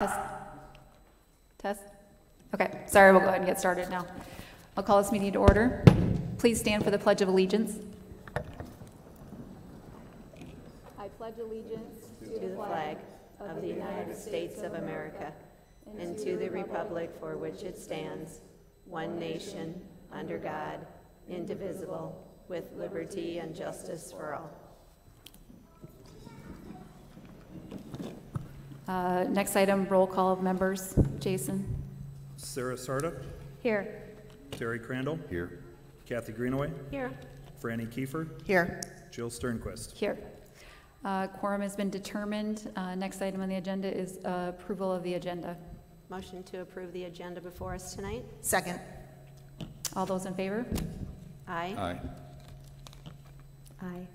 Test. Test. Okay, sorry, we'll go ahead and get started now. I'll call this meeting to order. Please stand for the Pledge of Allegiance. I pledge allegiance to the flag of the United States of America and to the republic for which it stands, one nation, under God, indivisible, with liberty and justice for all. Next item, roll call of members. Jason. Sarah Sarda. Here. Terry Crandall. Here. Kathy Greenaway. Here. Franny Kiefer. Here. Jill Sternquist. Here. Quorum has been determined. Next item on the agenda is approval of the agenda. Motion to approve the agenda before us tonight. Second. All those in favor? Aye. Aye. Aye.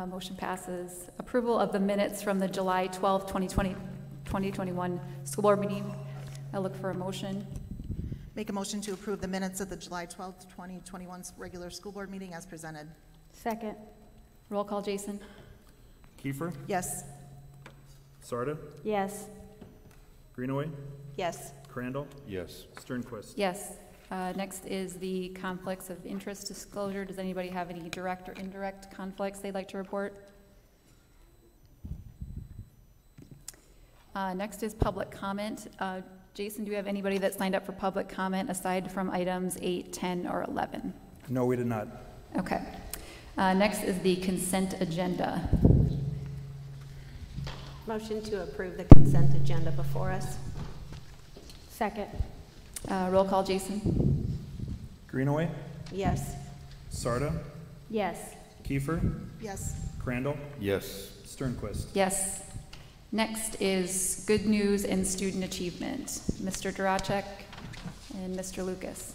Motion passes. Approval of the minutes from the July 12th, 2021 school board meeting. I look for a motion. Make a motion to approve the minutes of the July 12th, 2021 regular school board meeting as presented. Second. Roll call, Jason. Kiefer. Yes. Sarda. Yes. Greenaway. Yes. Crandall. Yes. Sternquist. Yes. Next is the conflicts of interest disclosure. Does anybody have any direct or indirect conflicts they'd like to report? Next is public comment. Jason, do you have anybody that signed up for public comment aside from items 8, 10, or 11? No, we did not. Okay. Next is the consent agenda. Motion to approve the consent agenda before us. Second. Roll call, Jason. Greenaway. Yes. Sarda. Yes. Kiefer. Yes. Crandall. Yes. Sternquist. Yes. Next is good news and student achievement. Mr. Duracek and Mr. Lucas.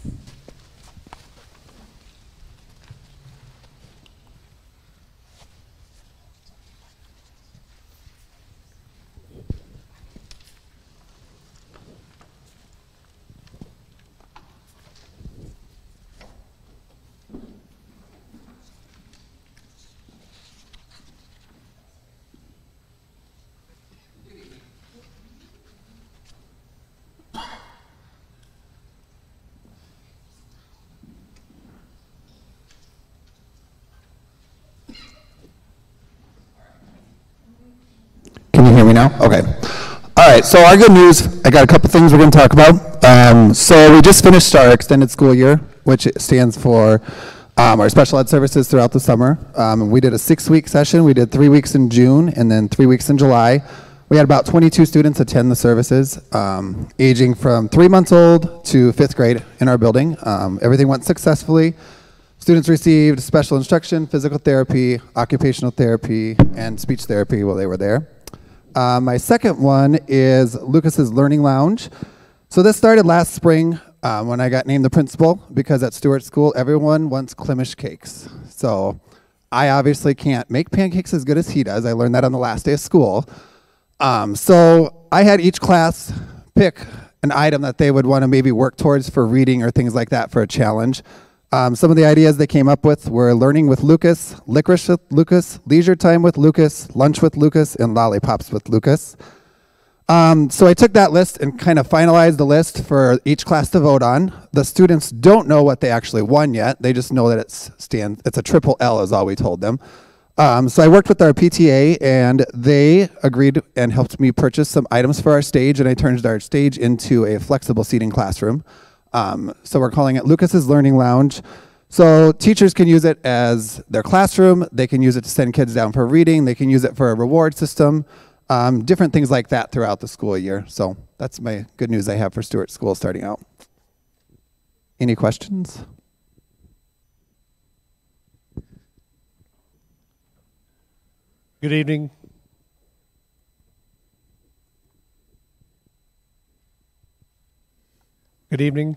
Can you hear me now? Okay. All right, so our good news, I got a couple things we're going to talk about. So we just finished our extended school year, which stands for our special ed services throughout the summer. We did a 6-week session. We did 3 weeks in June and then 3 weeks in July. We had about 22 students attend the services, aging from 3 months old to 5th grade in our building. Everything went successfully. Students received special instruction, physical therapy, occupational therapy, and speech therapy while they were there. My second one is Lucas's Learning Lounge. So this started last spring when I got named the principal, because at Stewart School, everyone wants Klimish cakes. So I obviously can't make pancakes as good as he does. I learned that on the last day of school. So I had each class pick an item that they would want to maybe work towards for reading or things like that for a challenge. Some of the ideas they came up with were learning with Lucas, licorice with Lucas, leisure time with Lucas, lunch with Lucas, and lollipops with Lucas. So I took that list and kind of finalized the list for each class to vote on. The students don't know what they actually won yet. They just know that it's a triple L is all we told them. So I worked with our PTA, and they agreed and helped me purchase some items for our stage, and I turned our stage into a flexible seating classroom. So we're calling it Lucas's Learning Lounge. So teachers can use it as their classroom. They can use it to send kids down for reading. They can use it for a reward system, different things like that throughout the school year. So that's my good news I have for Stewart School starting out. Any questions? Good evening. Good evening.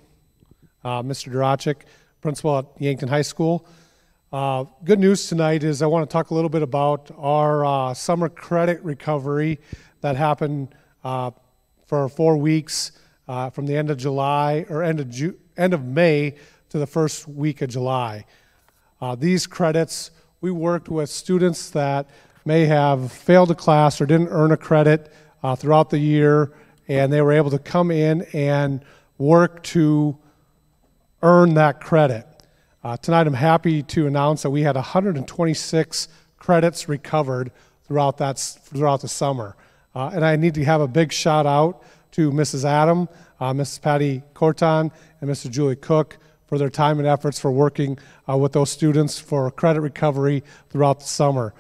Mr. Duracek, principal at Yankton High School. Good news tonight is I want to talk a little bit about our summer credit recovery that happened for 4 weeks from the end of July or end of May to the first week of July. These credits, we worked with students that may have failed a class or didn't earn a credit throughout the year, and they were able to come in and work to earn that credit. Tonight I'm happy to announce that we had 126 credits recovered throughout the summer. And I need to have a big shout out to Mrs. Adam, Mrs. Patty Corton, and Mr. Julie Cook for their time and efforts for working with those students for credit recovery throughout the summer.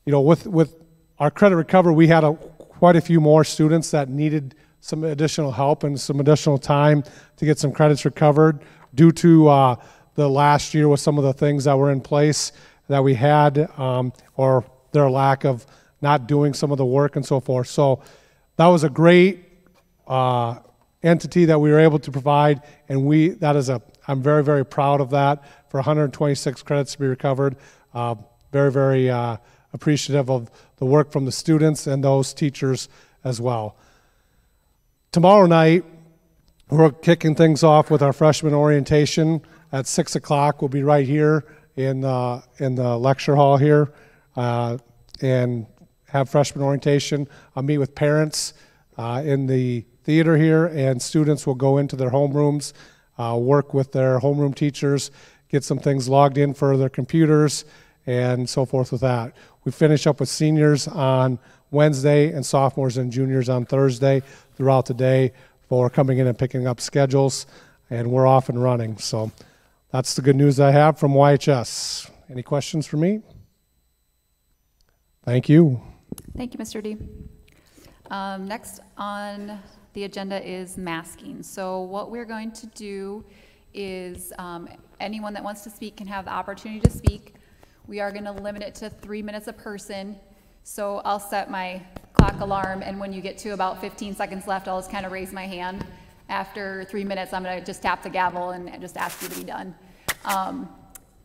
You know, with our credit recovery, we had quite a few more students that needed some additional help and some additional time to get some credits recovered due to the last year with some of the things that were in place that we had, or their lack of not doing some of the work and so forth. So that was a great entity that we were able to provide, and I'm very, very proud of that, for 126 credits to be recovered. Very, very appreciative of the work from the students and those teachers as well. Tomorrow night, we're kicking things off with our freshman orientation at 6 o'clock. We'll be right here in the lecture hall here, and have freshman orientation. I'll meet with parents in the theater here, and students will go into their homerooms, work with their homeroom teachers, get some things logged in for their computers, and so forth with that. We finish up with seniors on Wednesday and sophomores and juniors on Thursday throughout the day for coming in and picking up schedules, and we're off and running. So that's the good news I have from YHS. Any questions for me? Thank you. Thank you, Mr. D. Next on the agenda is masking. So what we're going to do is anyone that wants to speak can have the opportunity to speak. We are going to limit it to 3 minutes a person. So I'll set my clock alarm, and when you get to about 15 seconds left, I'll just kind of raise my hand. After 3 minutes, I'm going to just tap the gavel and just ask you to be done.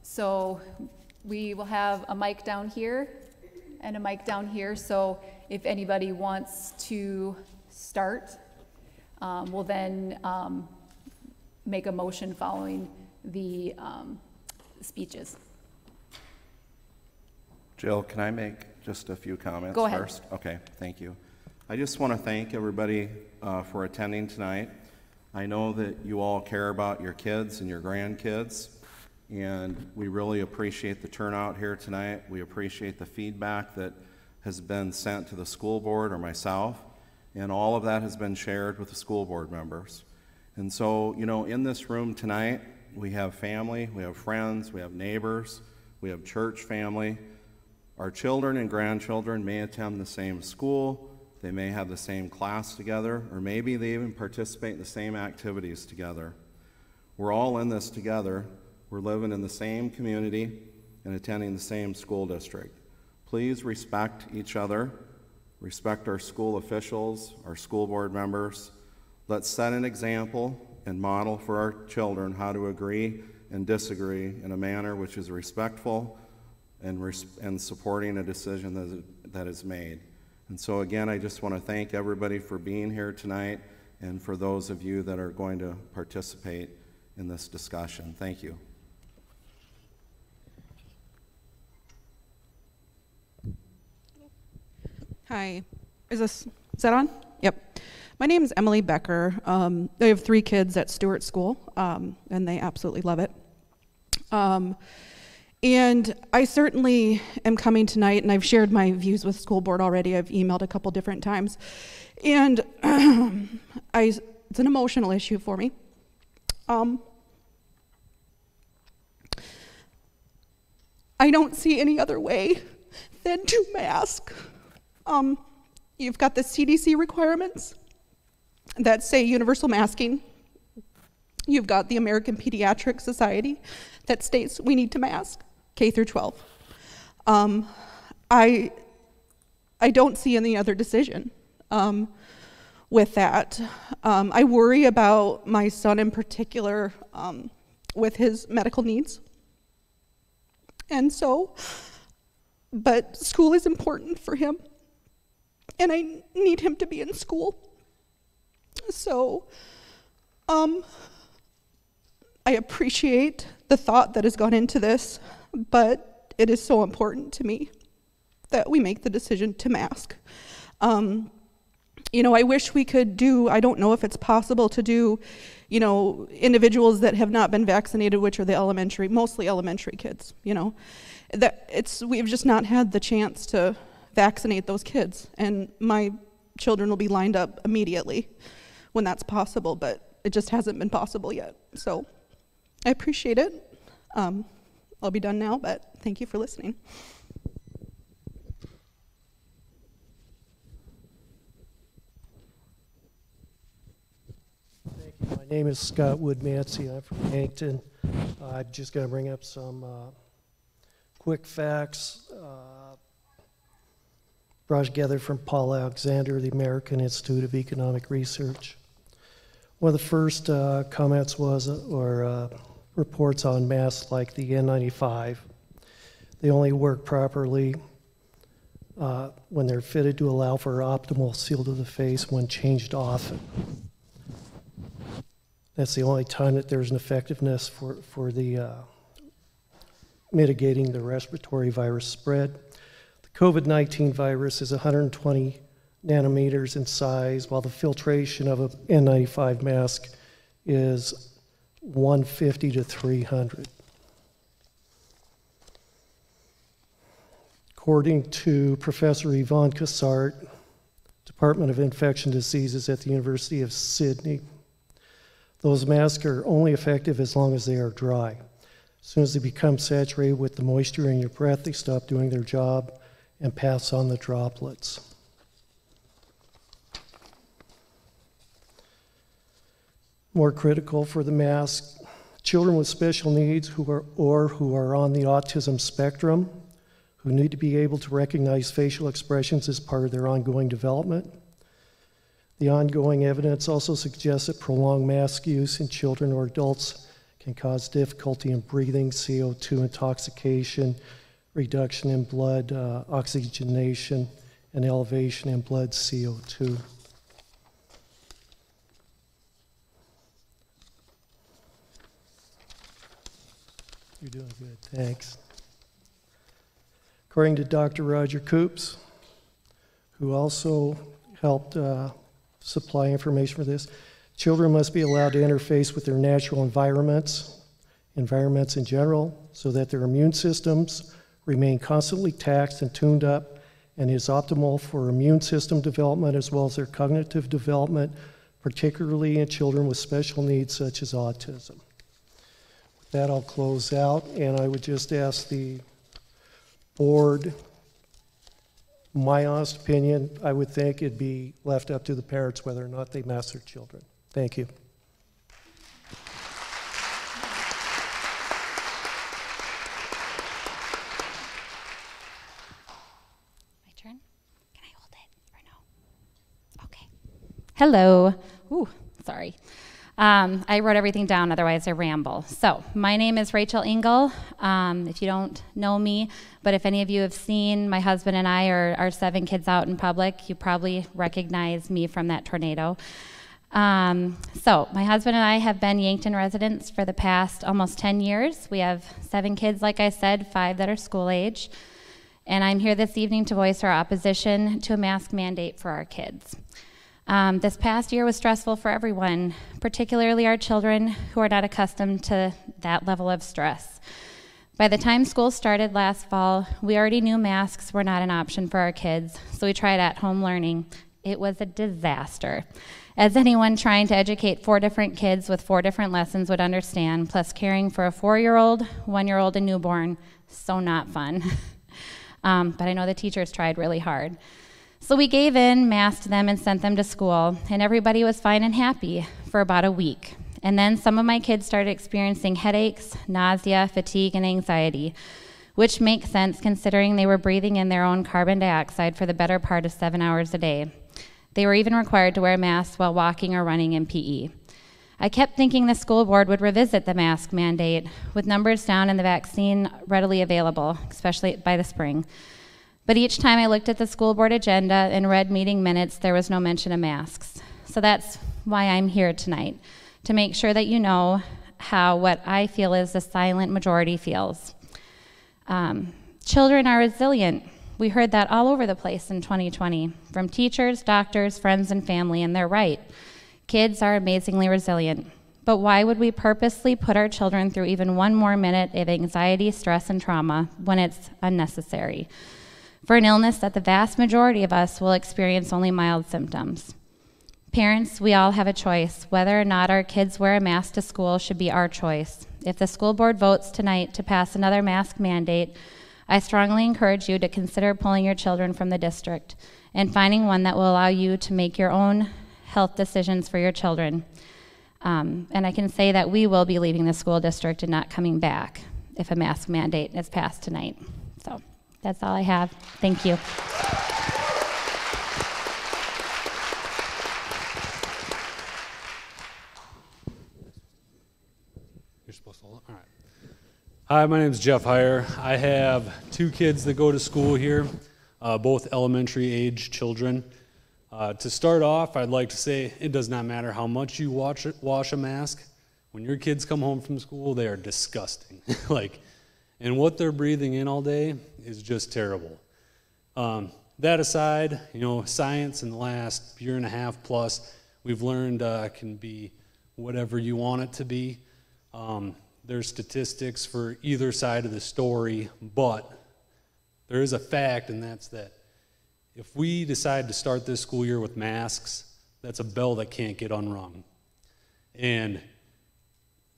So we will have a mic down here and a mic down here. So if anybody wants to start, we'll then make a motion following the speeches. Jill, can I make just a few comments Go ahead. first? Okay, thank you. I just want to thank everybody for attending tonight. I know that you all care about your kids and your grandkids, and we really appreciate the turnout here tonight. We appreciate the feedback that has been sent to the school board or myself, and all of that has been shared with the school board members. And so, you know, in this room tonight, we have family, we have friends, we have neighbors, we have church family. Our children and grandchildren may attend the same school, they may have the same class together, or maybe they even participate in the same activities together. We're all in this together. We're living in the same community and attending the same school district. Please respect each other, respect our school officials, our school board members. Let's set an example and model for our children how to agree and disagree in a manner which is respectful and supporting a decision that is made. And so again, I just want to thank everybody for being here tonight, and for those of you that are going to participate in this discussion. Thank you. Hi, is that on? Yep. My name is Emily Becker. I have 3 kids at Stewart School, and they absolutely love it. And I certainly am coming tonight, and I've shared my views with school board already. I've emailed a couple different times. And it's an emotional issue for me. I don't see any other way than to mask. You've got the CDC requirements that say universal masking. You've got the American Pediatric Society that states we need to mask K through 12. I don't see any other decision with that. I worry about my son in particular with his medical needs. And so, but school is important for him, and I need him to be in school. So, I appreciate the thought that has gone into this, but it is so important to me that we make the decision to mask. You know, I wish we could do, I don't know if it's possible to do, you know, individuals that have not been vaccinated, which are the mostly elementary kids, you know. We've just not had the chance to vaccinate those kids, and my children will be lined up immediately when that's possible, but it just hasn't been possible yet. So I appreciate it. I'll be done now, but thank you for listening. Thank you. My name is Scott Woodmancy. I'm from Yankton. I'm just going to bring up some quick facts brought together from Paul Alexander, the American Institute of Economic Research. One of the first comments was, reports on masks like the N95. They only work properly when they're fitted to allow for optimal seal to the face when changed often. That's the only time that there's an effectiveness for the mitigating the respiratory virus spread. The COVID-19 virus is 120 nanometers in size, while the filtration of an N95 mask is 150 to 300. According to Professor Yvonne Cassart, Department of Infection Diseases at the University of Sydney, those masks are only effective as long as they are dry. As soon as they become saturated with the moisture in your breath, they stop doing their job and pass on the droplets. More critical for the mask, children with special needs who are on the autism spectrum, who need to be able to recognize facial expressions as part of their ongoing development. The ongoing evidence also suggests that prolonged mask use in children or adults can cause difficulty in breathing, CO2 intoxication, reduction in blood oxygenation, and elevation in blood CO2. You're doing good, thanks. According to Dr. Roger Coops, who also helped supply information for this, children must be allowed to interface with their natural environments in general, so that their immune systems remain constantly taxed and tuned up, and is optimal for immune system development as well as their cognitive development, particularly in children with special needs such as autism. With that, I'll close out, and I would just ask the board, my honest opinion, I would think it'd be left up to the parents whether or not they mask their children. Thank you. My turn? Can I hold it or no? Okay. Hello. Ooh, sorry. I wrote everything down, otherwise I ramble. So, my name is Rachel Engel. If you don't know me, but if any of you have seen my husband and I or our 7 kids out in public, you probably recognize me from that tornado. So, my husband and I have been Yankton residents for the past almost 10 years. We have 7 kids, like I said, 5 that are school age. And I'm here this evening to voice our opposition to a mask mandate for our kids. This past year was stressful for everyone, particularly our children who are not accustomed to that level of stress. By the time school started last fall, we already knew masks were not an option for our kids, so we tried at-home learning. It was a disaster. As anyone trying to educate 4 different kids with 4 different lessons would understand, plus caring for a 4-year-old, 1-year-old, and newborn, so not fun. But I know the teachers tried really hard. So we gave in, masked them, and sent them to school, and everybody was fine and happy for about a week. And then some of my kids started experiencing headaches, nausea, fatigue, and anxiety, which makes sense considering they were breathing in their own carbon dioxide for the better part of 7 hours a day. They were even required to wear masks while walking or running in PE. I kept thinking the school board would revisit the mask mandate with numbers down and the vaccine readily available, especially by the spring. But each time I looked at the school board agenda and read meeting minutes, there was no mention of masks. So that's why I'm here tonight, to make sure that you know how what I feel is the silent majority feels. Children are resilient. We heard that all over the place in 2020, from teachers, doctors, friends, and family, and they're right. Kids are amazingly resilient. But why would we purposely put our children through even one more minute of anxiety, stress, and trauma when it's unnecessary? For an illness that the vast majority of us will experience only mild symptoms. Parents, we all have a choice. Whether or not our kids wear a mask to school should be our choice. If the school board votes tonight to pass another mask mandate, I strongly encourage you to consider pulling your children from the district and finding one that will allow you to make your own health decisions for your children. And I can say that we will be leaving the school district and not coming back if a mask mandate is passed tonight. So that's all I have. Thank you. You're supposed to hold it? All right. Hi, my name is Jeff Heyer. I have 2 kids that go to school here, both elementary age children. To start off, I'd like to say it does not matter how much you wash a mask. When your kids come home from school, they are disgusting. And what they're breathing in all day is just terrible. That aside, science in the last year and a half plus, we've learned can be whatever you want it to be. There's statistics for either side of the story, but there is a fact, and that's that if we decide to start this school year with masks, that's a bell that can't get unrung. And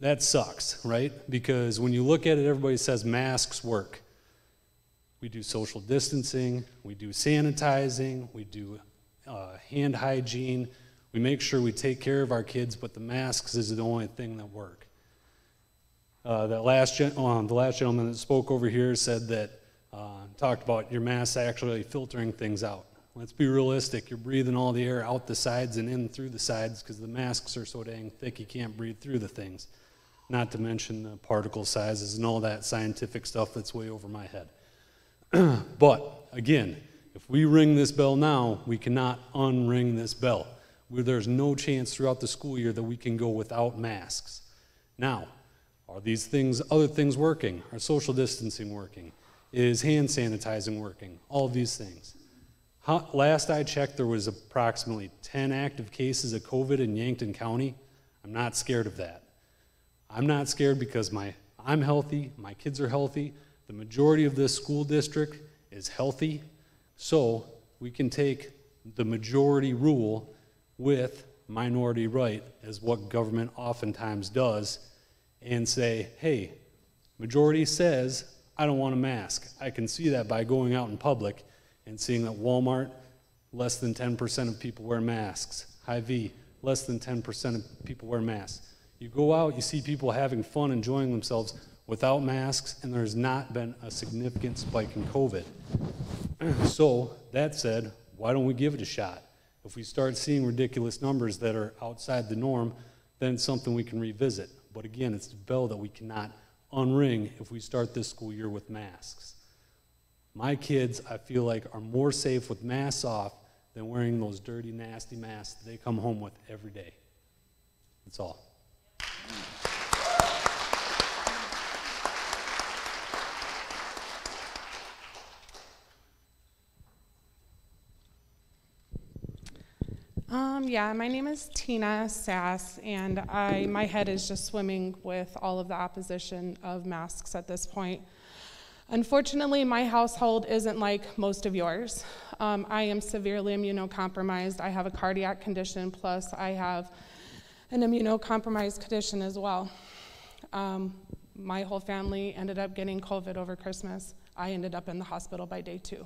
that sucks, right? Because when you look at it, everybody says masks work. We do social distancing, we do sanitizing, we do hand hygiene, we make sure we take care of our kids, but the masks is the only thing that work. The last gentleman that spoke over here said that, talked about your masks actually filtering things out. Let's be realistic. You're breathing all the air out the sides and in through the sides because the masks are so dang thick you can't breathe through the things. Not to mention the particle sizes and all that scientific stuff that's way over my head. But, again, if we ring this bell now, we cannot unring this bell. There's no chance throughout the school year that we can go without masks. Now, are these things, other things working? Are social distancing working? Is hand sanitizing working? All of these things. Last I checked, there was approximately 10 active cases of COVID in Yankton County. I'm not scared of that. I'm not scared because I'm healthy, my kids are healthy, the majority of this school district is healthy, so we can take the majority rule with minority right as what government oftentimes does and say, hey, majority says I don't want a mask. I can see that by going out in public and seeing that Walmart, less than 10% of people wear masks. Hy-Vee, less than 10% of people wear masks. You go out, you see people having fun, enjoying themselves without masks, and there's not been a significant spike in COVID. So, that said, why don't we give it a shot? If we start seeing ridiculous numbers that are outside the norm, then it's something we can revisit. But again, it's a bell that we cannot unring if we start this school year with masks. My kids, I feel like, are more safe with masks off than wearing those dirty, nasty masks they come home with every day. That's all. Yeah, my name is Tina Sass, and my head is just swimming with all of the opposition of masks at this point. Unfortunately, my household isn't like most of yours. I am severely immunocompromised. I have a cardiac condition, plus I have an immunocompromised condition as well. My whole family ended up getting COVID over Christmas. I ended up in the hospital by day 2.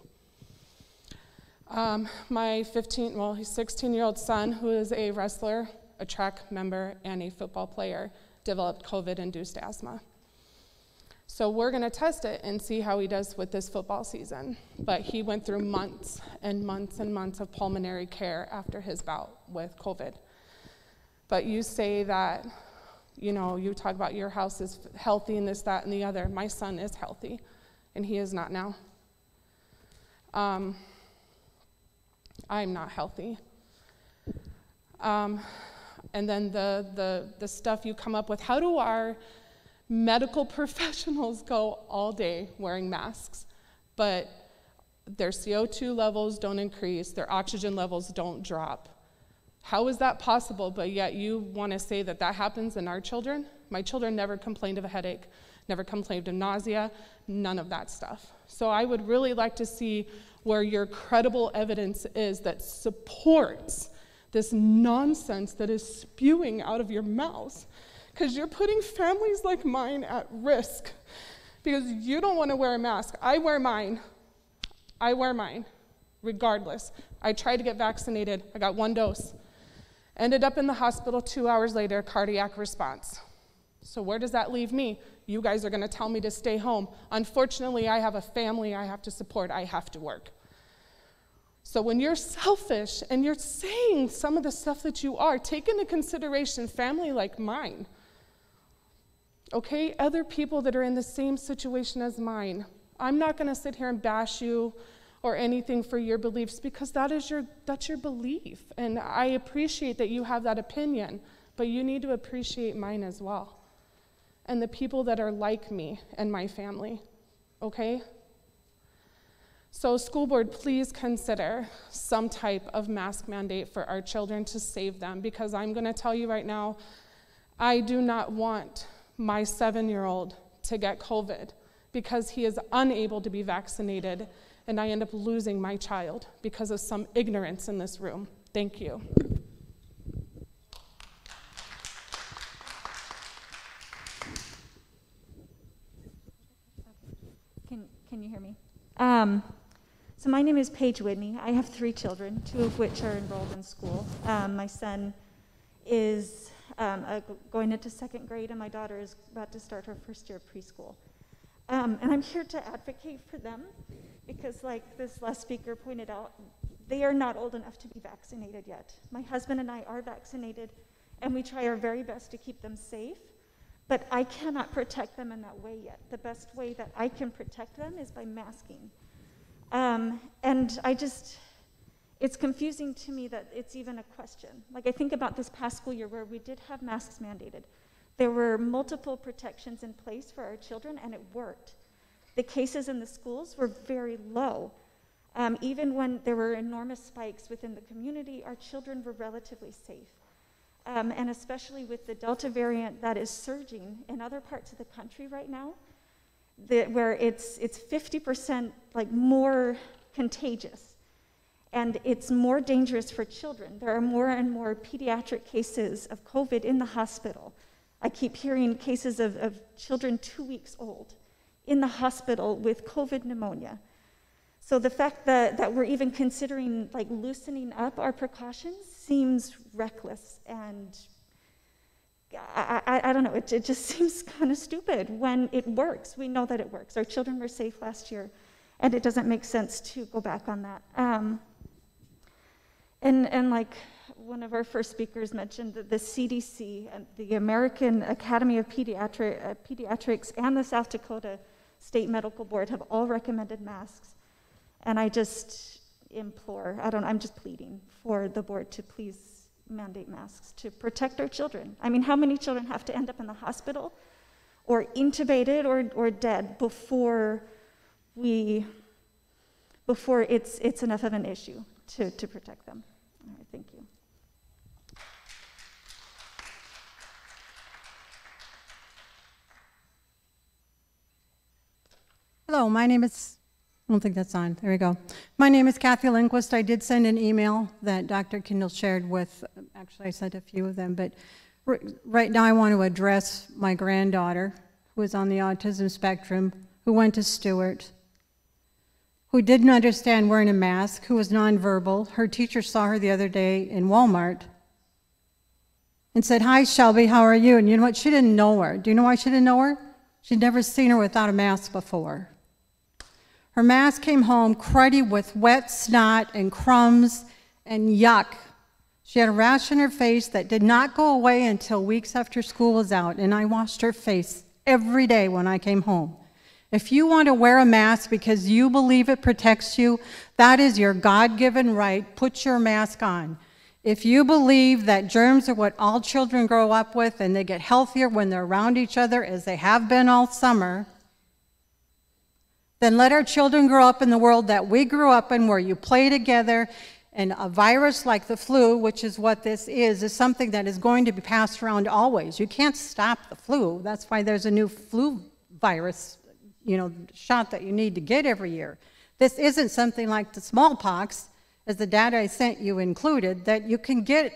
My 16-year-old son, who is a wrestler, a track member, and a football player, developed COVID-induced asthma. So we're going to test it and see how he does with this football season. But he went through months and months and months of pulmonary care after his bout with COVID. But you say that, you talk about your house is healthy and this, that, and the other. My son is healthy, and he is not now. I'm not healthy. And then the stuff you come up with, how do our medical professionals go all day wearing masks, but their CO2 levels don't increase, their oxygen levels don't drop. How is that possible, but yet you want to say that that happens in our children? My children never complained of a headache, never complained of nausea, none of that stuff. So I would really like to see where your credible evidence is that supports this nonsense that is spewing out of your mouth, because you're putting families like mine at risk because you don't want to wear a mask. I wear mine, regardless. I tried to get vaccinated, I got 1 dose. Ended up in the hospital 2 hours later, cardiac response. So where does that leave me? You guys are gonna tell me to stay home. Unfortunately, I have a family I have to support, I have to work. So when you're selfish and you're saying some of the stuff that you are, take into consideration family like mine. Okay, other people that are in the same situation as mine. I'm not gonna sit here and bash you or anything for your beliefs, because that's your belief. And I appreciate that you have that opinion, but you need to appreciate mine as well. And the people that are like me and my family, okay? So school board, please consider some type of mask mandate for our children to save them, because I'm gonna tell you right now, I do not want my 7-year-old to get COVID because he is unable to be vaccinated, and I end up losing my child because of some ignorance in this room. Thank you. Can you hear me? So my name is Paige Whitney. I have 3 children, 2 of which are enrolled in school. My son is going into 2nd grade, and my daughter is about to start her 1st year of preschool. And I'm here to advocate for them because, like this last speaker pointed out, they are not old enough to be vaccinated yet. My husband and I are vaccinated, and we try our very best to keep them safe, but I cannot protect them in that way yet. The best way that I can protect them is by masking. And it's confusing to me that it's even a question. Like, I think about this past school year where we did have masks mandated. There were multiple protections in place for our children, and it worked. The cases in the schools were very low. Even when there were enormous spikes within the community, our children were relatively safe. And especially with the Delta variant that is surging in other parts of the country right now, where it's 50% like more contagious, and it's more dangerous for children. There are more and more pediatric cases of COVID in the hospital. I keep hearing cases of children 2 weeks old in the hospital with COVID pneumonia. So the fact that we're even considering like loosening up our precautions seems reckless, and I don't know, it just seems kind of stupid when it works. We know that it works. Our children were safe last year, and it doesn't make sense to go back on that. And like one of our first speakers mentioned, the CDC and the American Academy of Pediatrics and the South Dakota State Medical Board have all recommended masks. And I just implore, I'm just pleading for the board to please mandate masks to protect our children. I mean, how many children have to end up in the hospital or intubated or dead before it's enough of an issue to protect them? All right, thank you. Hello, my name is, I don't think that's on, there we go. My name is Kathy Lindquist. I did send an email that Dr. Kindle shared with, actually I sent a few of them, but right now I want to address my granddaughter who is on the autism spectrum, who went to Stewart, who didn't understand wearing a mask, who was nonverbal. Her teacher saw her the other day in Walmart and said, "Hi, Shelby, how are you?" And you know what? She didn't know her. Do you know why she didn't know her? She'd never seen her without a mask before. Her mask came home cruddy with wet snot and crumbs and yuck. She had a rash on her face that did not go away until weeks after school was out, and I washed her face every day when I came home. If you want to wear a mask because you believe it protects you, that is your God-given right. Put your mask on. If you believe that germs are what all children grow up with and they get healthier when they're around each other, as they have been all summer, then let our children grow up in the world that we grew up in, where you play together, and a virus like the flu, which is what this is something that is going to be passed around always. You can't stop the flu. That's why there's a new flu virus, shot that you need to get every year. This isn't something like the smallpox, as the data I sent you included, that you can get.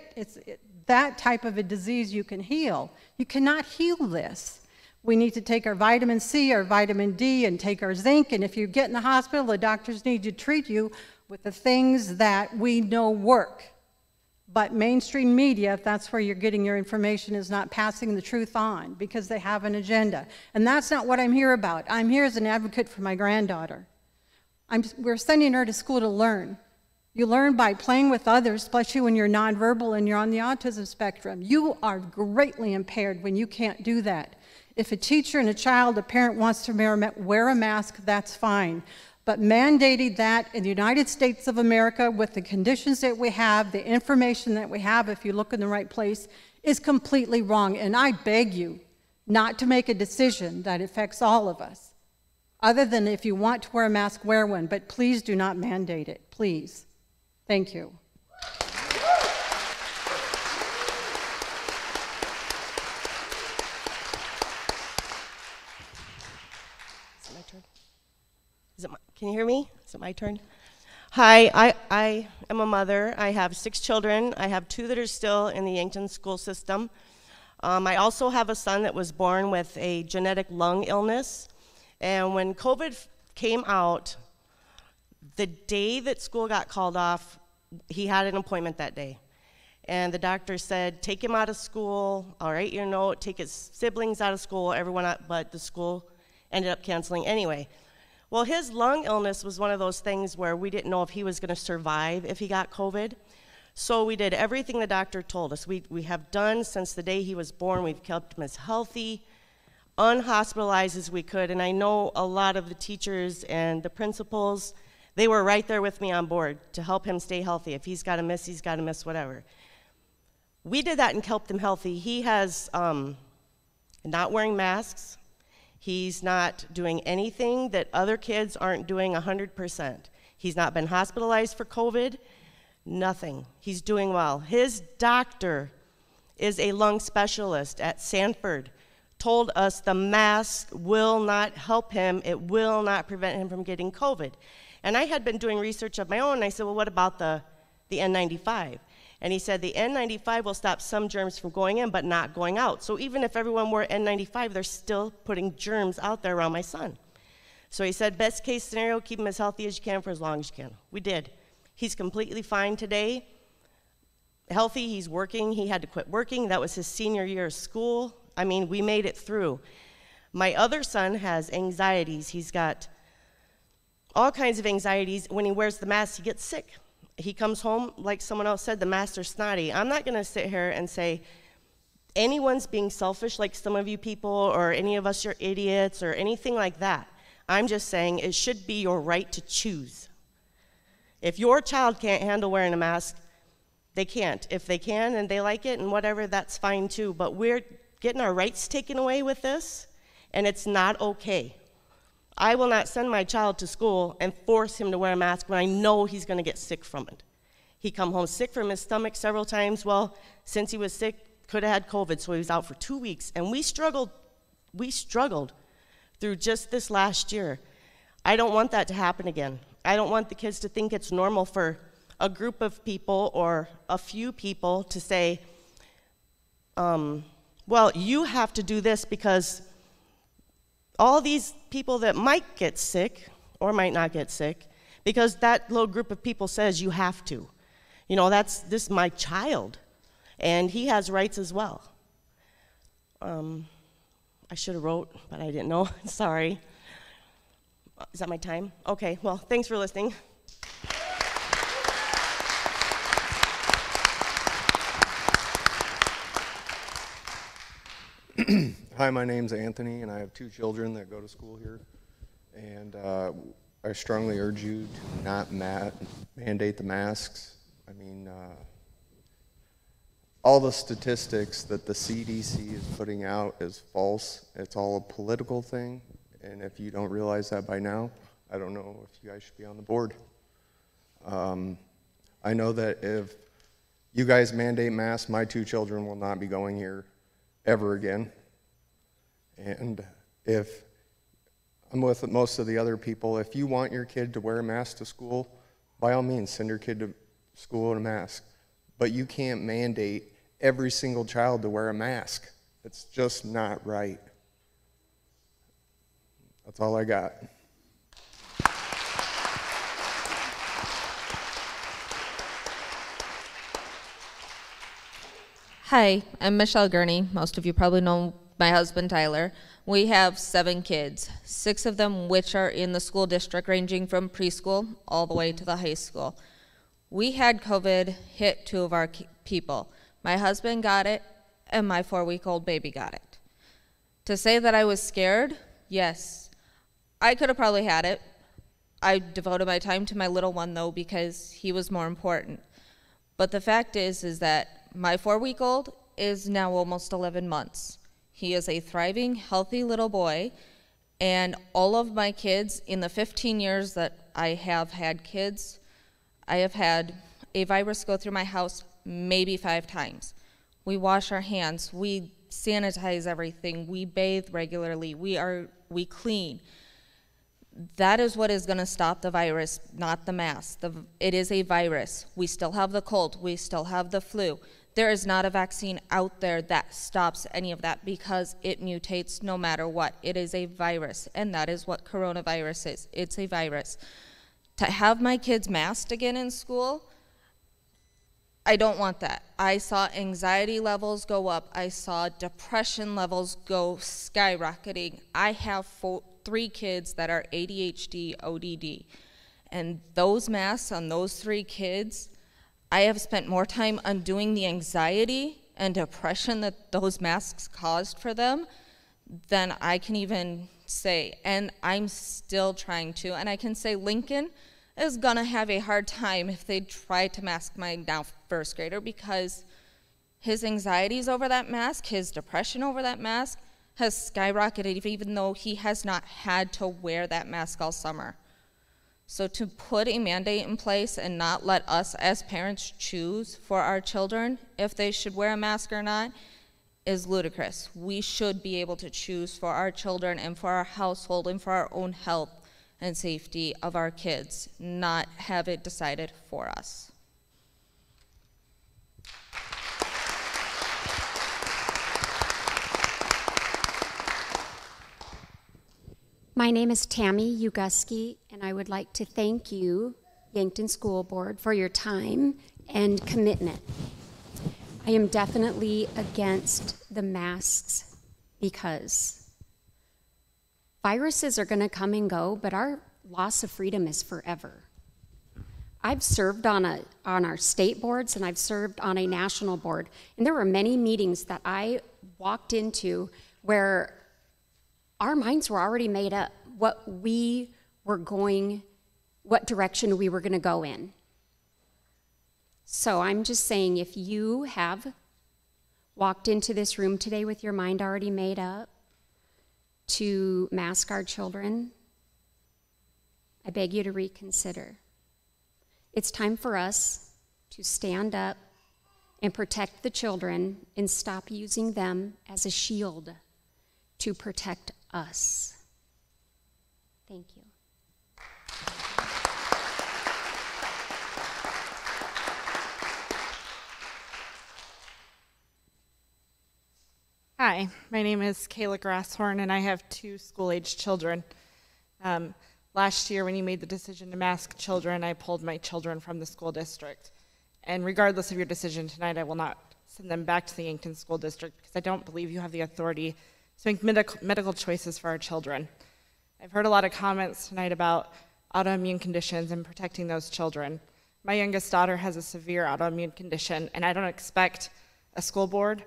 That type of a disease you can heal. You cannot heal this. We need to take our vitamin C, our vitamin D, and take our zinc, and if you get in the hospital, the doctors need to treat you with the things that we know work. But mainstream media, if that's where you're getting your information, is not passing the truth on because they have an agenda. And that's not what I'm here about. I'm here as an advocate for my granddaughter. We're sending her to school to learn. You learn by playing with others, especially when you're nonverbal and you're on the autism spectrum. You are greatly impaired when you can't do that. If a teacher and a parent wants to wear a mask, that's fine. But mandating that in the United States of America with the conditions that we have, the information that we have, if you look in the right place, is completely wrong. And I beg you not to make a decision that affects all of us. Other than if you want to wear a mask, wear one. But please do not mandate it, please. Thank you. Can you hear me? Is it my turn? Hi, I am a mother. I have 6 children. I have 2 that are still in the Yankton school system. I also have a son that was born with a genetic lung illness. And when COVID came out, the day that school got called off, he had an appointment that day. And the doctor said, take him out of school, I'll write you a note, take his siblings out of school, everyone out, but the school ended up canceling anyway. Well, his lung illness was one of those things where we didn't know if he was going to survive if he got COVID. So we did everything the doctor told us. We have done since the day he was born. We've kept him as healthy, unhospitalized as we could. And I know a lot of the teachers and the principals, they were right there with me on board to help him stay healthy. If he's got to miss whatever. We did that and kept him healthy. He has not wearing masks. He's not doing anything that other kids aren't doing 100%. He's not been hospitalized for COVID, nothing. He's doing well. His doctor is a lung specialist at Sanford, told us the mask will not help him, it will not prevent him from getting COVID. And I had been doing research of my own, and I said, well, what about the N95? And he said the N95 will stop some germs from going in, but not going out. So even if everyone wore N95, they're still putting germs out there around my son. So he said, best case scenario, keep him as healthy as you can for as long as you can. We did. He's completely fine today. Healthy, he's working. He had to quit working. That was his senior year of school. I mean, we made it through. My other son has anxieties. He's got all kinds of anxieties. When he wears the mask, he gets sick. He comes home, like someone else said, the masks are snotty. I'm not going to sit here and say anyone's being selfish like some of you people or any of us are idiots or anything like that. I'm just saying it should be your right to choose. If your child can't handle wearing a mask, they can't. If they can and they like it and whatever, that's fine too. But we're getting our rights taken away with this, and it's not okay. I will not send my child to school and force him to wear a mask when I know he's going to get sick from it. He come home sick from his stomach several times. Well, since he was sick, could have had COVID, so he was out for 2 weeks. And we struggled through just this last year. I don't want that to happen again. I don't want the kids to think it's normal for a group of people or a few people to say, well, you have to do this because all these people that might get sick or might not get sick, because that little group of people says you have to. You know, this is my child, and he has rights as well. I should have wrote, but I didn't know. Sorry. Is that my time? Okay, well, thanks for listening. Hi, my name's Anthony, and I have 2 children that go to school here. And I strongly urge you to not mandate the masks. I mean, all the statistics that the CDC is putting out is false. It's all a political thing, and if you don't realize that by now, I don't know if you guys should be on the board. I know that if you guys mandate masks, my 2 children will not be going here ever again. And if I'm with most of the other people, if you want your kid to wear a mask to school, by all means, send your kid to school in a mask. But you can't mandate every single child to wear a mask. It's just not right. That's all I got. Hi, I'm Michelle Gurney. Most of you probably know my husband, Tyler. We have 7 kids, 6 of them which are in the school district, ranging from preschool all the way to the high school. We had COVID hit 2 of our people. My husband got it, and my 4-week-old baby got it. To say that I was scared, yes. I could have probably had it. I devoted my time to my little one, though, because he was more important. But the fact is that my 4-week-old is now almost 11 months. He is a thriving, healthy little boy, and all of my kids, in the 15 years that I have had kids, I have had a virus go through my house maybe 5 times. We wash our hands, we sanitize everything, we bathe regularly, we clean. That is what is going to stop the virus, not the mask. It is a virus. We still have the cold, we still have the flu. There is not a vaccine out there that stops any of that because it mutates no matter what. It is a virus, and that is what coronavirus is. It's a virus. To have my kids masked again in school, I don't want that. I saw anxiety levels go up. I saw depression levels go skyrocketing. I have 3 kids that are ADHD, ODD, and those masks on those 3 kids, I have spent more time undoing the anxiety and depression that those masks caused for them than I can even say. And I'm still trying to. And I can say Lincoln is going to have a hard time if they try to mask my now 1st grader because his anxieties over that mask, his depression over that mask has skyrocketed even though he has not had to wear that mask all summer. So to put a mandate in place and not let us as parents choose for our children if they should wear a mask or not is ludicrous. We should be able to choose for our children and for our household and for our own health and safety of our kids, not have it decided for us. My name is Tammy Uguski, and I would like to thank you, Yankton School Board, for your time and commitment. I am definitely against the masks because viruses are going to come and go, but our loss of freedom is forever. I've served on our state boards, and I've served on a national board, and there were many meetings that I walked into where our minds were already made up what direction we were going to go in. So I'm just saying, if you have walked into this room today with your mind already made up to mask our children, I beg you to reconsider. It's time for us to stand up and protect the children and stop using them as a shield to protect us. Thank you. Hi, my name is Kayla Grasshorn, and I have 2 school-aged children. Last year, when you made the decision to mask children, I pulled my children from the school district. And regardless of your decision tonight, I will not send them back to the Yankton School District because I don't believe you have the authority to make medical choices for our children. I've heard a lot of comments tonight about autoimmune conditions and protecting those children. My youngest daughter has a severe autoimmune condition, and I don't expect a school board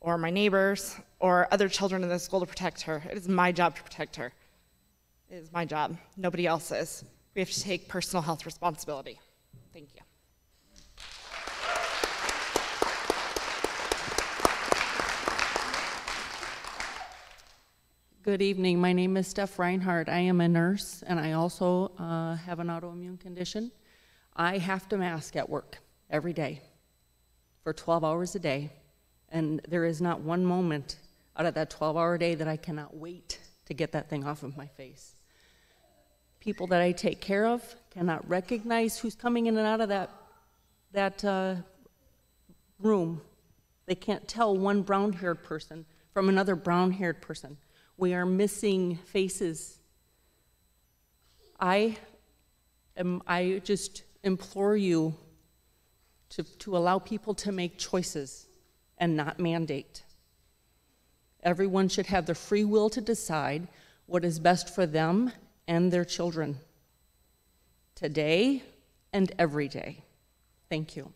or my neighbors or other children in the school to protect her. It is my job to protect her. It is my job, nobody else's. We have to take personal health responsibility. Thank you. Good evening. My name is Steph Reinhardt. I am a nurse, and I also have an autoimmune condition. I have to mask at work every day for 12 hours a day, and there is not one moment out of that 12-hour day that I cannot wait to get that thing off of my face. People that I take care of cannot recognize who's coming in and out of that room. They can't tell one brown-haired person from another brown-haired person. We are missing faces. I just implore you to allow people to make choices and not mandate. Everyone should have the free will to decide what is best for them and their children, today and every day. Thank you.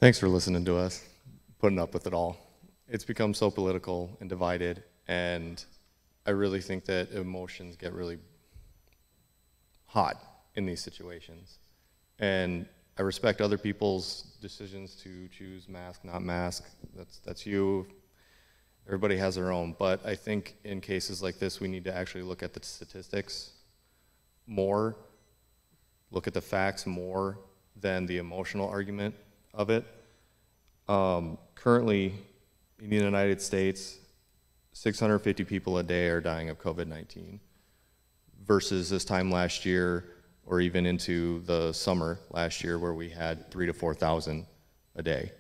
Thanks for listening to us, putting up with it all. It's become so political and divided, and I really think that emotions get really hot in these situations. And I respect other people's decisions to choose mask, not mask. That's you. Everybody has their own. But I think in cases like this, we need to actually look at the statistics more, look at the facts more than the emotional argument of it. Currently, in the United States, 650 people a day are dying of COVID-19 versus this time last year, or even into the summer last year, where we had 3,000 to 4,000 a day.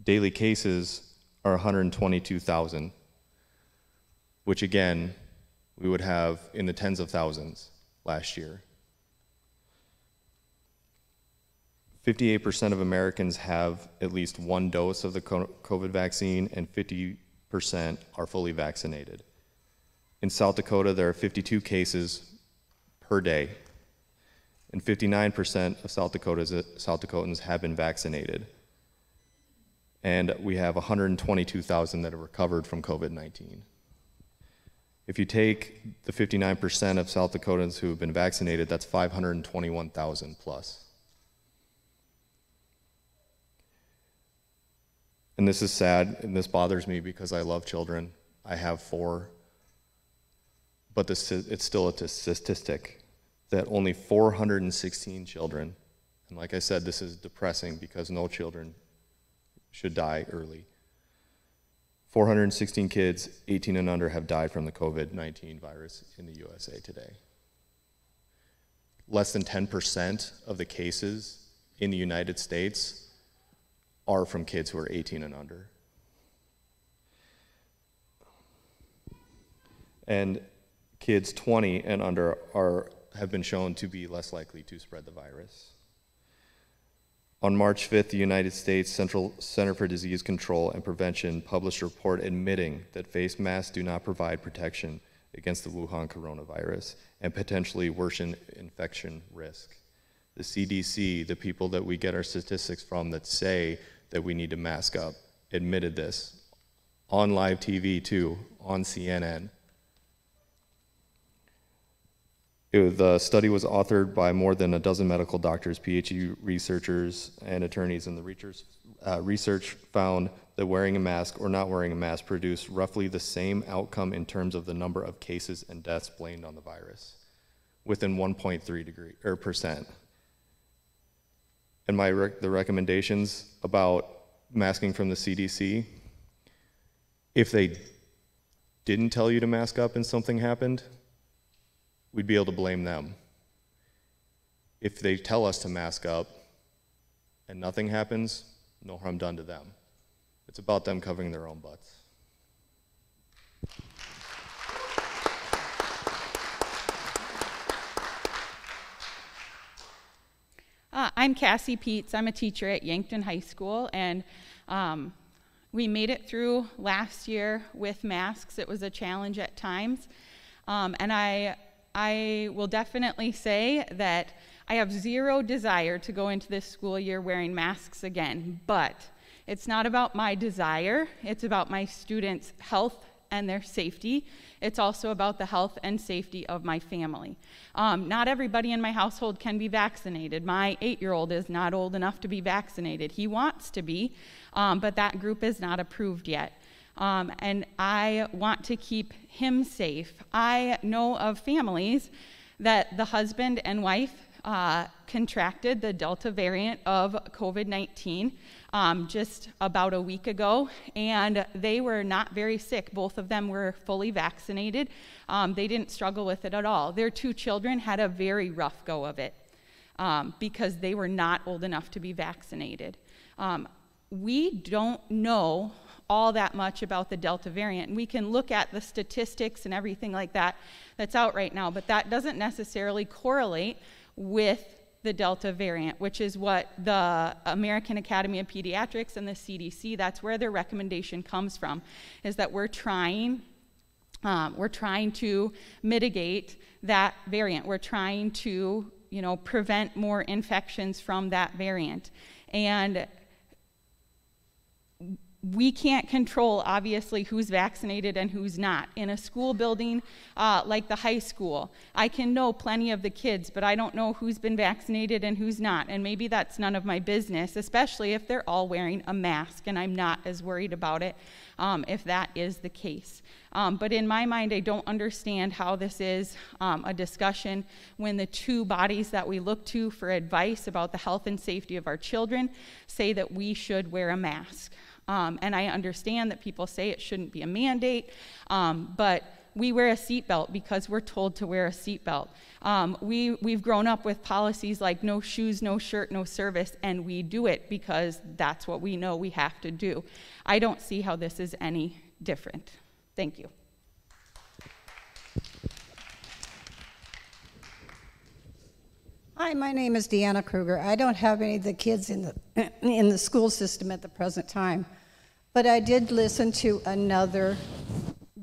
Daily cases are 122,000, which again, we would have in the tens of thousands last year. 58% of Americans have at least one dose of the COVID vaccine, and 50% are fully vaccinated. In South Dakota, there are 52 cases per day, and 59% of South Dakotans have been vaccinated. And we have 122,000 that have recovered from COVID-19. If you take the 59% of South Dakotans who have been vaccinated, that's 521,000 plus. And this is sad, and this bothers me because I love children. I have 4. But it's still a statistic that only 416 children, and like I said, this is depressing because no children should die early. 416 kids 18 and under have died from the COVID-19 virus in the USA today. Less than 10% of the cases in the United States are from kids who are 18 and under. And kids 20 and under have been shown to be less likely to spread the virus. On March 5th, the United States Center for Disease Control and Prevention published a report admitting that face masks do not provide protection against the Wuhan coronavirus and potentially worsen infection risk. The CDC, the people that we get our statistics from that say that we need to mask up, admitted this on live TV too, on CNN. The study was authored by more than a dozen medical doctors, PhD researchers, and attorneys, and the research found that wearing a mask or not wearing a mask produced roughly the same outcome in terms of the number of cases and deaths blamed on the virus, within 1.3%. And the recommendations about masking from the CDC, if they didn't tell you to mask up and something happened, we'd be able to blame them. If they tell us to mask up and nothing happens, no harm done to them. It's about them covering their own butts. I'm Cassie Peets. I'm a teacher at Yankton High School, and we made it through last year with masks. It was a challenge at times, and I will definitely say that I have zero desire to go into this school year wearing masks again, but It's not about my desire, it's about my students' health and their safety. It's also about the health and safety of my family. Not everybody in my household can be vaccinated. My 8-year-old is not old enough to be vaccinated. He wants to be, but that group is not approved yet. And I want to keep him safe. I know of families that the husband and wife contracted the Delta variant of COVID-19 just about a week ago, and they were not very sick. Both of them were fully vaccinated. They didn't struggle with it at all. Their 2 children had a very rough go of it because they were not old enough to be vaccinated. We don't know all that much about the Delta variant. We can look at the statistics and everything like that that's out right now, but that doesn't necessarily correlate with the Delta variant, which is what the American Academy of Pediatrics and the CDC, that's where their recommendation comes from, is that we're trying to mitigate that variant. We're trying to, prevent more infections from that variant. And we can't control, obviously, who's vaccinated and who's not. In a school building like the high school, I can know plenty of the kids, but I don't know who's been vaccinated and who's not. And maybe that's none of my business, especially if they're all wearing a mask, and I'm not as worried about it if that is the case. But in my mind, I don't understand how this is a discussion when the 2 bodies that we look to for advice about the health and safety of our children say that we should wear a mask. And I understand that people say it shouldn't be a mandate, but we wear a seatbelt because we're told to wear a seatbelt. We've grown up with policies like no shoes, no shirt, no service, and we do it because that's what we know we have to do. I don't see how this is any different. Thank you. Hi, my name is Deanna Kruger. I don't have any of the kids in the school system at the present time, but I did listen to another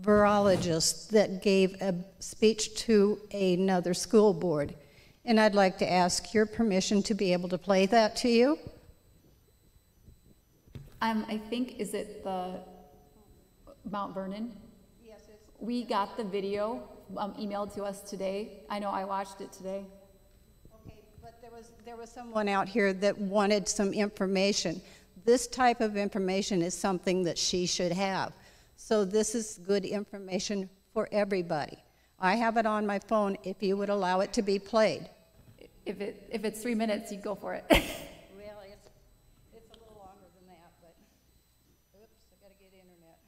virologist that gave a speech to another school board, and I'd like to ask your permission to be able to play that to you. I think, is it the Mount Vernon? Yes, it's. We got the video emailed to us today. I know I watched it today. There was someone out here that wanted some information. This type of information is something that she should have. So this is good information for everybody. I have it on my phone if you would allow it to be played. If it's 3 minutes, you go for it. Well, it's a little longer than that, but oops, I gotta get internet.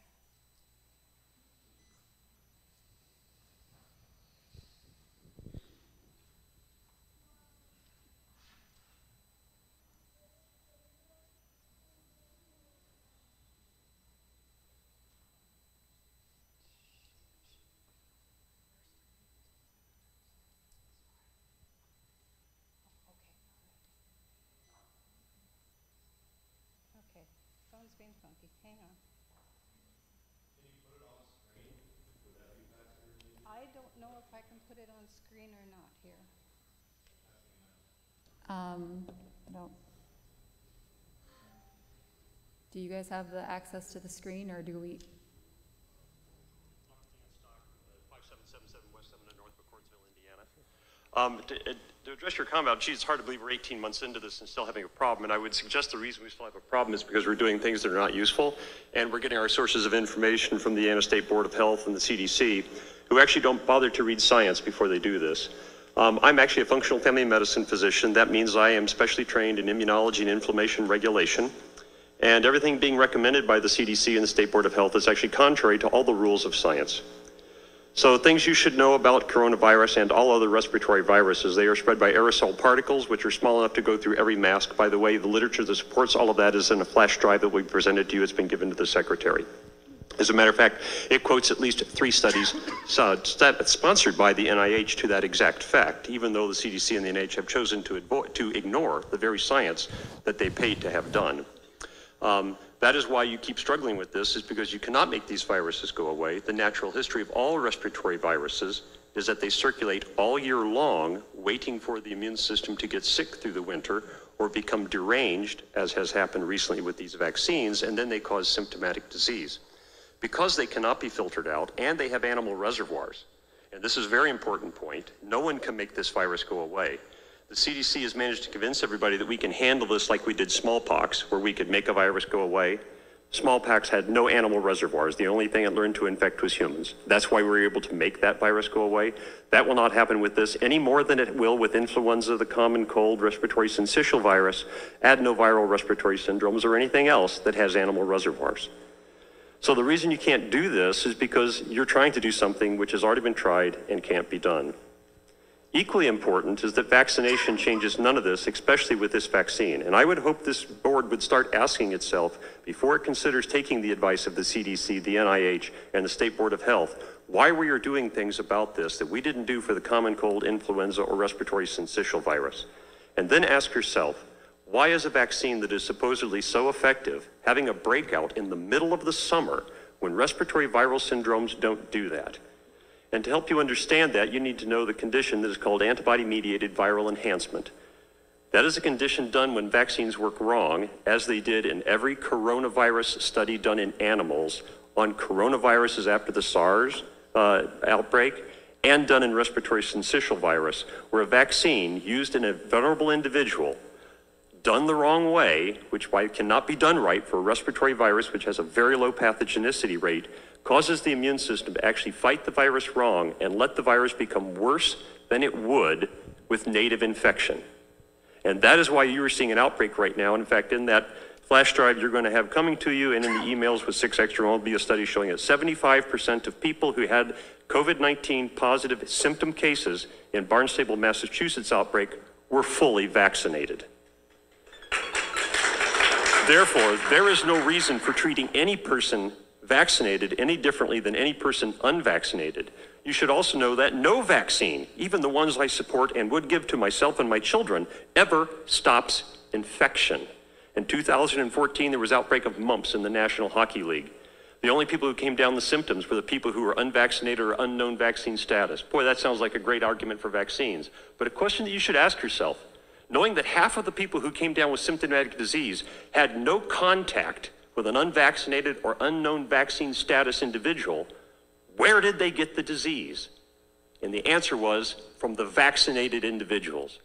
Okay, phone's being funky. Hang on. Can you put it on the screen? Would that be faster? I don't know if I can put it on screen or not here. No. Do you guys have the access to the screen, or do we? 5777 West 7 North McCourtsville, Indiana. To address your comment, geez, it's hard to believe we're 18 months into this and still having a problem, and I would suggest the reason we still have a problem is because we're doing things that are not useful, and we're getting our sources of information from the Indiana State Board of Health and the CDC, who actually don't bother to read science before they do this. I'm actually a functional family medicine physician. That means I am specially trained in immunology and inflammation regulation, and everything being recommended by the CDC and the State Board of Health is actually contrary to all the rules of science. So things you should know about coronavirus and all other respiratory viruses: they are spread by aerosol particles, which are small enough to go through every mask. By the way, the literature that supports all of that is in a flash drive that we presented to you. It's been given to the secretary. As a matter of fact, it quotes at least 3 studies sponsored by the NIH to that exact fact, even though the CDC and the NIH have chosen to ignore the very science that they paid to have done. That is why you keep struggling with this, is because you cannot make these viruses go away. The natural history of all respiratory viruses is that they circulate all year long, waiting for the immune system to get sick through the winter, or become deranged, as has happened recently with these vaccines, and then they cause symptomatic disease. Because they cannot be filtered out and they have animal reservoirs, and this is a very important point, no one can make this virus go away. The CDC has managed to convince everybody that we can handle this like we did smallpox, where we could make a virus go away. Smallpox had no animal reservoirs. The only thing it learned to infect was humans. That's why we were able to make that virus go away. That will not happen with this any more than it will with influenza, the common cold, respiratory syncytial virus, adenoviral respiratory syndromes, or anything else that has animal reservoirs. So the reason you can't do this is because you're trying to do something which has already been tried and can't be done. Equally important is that vaccination changes none of this, especially with this vaccine. And I would hope this board would start asking itself, before it considers taking the advice of the CDC, the NIH, and the State Board of Health, why we are doing things about this that we didn't do for the common cold, influenza, or respiratory syncytial virus. And then ask yourself, why is a vaccine that is supposedly so effective having a breakout in the middle of the summer when respiratory viral syndromes don't do that? And to help you understand that, you need to know the condition that is called antibody-mediated viral enhancement. That is a condition done when vaccines work wrong, as they did in every coronavirus study done in animals on coronaviruses after the SARS outbreak, and done in respiratory syncytial virus, where a vaccine used in a vulnerable individual done the wrong way, which cannot be done right for a respiratory virus which has a very low pathogenicity rate, causes the immune system to actually fight the virus wrong and let the virus become worse than it would with native infection. And that is why you are seeing an outbreak right now. In fact, in that flash drive you're going to have coming to you and in the emails with 6 Extra will be a study showing that 75% of people who had COVID-19 positive symptom cases in Barnstable, Massachusetts outbreak were fully vaccinated. Therefore, there is no reason for treating any person vaccinated any differently than any person unvaccinated. You should also know that no vaccine, even the ones I support and would give to myself and my children, ever stops infection. In 2014, there was outbreak of mumps in the National Hockey League. The only people who came down the symptoms were the people who were unvaccinated or unknown vaccine status. Boy, that sounds like a great argument for vaccines. But a question that you should ask yourself, knowing that half of the people who came down with symptomatic disease had no contact with an unvaccinated or unknown vaccine status individual, where did they get the disease? And the answer was from the vaccinated individuals.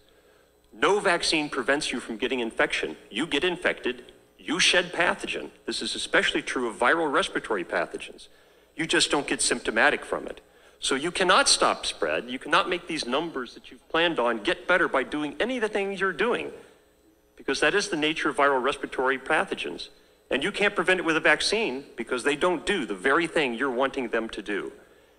No vaccine prevents you from getting infection. You get infected, you shed pathogen. This is especially true of viral respiratory pathogens. You just don't get symptomatic from it. So you cannot stop spread. You cannot make these numbers that you've planned on get better by doing any of the things you're doing, because that is the nature of viral respiratory pathogens. And you can't prevent it with a vaccine because they don't do the very thing you're wanting them to do.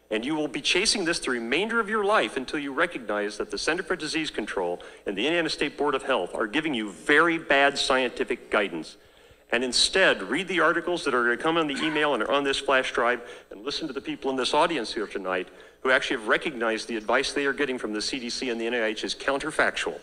And you will be chasing this the remainder of your life until you recognize that the Center for Disease Control and the Indiana State Board of Health are giving you very bad scientific guidance. And instead, read the articles that are going to come on the email and are on this flash drive, and listen to the people in this audience here tonight who actually have recognized the advice they are getting from the CDC and the NIH is counterfactual.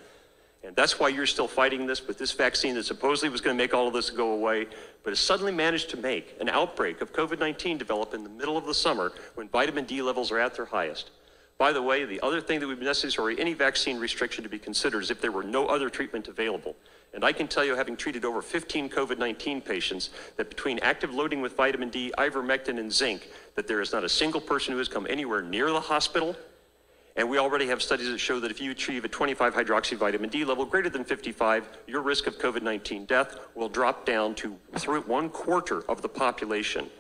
And that's why you're still fighting this with this vaccine that supposedly was going to make all of this go away, but has suddenly managed to make an outbreak of COVID-19 develop in the middle of the summer when vitamin D levels are at their highest. By the way, the other thing that would be necessary for any vaccine restriction to be considered is if there were no other treatment available. And I can tell you, having treated over 15 COVID-19 patients, that between active loading with vitamin D, ivermectin, and zinc, that there is not a single person who has come anywhere near the hospital. And we already have studies that show that if you achieve a 25 hydroxy vitamin D level greater than 55, your risk of COVID-19 death will drop down to 1/4 of the population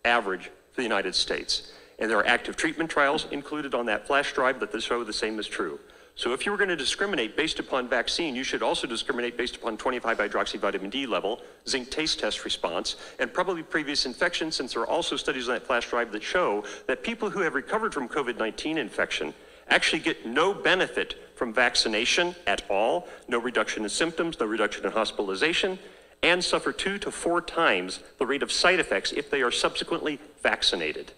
average for the United States. And there are active treatment trials included on that flash drive that show the same is true. So if you were going to discriminate based upon vaccine, you should also discriminate based upon 25 hydroxy vitamin D level, zinc taste test response, and probably previous infection, since there are also studies on that flash drive that show that people who have recovered from COVID-19 infection actually get no benefit from vaccination at all, no reduction in symptoms, no reduction in hospitalization, and suffer 2 to 4 times the rate of side effects if they are subsequently vaccinated.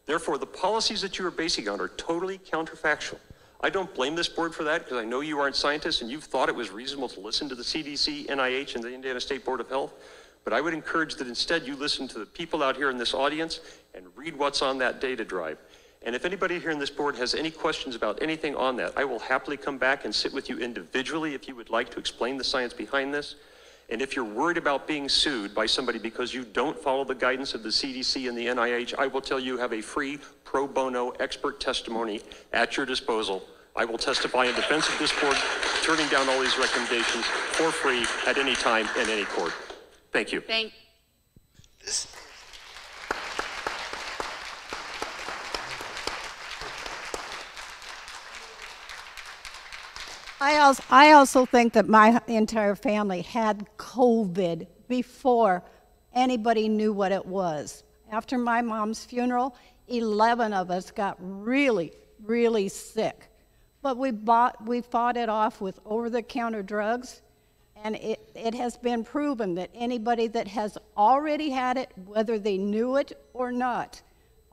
Therefore, the policies that you are basing on are totally counterfactual. I don't blame this board for that, because I know you aren't scientists and you've thought it was reasonable to listen to the CDC, NIH, and the Indiana State Board of Health. But I would encourage that instead you listen to the people out here in this audience and read what's on that data drive. And if anybody here in this board has any questions about anything on that, I will happily come back and sit with you individually if you would like to explain the science behind this. And if you're worried about being sued by somebody because you don't follow the guidance of the CDC and the NIH, I will tell you have a free pro bono expert testimony at your disposal. I will testify in defense of this board, turning down all these recommendations for free at any time in any court. Thank you. Thank I also think that my entire family had COVID before anybody knew what it was. After my mom's funeral, 11 of us got really, really sick. But we fought it off with over-the-counter drugs, and it has been proven that anybody that has already had it, whether they knew it or not,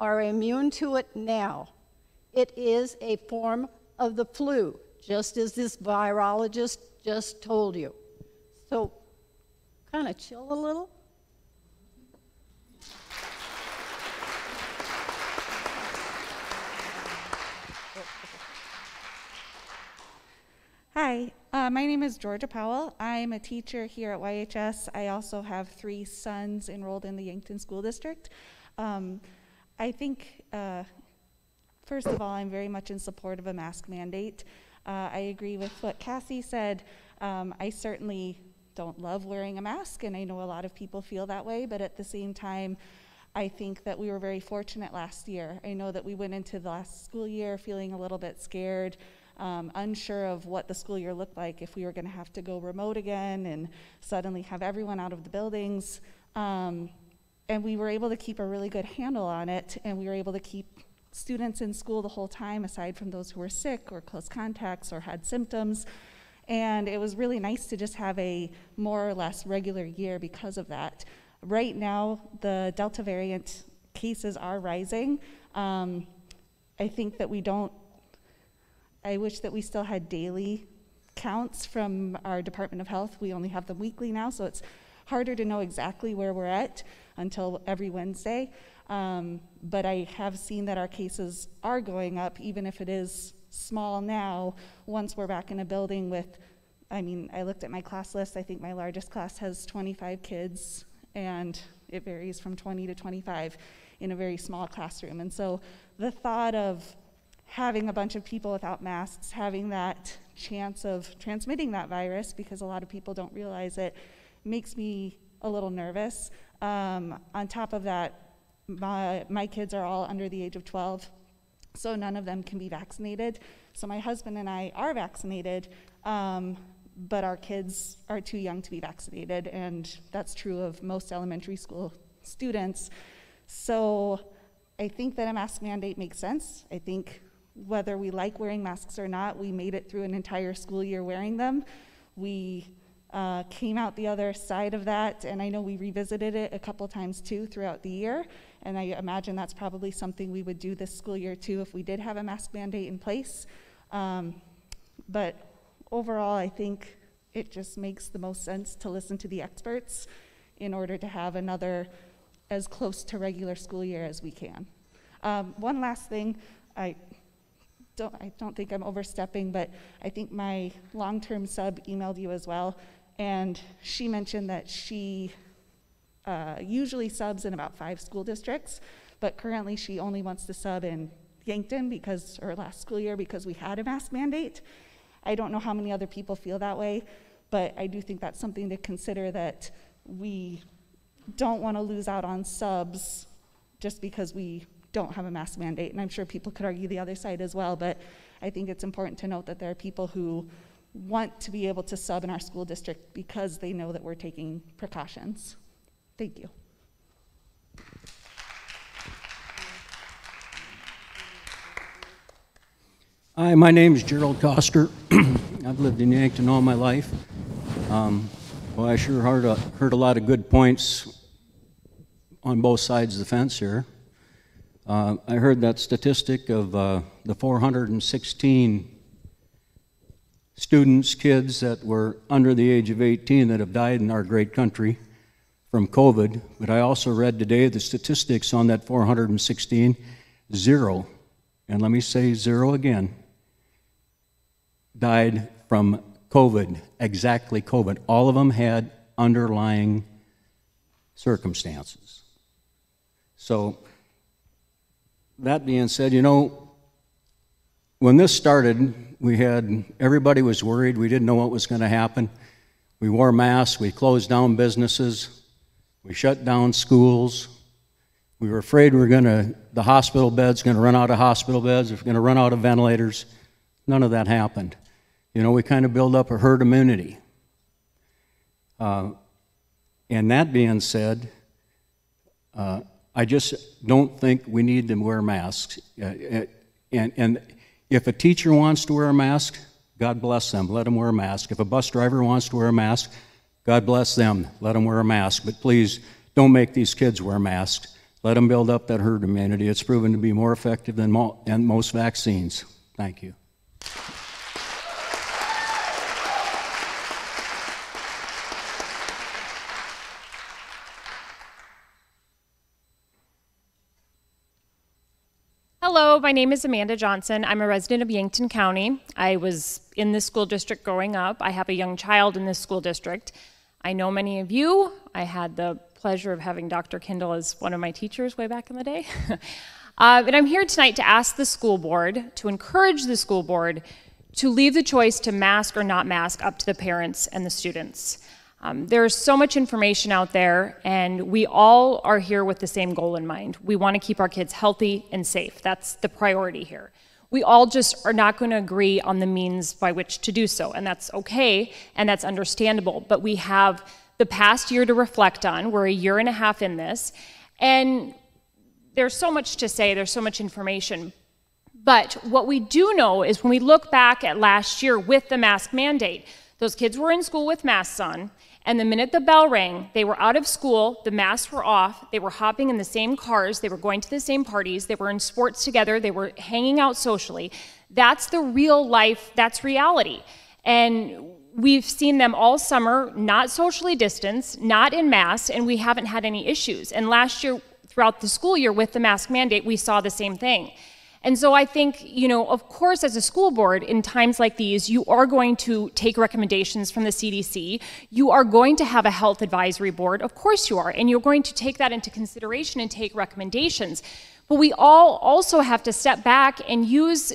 are immune to it now. It is a form of the flu, just as this virologist just told you. So kind of chill a little. Hi, my name is Georgia Powell. I'm a teacher here at YHS. I also have 3 sons enrolled in the Yankton School District. I think, first of all, I'm very much in support of a mask mandate. I agree with what Cassie said. I certainly don't love wearing a mask, and I know a lot of people feel that way, but at the same time, I think that we were very fortunate last year. I know that we went into the last school year feeling a little bit scared, unsure of what the school year looked like, if we were going to have to go remote again and suddenly have everyone out of the buildings. And we were able to keep a really good handle on it, and we were able to keep students in school the whole time, aside from those who were sick or close contacts or had symptoms. And it was really nice to just have a more or less regular year because of that. Right now, the Delta variant cases are rising. I think that I wish that we still had daily counts from our Department of Health. We only have them weekly now, so it's harder to know exactly where we're at until every Wednesday. But I have seen that our cases are going up, even if it is small now, once we're back in a building with, I looked at my class list. I think my largest class has 25 kids, and it varies from 20 to 25 in a very small classroom. And so the thought of having a bunch of people without masks, having that chance of transmitting that virus, because a lot of people don't realize it, makes me a little nervous. On top of that, my kids are all under the age of 12, so none of them can be vaccinated. So my husband and I are vaccinated, but our kids are too young to be vaccinated, and that's true of most elementary school students. So I think that a mask mandate makes sense. I think whether we like wearing masks or not, we made it through an entire school year wearing them. We came out the other side of that, and I know we revisited it a couple times too throughout the year, and I imagine that's probably something we would do this school year too if we did have a mask mandate in place. But overall, I think it just makes the most sense to listen to the experts in order to have another as close to regular school year as we can. One last thing, I don't think I'm overstepping, but I think my long-term sub emailed you as well, and she mentioned that she usually subs in about 5 school districts, but currently she only wants to sub in Yankton because, or last school year, because we had a mask mandate. I don't know how many other people feel that way, but I do think that's something to consider, that we don't want to lose out on subs just because we don't have a mask mandate. And I'm sure people could argue the other side as well, but I think it's important to note that there are people who want to be able to sub in our school district because they know that we're taking precautions. Thank you. Hi, my name is Gerald Koster. I've lived in Yankton all my life. Well, I sure heard a lot of good points on both sides of the fence here. I heard that statistic of the 416 students, kids that were under the age of 18 that have died in our great country from COVID, but I also read today the statistics on that 416, 0 and let me say 0 again, died from COVID, exactly COVID. All of them had underlying circumstances. So, that being said, you know, when this started, everybody was worried. We didn't know what was going to happen. We wore masks, we closed down businesses, we shut down schools. We were afraid the hospital beds going to run out of hospital beds, we're going to run out of ventilators. None of that happened. You know, we kind of build up a herd immunity. And that being said, I just don't think we need to wear masks. And if a teacher wants to wear a mask, God bless them, let them wear a mask. If a bus driver wants to wear a mask, God bless them, let them wear a mask. But please, don't make these kids wear masks. Let them build up that herd immunity. It's proven to be more effective than most vaccines. Thank you. Hello, my name is Amanda Johnson. I'm a resident of Yankton County. I was in this school district growing up. I have a young child in this school district. I know many of you. I had the pleasure of having Dr. Kindle as one of my teachers way back in the day. And I'm here tonight to ask the school board, to encourage the school board to leave the choice to mask or not mask up to the parents and the students. There's so much information out there, and we all are here with the same goal in mind. We want to keep our kids healthy and safe. That's the priority here. We all just are not going to agree on the means by which to do so, and that's okay, and that's understandable. But we have the past year to reflect on. We're a year and a half in this, and there's so much to say, there's so much information. But what we do know is when we look back at last year with the mask mandate, those kids were in school with masks on, and the minute the bell rang, they were out of school, the masks were off, they were hopping in the same cars, they were going to the same parties, they were in sports together, they were hanging out socially. That's the real life, that's reality. And we've seen them all summer, not socially distanced, not in masks, and we haven't had any issues. And last year, throughout the school year with the mask mandate, we saw the same thing. And so I think, you know, of course, as a school board, in times like these, you are going to take recommendations from the CDC. You are going to have a health advisory board. Of course you are. And you're going to take that into consideration and take recommendations. But we all also have to step back and use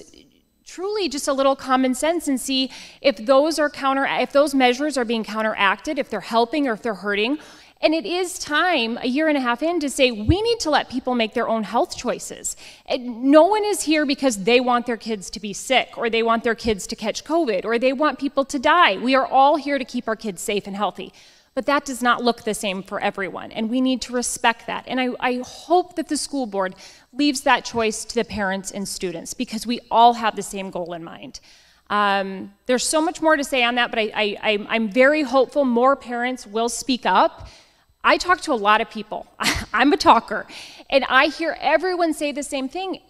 truly just a little common sense and see if those measures are being counteracted, if they're helping or if they're hurting. And it is time, a year and a half in, to say we need to let people make their own health choices. And no one is here because they want their kids to be sick, or they want their kids to catch COVID, or they want people to die. We are all here to keep our kids safe and healthy. But that does not look the same for everyone, and we need to respect that. And I hope that the school board leaves that choice to the parents and students, because we all have the same goal in mind. There's so much more to say on that, but I'm very hopeful more parents will speak up. I talk to a lot of people. I'm a talker, and I hear everyone say the same thing.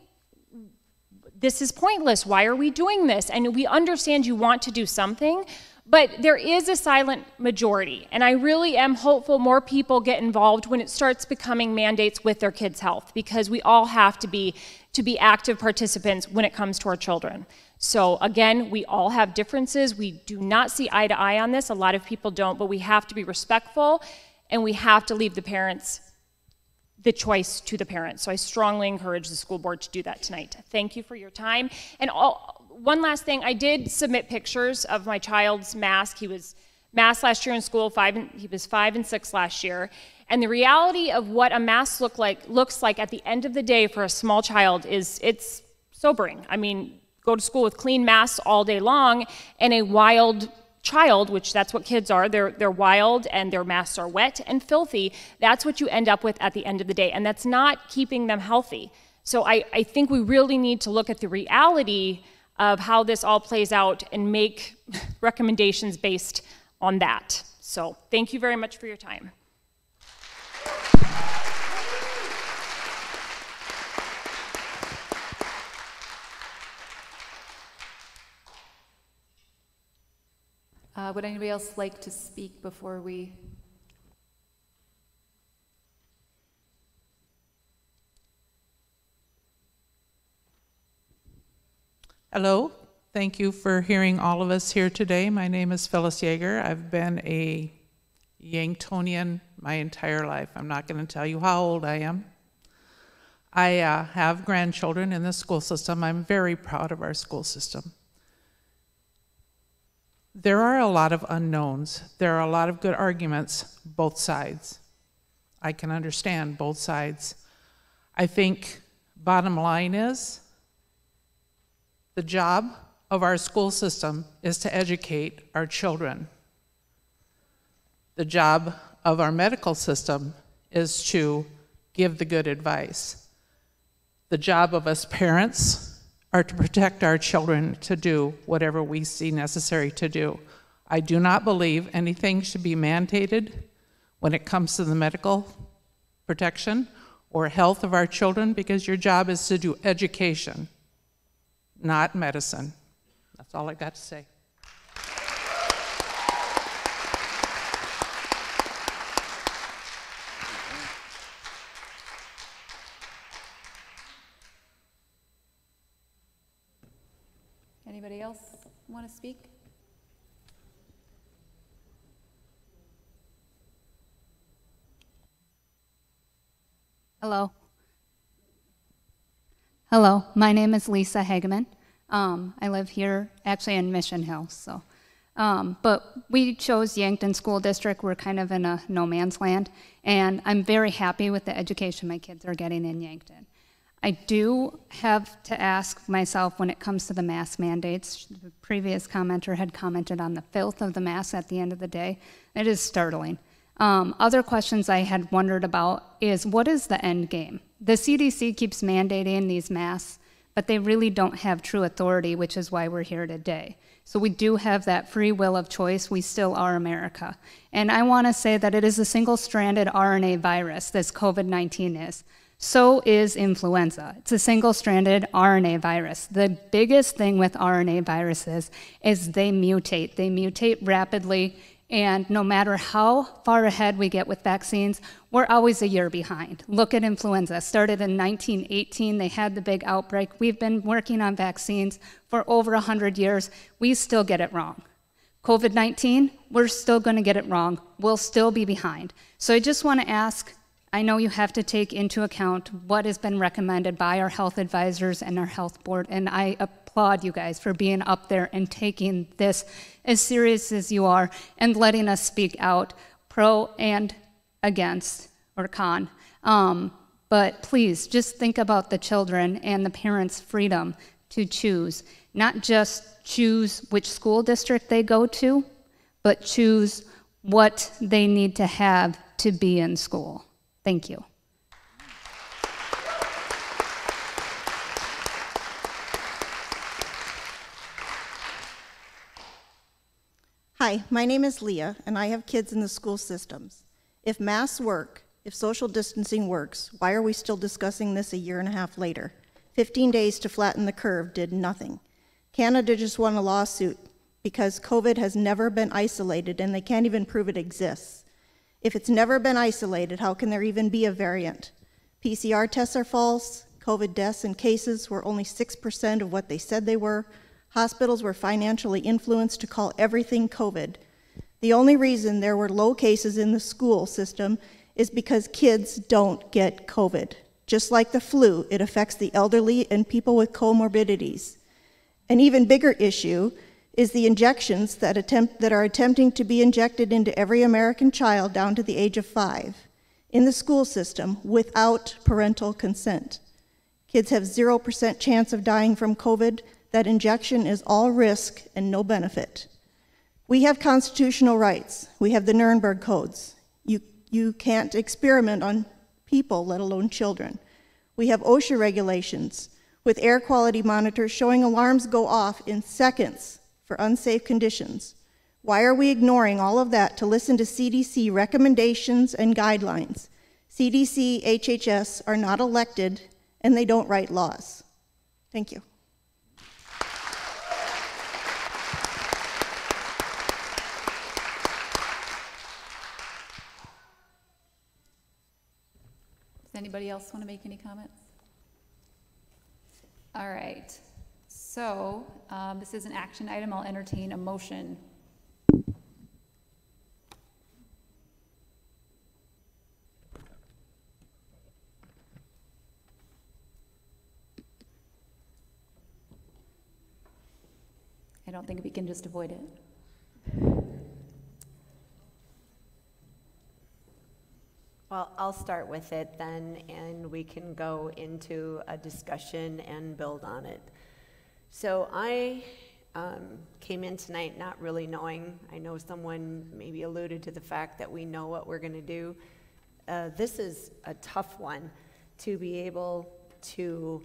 This is pointless. Why are we doing this? And we understand you want to do something, but there is a silent majority, and I really am hopeful more people get involved when it starts becoming mandates with their kids' health, because we all have to be active participants when it comes to our children. So again, we all have differences. We do not see eye to eye on this. A lot of people don't, but we have to be respectful, and we have to leave the choice to the parents. So I strongly encourage the school board to do that tonight. Thank you for your time. And one last thing, I did submit pictures of my child's mask. He was masked last year in school. He was 5 and 6 last year. And the reality of what a mask looks like at the end of the day for a small child it's sobering. I mean, go to school with clean masks all day long, and a wild child, which that's what kids are, they're wild and their masks are wet and filthy. That's what you end up with at the end of the day, and that's not keeping them healthy. So I think we really need to look at the reality of how this all plays out and make recommendations based on that. So thank you very much for your time. Would anybody else like to speak before we? Hello. Thank you for hearing all of us here today. My name is Phyllis Yeager. I've been a Yanktonian my entire life. I'm not going to tell you how old I am. I have grandchildren in the school system. I'm very proud of our school system. There are a lot of unknowns. There are a lot of good arguments, both sides. I can understand both sides. I think bottom line is the job of our school system is to educate our children. The job of our medical system is to give the good advice. The job of us parents are to protect our children, to do whatever we see necessary to do. I do not believe anything should be mandated when it comes to the medical protection or health of our children, because your job is to do education, not medicine. That's all I got to say. Anybody else want to speak? Hello. Hello, my name is Lisa Hageman. I live here actually in Mission Hill, so. But we chose Yankton School District. We're kind of in a no man's land, and I'm very happy with the education my kids are getting in Yankton. I do have to ask myself when it comes to the mask mandates. The previous commenter had commented on the filth of the masks at the end of the day. It is startling. Other questions I had wondered about is, what is the end game? The CDC keeps mandating these masks, but they really don't have true authority, which is why we're here today. So we do have that free will of choice. We still are America. And I want to say that it is a single-stranded RNA virus, this COVID-19 is. So is influenza. It's a single-stranded RNA virus. The biggest thing with RNA viruses is they mutate. They mutate rapidly, and no matter how far ahead we get with vaccines, we're always a year behind. Look at influenza. Started in 1918, they had the big outbreak. We've been working on vaccines for over 100 years. We still get it wrong. COVID-19, we're still gonna get it wrong. We'll still be behind. So I just wanna ask, I know you have to take into account what has been recommended by our health advisors and our health board, and I applaud you guys for being up there and taking this as serious as you are and letting us speak out pro and against or con. But please just think about the children and the parents' freedom to choose, not just choose which school district they go to, but choose what they need to have to be in school. Thank you. Hi, my name is Leah, and I have kids in the school systems. If masks work, if social distancing works, why are we still discussing this a year and a half later? 15 days to flatten the curve did nothing. Canada just won a lawsuit because COVID has never been isolated, and they can't even prove it exists. If it's never been isolated, how can there even be a variant? PCR tests are false. COVID deaths and cases were only 6% of what they said they were. Hospitals were financially influenced to call everything COVID. The only reason there were low cases in the school system is because kids don't get COVID. Just like the flu, it affects the elderly and people with comorbidities. An even bigger issue is the injections that are attempting to be injected into every American child down to the age of 5 in the school system without parental consent. Kids have 0% chance of dying from COVID. That injection is all risk and no benefit. We have constitutional rights. We have the Nuremberg codes. You can't experiment on people, let alone children. We have OSHA regulations with air quality monitors showing alarms go off in seconds for unsafe conditions. Why are we ignoring all of that to listen to CDC recommendations and guidelines? CDC, HHS are not elected, and they don't write laws. Thank you. Does anybody else want to make any comments? All right. So this is an action item. I'll entertain a motion. I don't think we can just avoid it. Well, I'll start with it then, and we can go into a discussion and build on it. So I came in tonight not really knowing. I know someone maybe alluded to the fact that we know what we're going to do. This is a tough one to be able to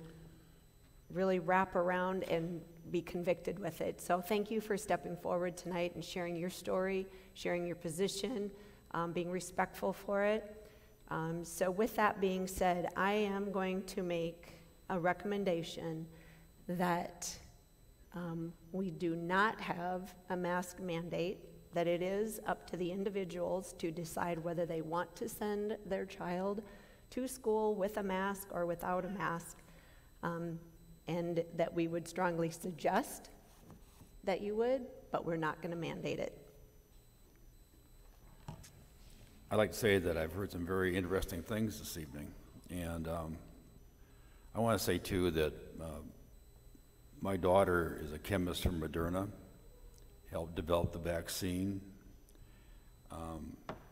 really wrap around and be convicted with it. So thank you for stepping forward tonight and sharing your story, sharing your position, being respectful for it. So with that being said, I am going to make a recommendation that we do not have a mask mandate, that it is up to the individuals to decide whether they want to send their child to school with a mask or without a mask, and that we would strongly suggest that you would, but we're not going to mandate it. I'd like to say that I've heard some very interesting things this evening, and I want to say too that my daughter is a chemist from Moderna, helped develop the vaccine,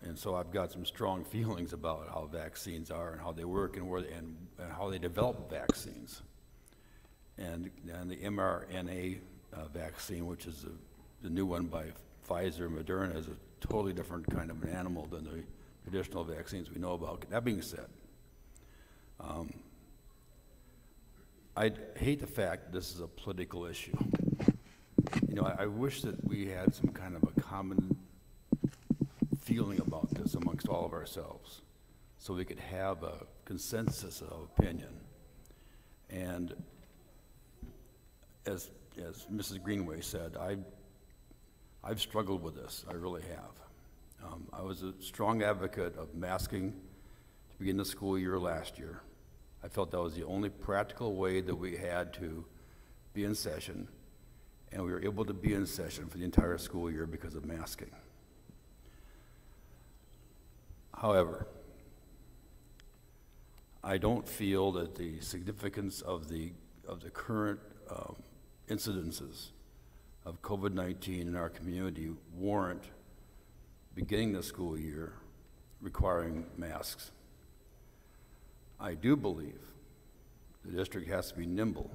and so I've got some strong feelings about how vaccines are and how they work and how they develop vaccines. And the mRNA vaccine, which is the new one by Pfizer and Moderna, is a totally different kind of an animal than the traditional vaccines we know about. That being said, I hate the fact this is a political issue. You know, I wish that we had some kind of a common feeling about this amongst all of ourselves, so we could have a consensus of opinion. And as Mrs. Greenway said, I've struggled with this. I really have. I was a strong advocate of masking to begin the school year last year. I felt that was the only practical way that we had to be in session, and we were able to be in session for the entire school year because of masking. However, I don't feel that the significance of the current incidences of COVID-19 in our community warrant beginning the school year requiring masks. I do believe the district has to be nimble,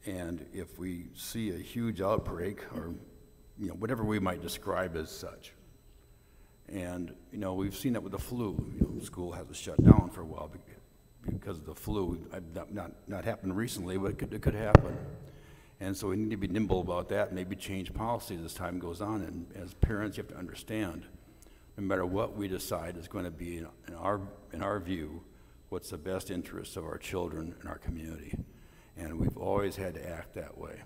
and if we see a huge outbreak, or whatever we might describe as such, and we've seen that with the flu. School has to shut down for a while because of the flu. Not happened recently, but it could happen. And so we need to be nimble about that, maybe change policies as time goes on. And as parents, you have to understand, no matter what we decide is going to be, in our view, what's the best interest of our children and our community. And we've always had to act that way.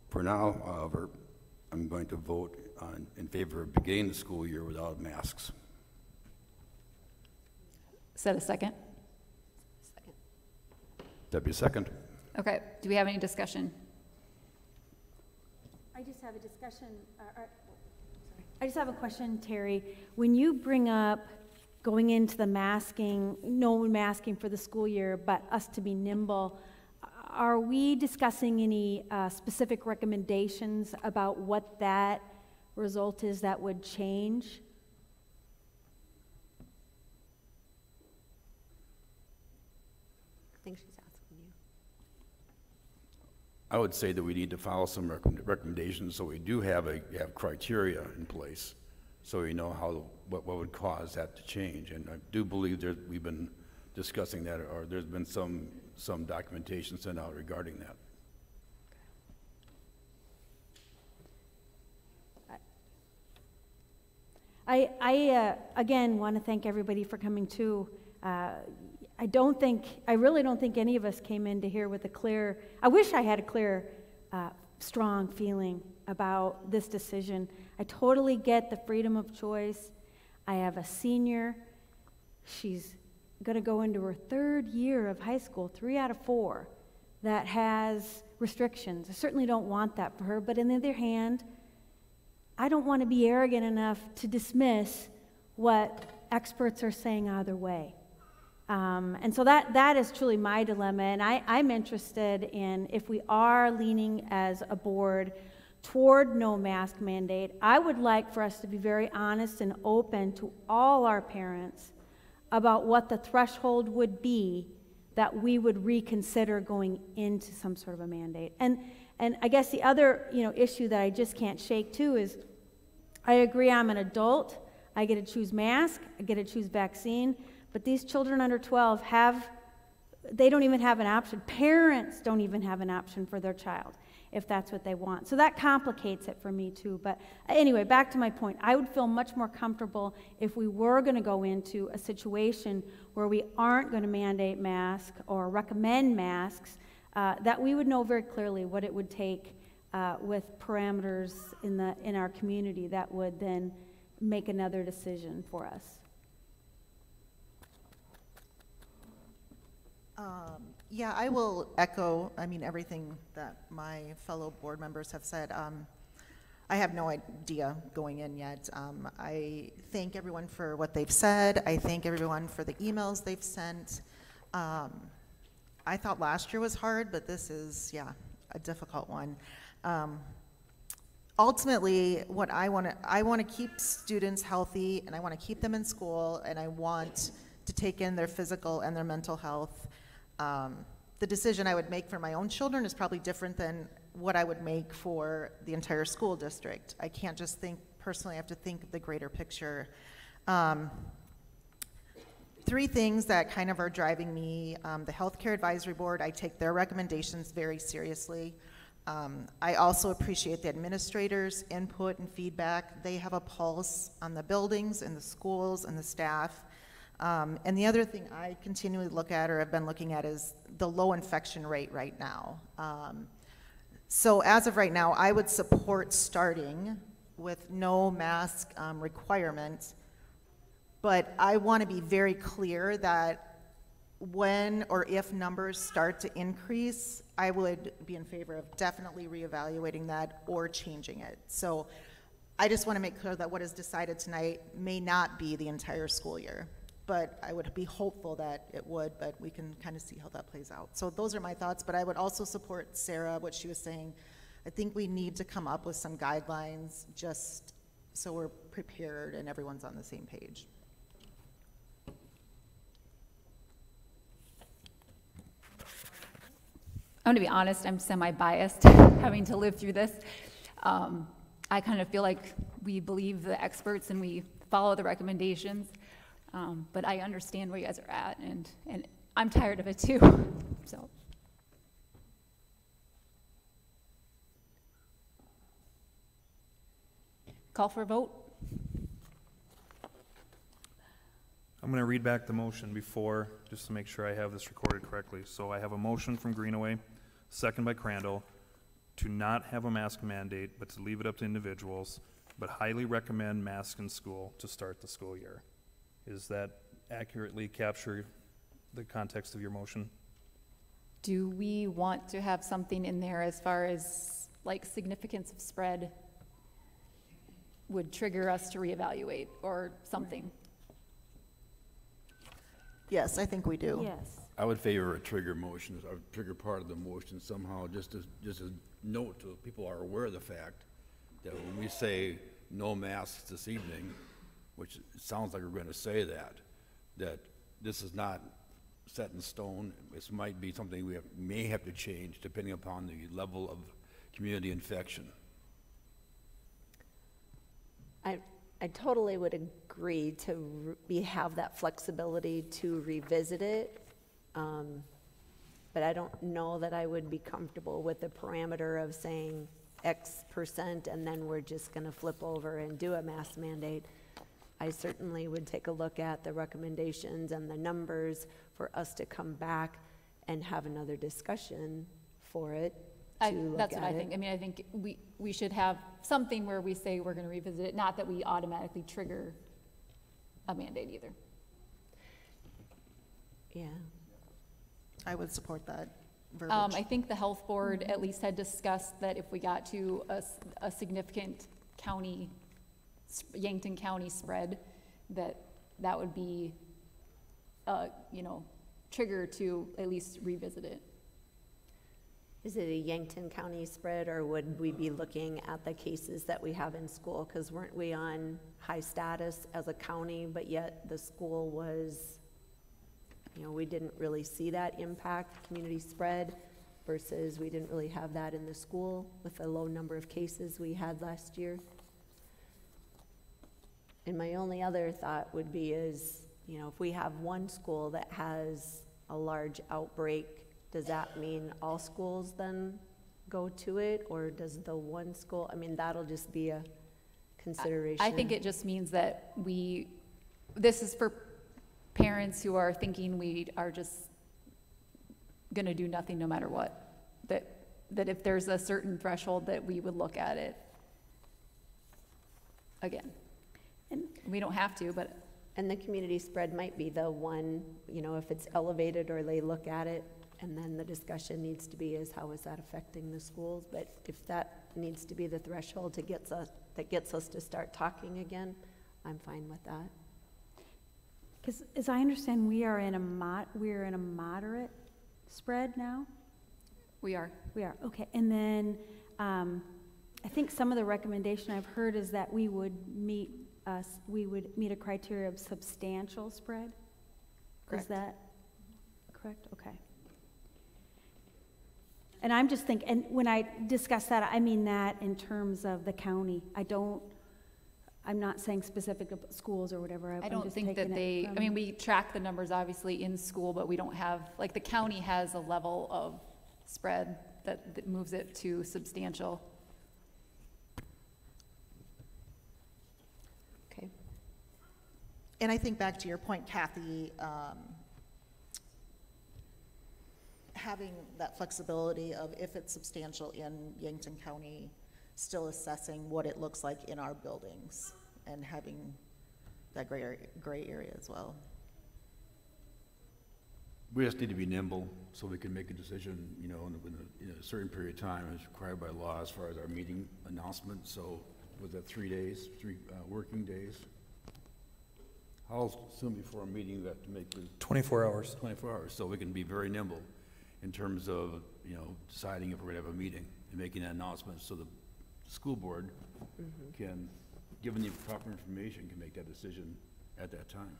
For now, however, I'm going to vote in favor of beginning the school year without masks. Is that a second? Second. That'd be a second. Okay, do we have any discussion? I just have a discussion, I just have a question, Terry. When you bring up going into the masking, no masking for the school year, but us to be nimble, are we discussing any specific recommendations about what that result is that would change? I think she's asking you. I would say that we need to follow some recommendations, so we do have criteria in place, so we know what would cause that to change. And I do believe we've been discussing that, or there's been some documentation sent out regarding that. I again want to thank everybody for coming too. I really don't think any of us came in to here with a clear, I wish I had a clear, strong feeling about this decision. I totally get the freedom of choice. I have a senior. She's going to go into her 3rd year of high school, 3 out of 4, that has restrictions. I certainly don't want that for her, but on the other hand, I don't want to be arrogant enough to dismiss what experts are saying either way. And so that is truly my dilemma, and I'm interested in, if we are leaning as a board toward no mask mandate, I would like for us to be very honest and open to all our parents about what the threshold would be that we would reconsider going into some sort of a mandate. And I guess the other issue that I just can't shake too is, I agree, I'm an adult, I get to choose mask, I get to choose vaccine, but these children under 12 they don't even have an option. Parents don't even have an option for their child if that's what they want. So that complicates it for me too. But anyway, back to my point, I would feel much more comfortable if we were going to go into a situation where we aren't going to mandate masks or recommend masks, that we would know very clearly what it would take with parameters in our community that would then make another decision for us. Yeah, I will echo, everything that my fellow board members have said. I have no idea going in yet. I thank everyone for what they've said. I thank everyone for the emails they've sent. I thought last year was hard, but this is, a difficult one. Ultimately, what I want to keep students healthy, and I want to keep them in school, and I want to take in their physical and their mental health. The decision I would make for my own children is probably different than what I would make for the entire school district. I can't just think personally, I have to think of the greater picture. 3 things that kind of are driving me. The Healthcare Advisory Board, I take their recommendations very seriously. I also appreciate the administrators' input and feedback. They have a pulse on the buildings and the schools and the staff. And the other thing I continually look at, or have been looking at, is the low infection rate right now. So as of right now, I would support starting with no mask requirement, but I want to be very clear that when or if numbers start to increase, I would be in favor of definitely reevaluating that or changing it. So I just want to make clear that what is decided tonight may not be the entire school year. But I would be hopeful that it would, but we can kind of see how that plays out. So those are my thoughts, but I would also support Sarah, what she was saying. I think we need to come up with some guidelines just so we're prepared and everyone's on the same page. I'm gonna be honest, I'm semi-biased having to live through this. I kind of feel like we believe the experts and we follow the recommendations. But I understand where you guys are at, and I'm tired of it too. So, call for a vote. I'm going to read back the motion before, just to make sure I have this recorded correctly. So I have a motion from Greenaway, second by Crandall, to not have a mask mandate, but to leave it up to individuals, but highly recommend masks in school to start the school year. Does that accurately capture the context of your motion? Do we want to have something in there as far as like significance of spread would trigger us to reevaluate or something? Yes, I think we do. Yes. I would favor a trigger motion, a trigger part of the motion somehow, just a note to people are aware of the fact that when we say no masks this evening, which it sounds like we're going to say that this is not set in stone. This might be something we may have to change depending upon the level of community infection. I totally would agree to have that flexibility to revisit it, but I don't know that I would be comfortable with the parameter of saying X percent and then we're just going to flip over and do a mask mandate. I certainly would take a look at the recommendations and the numbers for us to come back and have another discussion for it. That's what I think. I mean, I think we should have something where we say we're going to revisit it, not that we automatically trigger a mandate either. Yeah. I would support that verbiage. I think the health board at least had discussed that if we got to a significant county, Yankton County spread, that would be, you know, trigger to at least revisit it. Is it a Yankton County spread, or would we be looking at the cases that we have in school? Because weren't we on high status as a county, but yet the school was, you know, we didn't really see that impact, community spread, versus we didn't really have that in the school with the low number of cases we had last year. And my only other thought would be is, you know, if we have one school that has a large outbreak, does that mean all schools then go to it, or does the one school, I mean, that'll just be a consideration. I think it just means that this is for parents who are thinking we are just gonna do nothing no matter what. That if there's a certain threshold that we would look at it again. And we don't have to, but. And the community spread might be the one, you know, if it's elevated or they look at it, and then the discussion needs to be is how is that affecting the schools? But if that needs to be the threshold that gets us to start talking again, I'm fine with that. Because as I understand, we're in a moderate spread now? We are. We are, okay. And then I think some of the recommendation I've heard is that we would meet a criteria of substantial spread. Correct. Is that correct? Okay. And I'm just thinking, and when I discuss that, I mean that in terms of the county. I'm not saying specific of schools or whatever. I don't think that I mean, we track the numbers obviously in school, but we don't have, like the county has a level of spread that moves it to substantial. Okay. And I think back to your point, Kathy, having that fluxibility of if it's substantial in Yankton County, still assessing what it looks like in our buildings and having that gray area as well. We just need to be nimble so we can make a decision, you know, in a certain period of time as required by law as far as our meeting announcement. So was that 3 days, three working days? How soon before a meeting that to make the 24 hours. 24 hours, so we can be very nimble in terms of, you know, deciding if we're gonna have a meeting and making an announcement so the school board can, given the proper information, can make that decision at that time.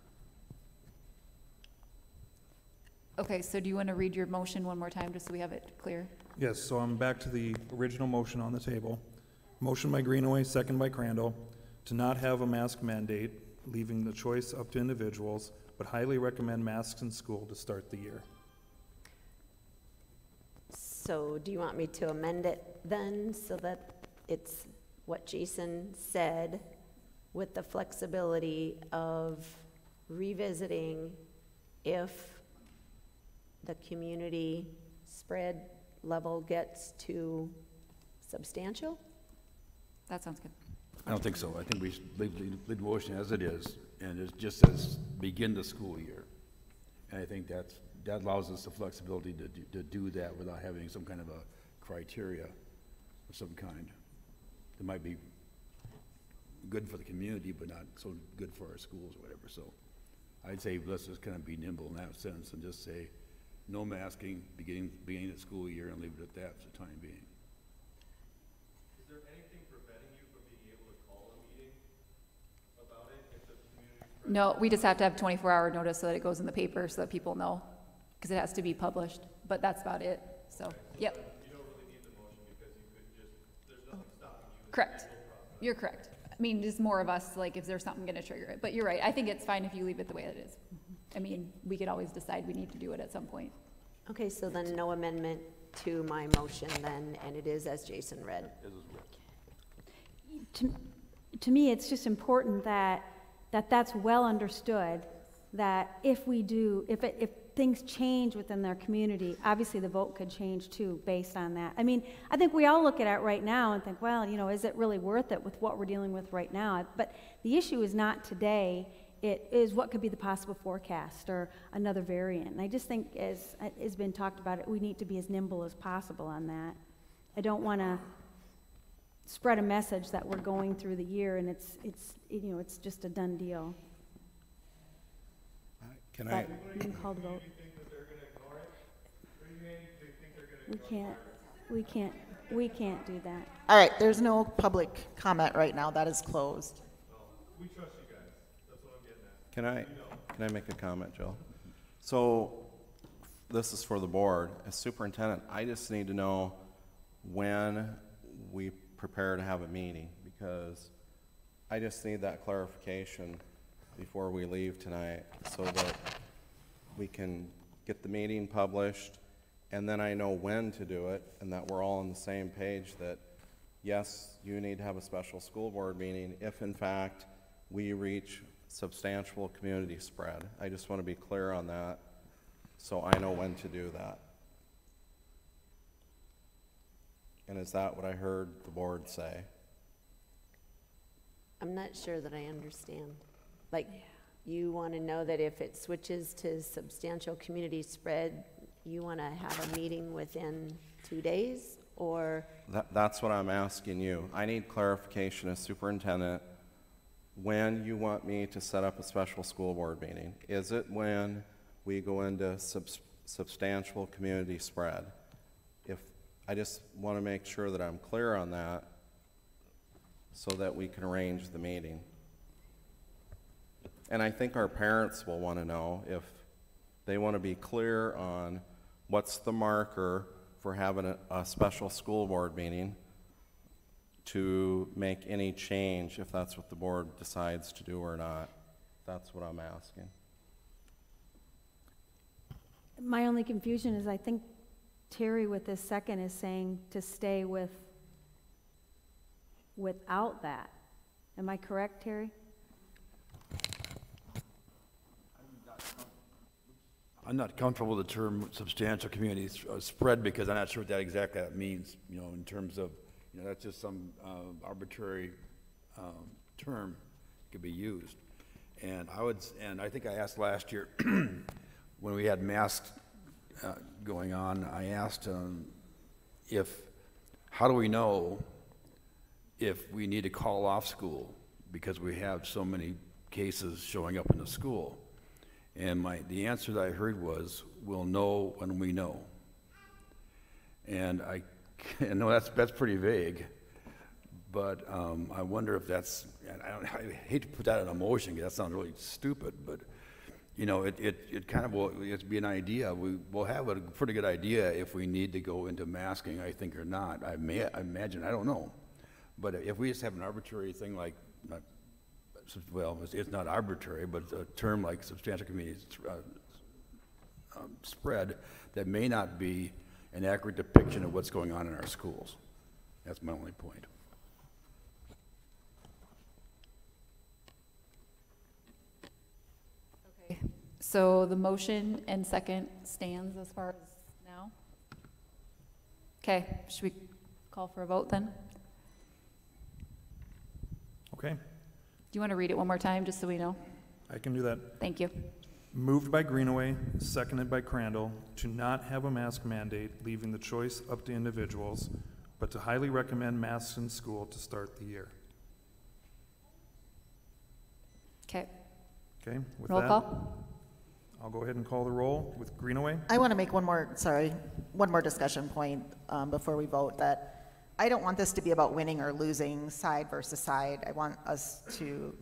Okay, so do you want to read your motion one more time just so we have it clear? Yes, so I'm back to the original motion on the table. Motion by Greenaway, second by Crandall, to not have a mask mandate, leaving the choice up to individuals, but highly recommend masks in school to start the year. So do you want me to amend it then so that it's what Jason said with the flexibility of revisiting if the community spread level gets to substantial? That sounds good. I don't think so. I think we should leave the motion as it is, and it just says begin the school year. And I think that allows us the flexibility to do that without having some kind of a criteria of some kind. It might be good for the community, but not so good for our schools or whatever. So I'd say let's just kind of be nimble in that sense and just say no masking beginning the school year and leave it at that for the time being. Is there anything preventing you from being able to call a meeting about it if the community? No, we just have to have 24-hour notice so that it goes in the paper so that people know, because it has to be published, but that's about it. So, yep. You don't really need the motion because you could just, there's nothing stopping you. Correct. You're correct. I mean, just more of us, like if there's something going to trigger it. But you're right. I think it's fine if you leave it the way it is. I mean, we could always decide we need to do it at some point. Okay, so then no amendment to my motion then, and it is as Jason read. To me, it's just important that that's well understood, that if things change within their community, obviously the vote could change too based on that. I mean, I think we all look at it right now and think, well, you know, is it really worth it with what we're dealing with right now? But the issue is not today, it is what could be the possible forecast or another variant. And I just think, as has been talked about, we need to be as nimble as possible on that. I don't want to spread a message that we're going through the year and it's just a done deal. Can I? You can call the vote. We can't do that. All right, there's no public comment right now. That is closed. We trust you guys. That's what I'm getting at. Can I make a comment, Jill? So this is for the board. As superintendent, I just need to know when we prepare to have a meeting, because I just need that clarification before we leave tonight so that we can get the meeting published, and then I know when to do it, and that we're all on the same page that, yes, you need to have a special school board meeting if, in fact, we reach substantial community spread. I just want to be clear on that so I know when to do that. And is that what I heard the board say? I'm not sure that I understand. Like, you want to know that if it switches to substantial community spread, you want to have a meeting within 2 days, or? That's what I'm asking you. I need clarification as superintendent when you want me to set up a special school board meeting. Is it when we go into substantial community spread? If I just want to make sure that I'm clear on that so that we can arrange the meeting. And I think our parents will want to know if they want to be clear on what's the marker for having a special school board meeting to make any change if that's what the board decides to do or not. That's what I'm asking. My only confusion is I think Terry with this second is saying to stay without that. Am I correct, Terry? I'm not comfortable with the term substantial community spread because I'm not sure what that exactly means, in terms of, that's just some arbitrary term could be used. And I think I asked last year when we had masks going on, I asked how do we know if we need to call off school because we have so many cases showing up in the school? And the answer that I heard was, we'll know when we know. And I know that's pretty vague, but I wonder if that's, I hate to put that in a motion because that sounds really stupid, but it kind of will be an idea. We'll have a pretty good idea if we need to go into masking, I think, or not. I imagine, I don't know. But if we just have an arbitrary thing like, well, it's not arbitrary, but a term like substantial community spread that may not be an accurate depiction of what's going on in our schools. That's my only point. Okay, so the motion and second stands as far as now? Okay, should we call for a vote then? Okay. Do you want to read it one more time, just so we know? I can do that. Thank you. Moved by Greenaway, seconded by Crandall, to not have a mask mandate, leaving the choice up to individuals, but to highly recommend masks in school to start the year. Okay. Okay, with Roll that, call. I'll go ahead and call the roll with Greenaway. I want to make one more discussion point before we vote, that I don't want this to be about winning or losing, side versus side. I want us to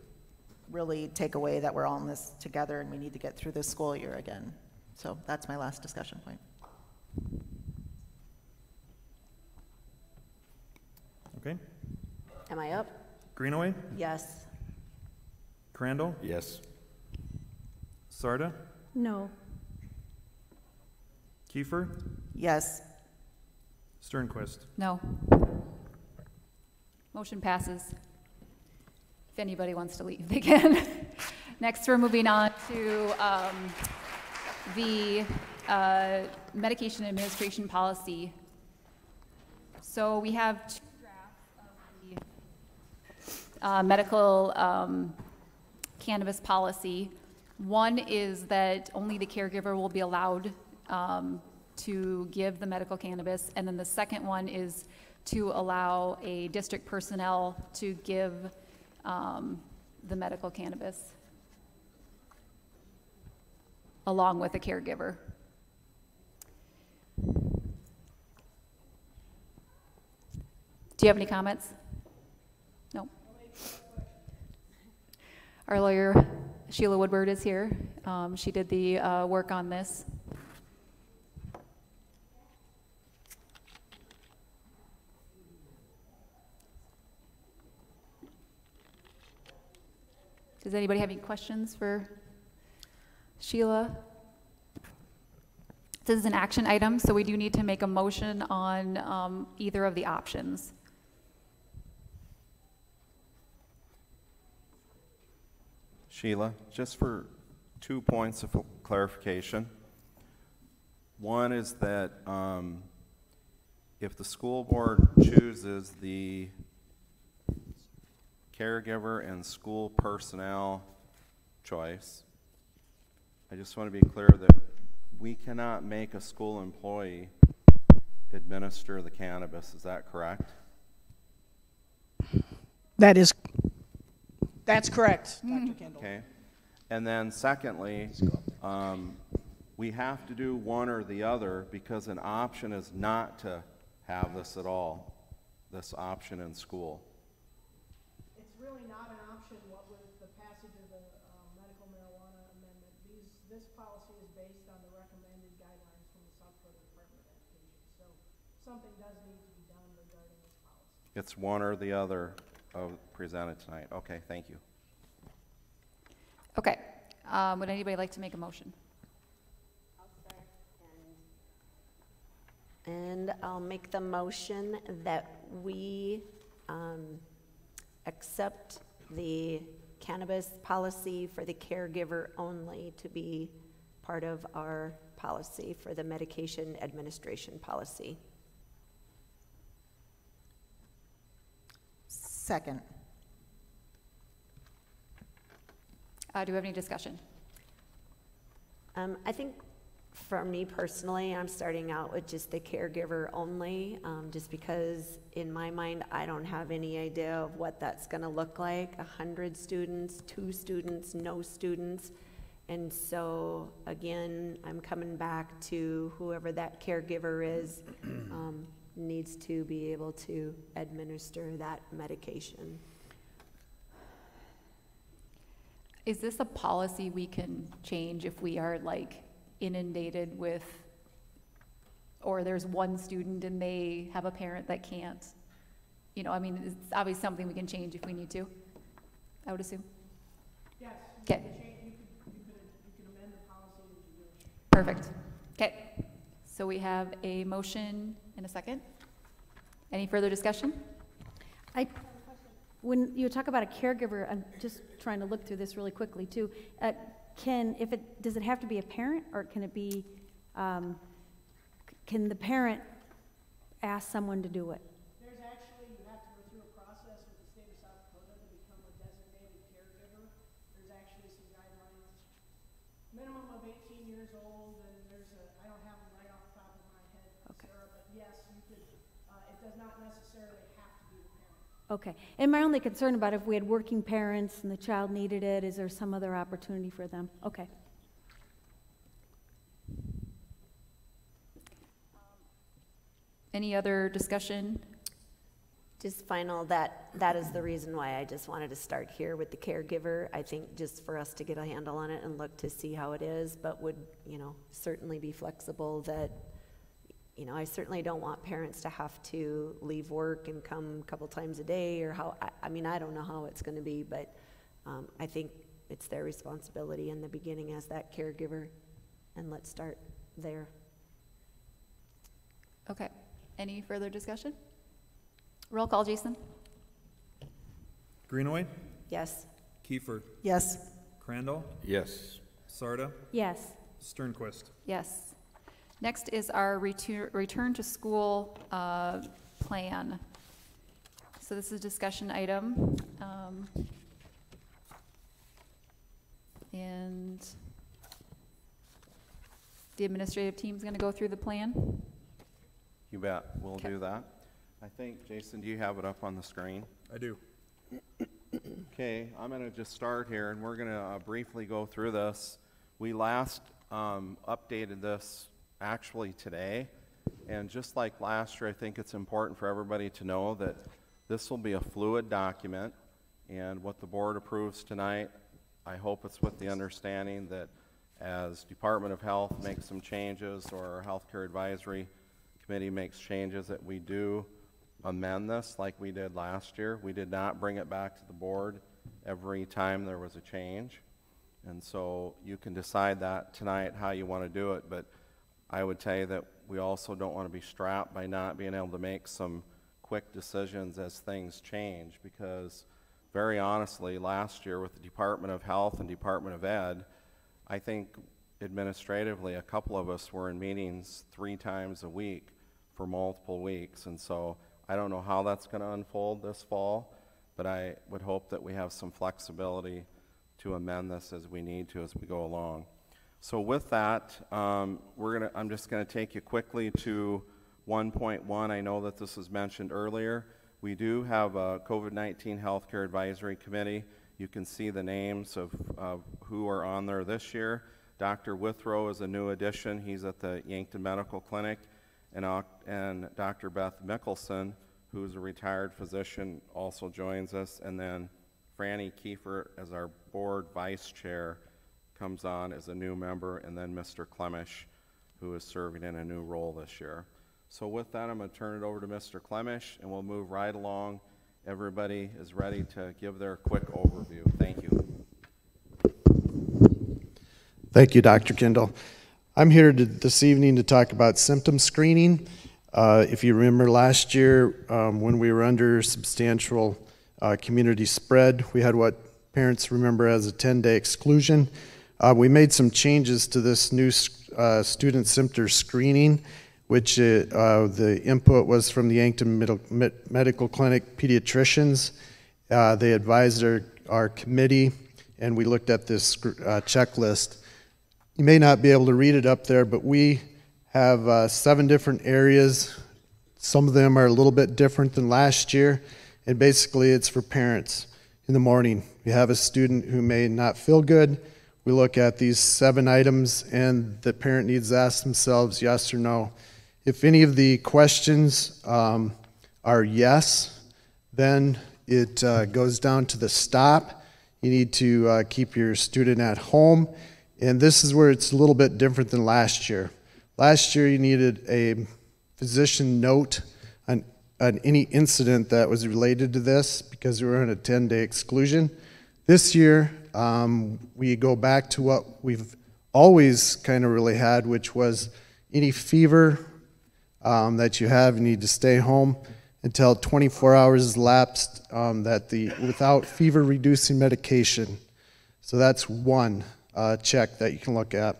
really take away that we're all in this together and we need to get through this school year again. So that's my last discussion point. Okay. Am I up? Greenaway? Yes. Crandall? Yes. Sarda? No. Kiefer? Yes. Sternquist? No. Motion passes. If anybody wants to leave, they can. Next, we're moving on to the medication administration policy. So we have two drafts of the medical cannabis policy. One is that only the caregiver will be allowed to give the medical cannabis, and then the second one is to allow a district personnel to give the medical cannabis along with a caregiver. Do you have any comments? No. Our lawyer, Sheila Woodward, is here. She did the work on this. Does anybody have any questions for Sheila? This is an action item, so we do need to make a motion on either of the options. Sheila, just for 2 points of clarification. One is that if the school board chooses the caregiver and school personnel choice, I just want to be clear that we cannot make a school employee administer the cannabis. Is that correct? That's correct, Dr. Kendall. Okay. And then secondly, we have to do one or the other because an option is not to have this at all, this option in school. It's really not an option, what with the passage of the medical marijuana amendment. This policy is based on the recommended guidelines from the South Dakota Department of Education. So something does need to be done regarding this policy. It's one or the other presented tonight. Okay, thank you. Okay. Would anybody like to make a motion? I'll start, and I'll make the motion that we accept the cannabis policy for the caregiver only to be part of our policy for the medication administration policy. Second. Do we have any discussion? I think for me personally, I'm starting out with just the caregiver only, just because in my mind, I don't have any idea of what that's gonna look like. 100 students, 2 students, no students. And so again, I'm coming back to whoever that caregiver is, needs to be able to administer that medication. Is this a policy we can change if we are like inundated with, or there's one student and they have a parent that can't? You know, I mean, it's obviously something we can change if we need to, I would assume. Yes. Okay. You can amend the policy as you wish. Perfect. Okay. So we have a motion and a second. Any further discussion? When you talk about a caregiver, I'm just trying to look through this really quickly too. Does it have to be a parent, or can it be, can the parent ask someone to do it? There's actually, you have to go through a process with the state of South Dakota to become a designated caregiver. There's actually some guidelines, minimum of 18 years old, and I don't have them right off the top of my head, Sarah, but yes, you could, it does not necessarily have to be the parent. Okay. And my only concern about if we had working parents and the child needed it, is there some other opportunity for them? Okay. Any other discussion? Just final, that is the reason why I just wanted to start here with the caregiver. I think just for us to get a handle on it and look to see how it is, but would, certainly be flexible that, I certainly don't want parents to have to leave work and come a couple times a day, or how, I don't know how it's gonna be, but I think it's their responsibility in the beginning as that caregiver, and let's start there. Okay. Any further discussion? Roll call, Jason. Greenaway? Yes. Kiefer? Yes. Crandall? Yes. Sarda? Yes. Sternquist? Yes. Next is our return to school plan. So this is a discussion item. The administrative team's going to go through the plan. You bet, we'll do that. I think, Jason, do you have it up on the screen? I do. Okay, I'm going to just start here, and we're going to briefly go through this. We last updated this actually today, and just like last year, I think it's important for everybody to know that this will be a fluid document, and what the board approves tonight, I hope it's with the understanding that as Department of Health makes some changes, or our Healthcare Advisory Committee makes changes, that we do amend this like we did last year. We did not bring it back to the board every time there was a change, and so you can decide that tonight how you want to do it, but I would tell you that we also don't want to be strapped by not being able to make some quick decisions as things change, because very honestly, last year with the Department of Health and Department of Ed, I think administratively a couple of us were in meetings 3 times a week for multiple weeks, and so I don't know how that's going to unfold this fall, but I would hope that we have some flexibility to amend this as we need to as we go along. So with that, I'm just going to take you quickly to 1.1. I know that this was mentioned earlier. We do have a COVID-19 Healthcare Advisory Committee. You can see the names of who are on there this year. Dr. Withrow is a new addition. He's at the Yankton Medical Clinic. And Dr. Beth Mickelson, who's a retired physician, also joins us. And then Franny Kiefer, as our board vice chair, comes on as a new member. And then Mr. Clemish, who is serving in a new role this year. So with that, I'm going to turn it over to Mr. Clemish, and we'll move right along. Everybody is ready to give their quick overview. Thank you. Thank you, Dr. Kendall. I'm here this evening to talk about symptom screening. If you remember last year, when we were under substantial community spread, we had what parents remember as a 10-day exclusion. We made some changes to this new student symptom screening, which the input was from the Yankton Medical Clinic pediatricians. They advised our committee, and we looked at this checklist. You may not be able to read it up there, but we have 7 different areas. Some of them are a little bit different than last year, and basically it's for parents. In the morning, you have a student who may not feel good. We look at these 7 items, and the parent needs to ask themselves yes or no. If any of the questions are yes, then it goes down to the stop. You need to keep your student at home. And this is where it's a little bit different than last year. Last year you needed a physician note on any incident that was related to this because we were in a 10-day exclusion. This year we go back to what we've always kind of really had, which was any fever that you have, you need to stay home until 24 hours has elapsed without fever reducing medication. So that's one check that you can look at.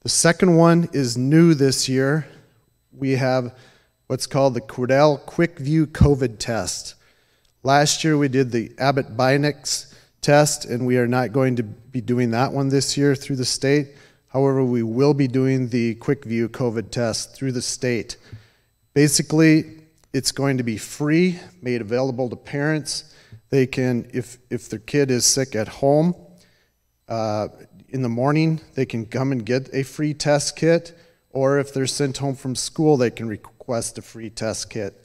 The second one is new this year. We have what's called the Quidel Quick View COVID test. Last year we did the Abbott Binax test, and we are not going to be doing that one this year through the state. However, we will be doing the Quick View COVID test through the state. Basically, it's going to be free, made available to parents. They can, if their kid is sick at home, in the morning, they can come and get a free test kit, or if they're sent home from school, they can request a free test kit.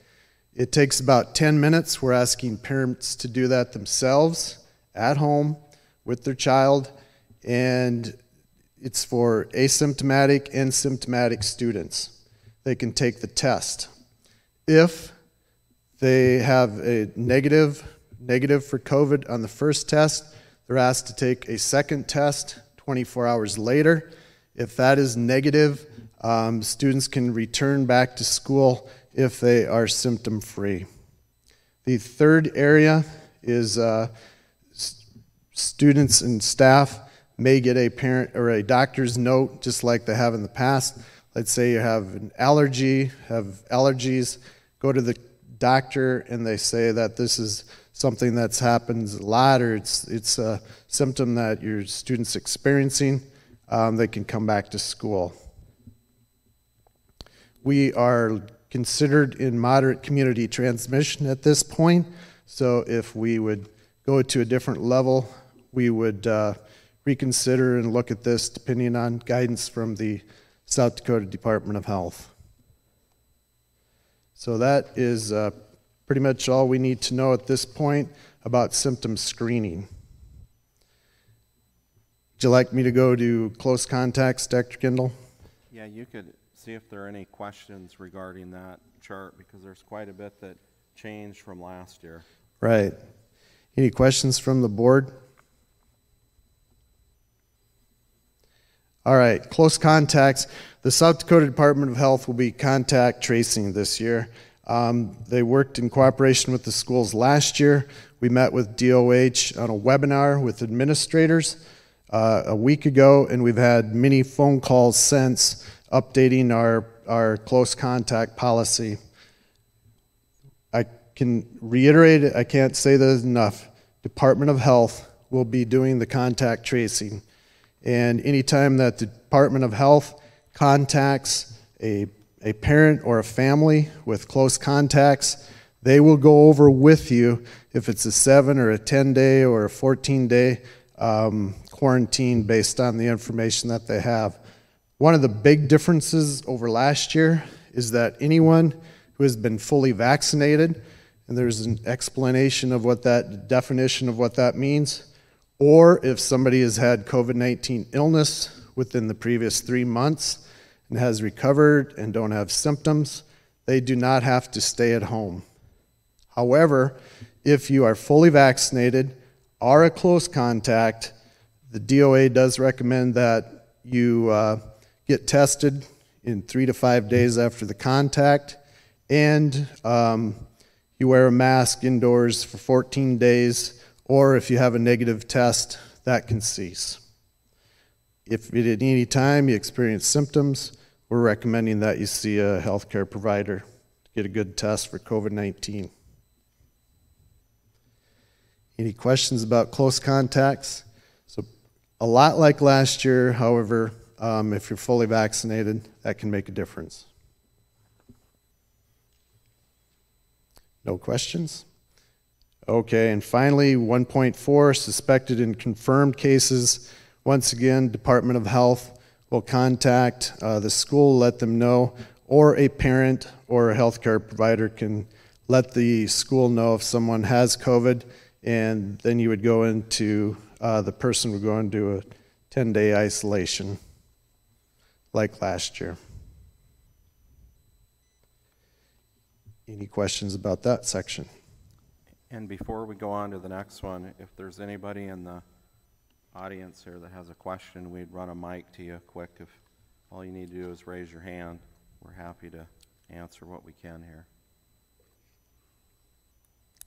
It takes about 10 minutes. We're asking parents to do that themselves at home with their child, and it's for asymptomatic and symptomatic students. They can take the test. If they have a negative for COVID on the first test, they're asked to take a second test 24 hours later. If that is negative, students can return back to school if they are symptom-free. The third area is students and staff may get a parent or a doctor's note just like they have in the past. Let's say you have an allergy, have allergies, go to the doctor and they say that this is something that's happens a lot, or it's a symptom that your student's experiencing, they can come back to school. We are considered in moderate community transmission at this point, so if we would go to a different level, we would reconsider and look at this depending on guidance from the South Dakota Department of Health. So that is pretty much all we need to know at this point about symptom screening. Would you like me to go to close contacts, Dr. Kendall? Yeah, you could see if there are any questions regarding that chart, because there's quite a bit that changed from last year. Right. Any questions from the board? All right, close contacts. The South Dakota Department of Health will be contact tracing this year. They worked in cooperation with the schools last year. We met with DOH on a webinar with administrators a week ago, and we've had many phone calls since updating our close contact policy. I can reiterate it, I can't say that enough. Department of Health will be doing the contact tracing. And anytime that the Department of Health contacts a parent or a family with close contacts, they will go over with you if it's a 7 or a 10-day or a 14-day quarantine based on the information that they have. One of the big differences over last year is that anyone who has been fully vaccinated, and there's an explanation of what that, definition of what that means, or if somebody has had COVID-19 illness within the previous 3 months and has recovered and don't have symptoms, they do not have to stay at home. However, if you are fully vaccinated, are a close contact, the DOA does recommend that you get tested in 3 to 5 days after the contact, and you wear a mask indoors for 14 days, or if you have a negative test, that can cease. If at any time you experience symptoms, we're recommending that you see a healthcare provider to get a good test for COVID-19. Any questions about close contacts? So a lot like last year, however, if you're fully vaccinated, that can make a difference. No questions? Okay, and finally, 1.4, suspected and confirmed cases. Once again, Department of Health will contact the school, let them know, or a parent or a healthcare provider can let the school know if someone has COVID, and then you would go into, the person would go into a 10-day isolation like last year. Any questions about that section? And before we go on to the next one, if there's anybody in the audience here that has a question, we'd run a mic to you quick. If all you need to do is raise your hand, we're happy to answer what we can here.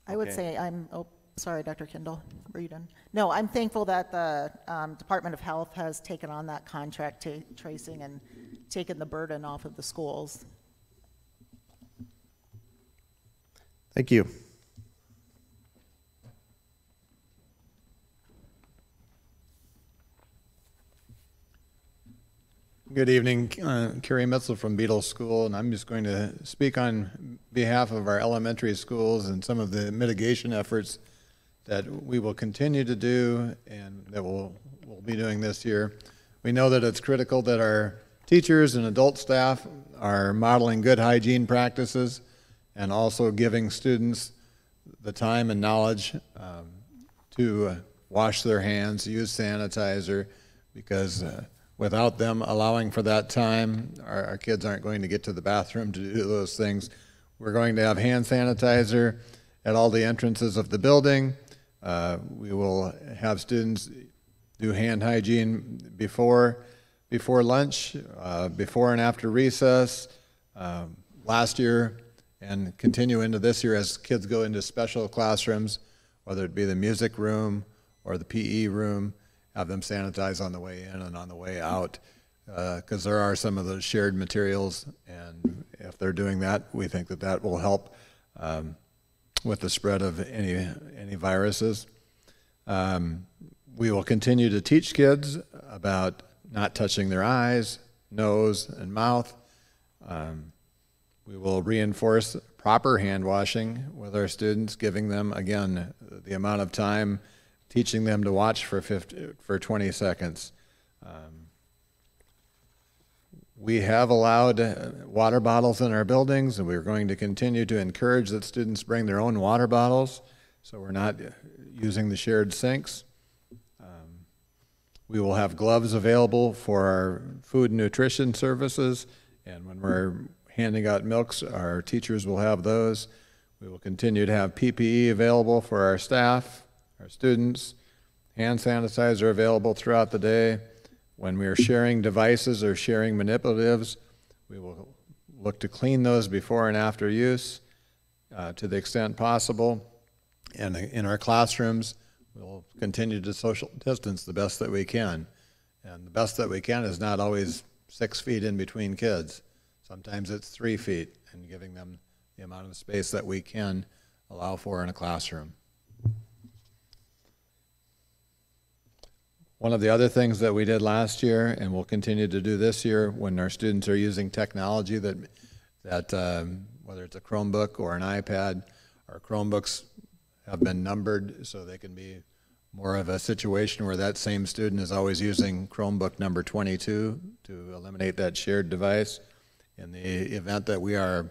I would say oh, sorry, Dr. Kendall, were you done? No, I'm thankful that the Department of Health has taken on that contract tracing and taken the burden off of the schools. Thank you. Good evening, Kerry Mitzel from Beadle School, and I'm just going to speak on behalf of our elementary schools and some of the mitigation efforts that we will continue to do and that we'll be doing this year. We know that it's critical that our teachers and adult staff are modeling good hygiene practices and also giving students the time and knowledge to wash their hands, use sanitizer, because without them allowing for that time, our kids aren't going to get to the bathroom to do those things. We're going to have hand sanitizer at all the entrances of the building. We will have students do hand hygiene before lunch, before and after recess. Last year and continue into this year as kids go into special classrooms, whether it be the music room or the PE room, have them sanitize on the way in and on the way out, because there are some of those shared materials, and if they're doing that, we think that that will help with the spread of any viruses. We will continue to teach kids about not touching their eyes, nose, and mouth. We will reinforce proper hand washing with our students, giving them, again, the amount of time, teaching them to watch for 20 seconds. We have allowed water bottles in our buildings, and we're going to continue to encourage that students bring their own water bottles, so we're not using the shared sinks. We will have gloves available for our food and nutrition services, and when we're handing out milks, our teachers will have those. We will continue to have PPE available for our staff, our students, hand sanitizer available throughout the day. When we are sharing devices or sharing manipulatives, we will look to clean those before and after use to the extent possible. And in our classrooms, we'll continue to social distance the best that we can. And the best that we can is not always 6 feet in between kids. Sometimes it's 3 feet, and giving them the amount of space that we can allow for in a classroom. One of the other things that we did last year, and we'll continue to do this year, when our students are using technology that whether it's a Chromebook or an iPad, our Chromebooks have been numbered so they can be more of a situation where that same student is always using Chromebook number 22 to eliminate that shared device. In the event that we are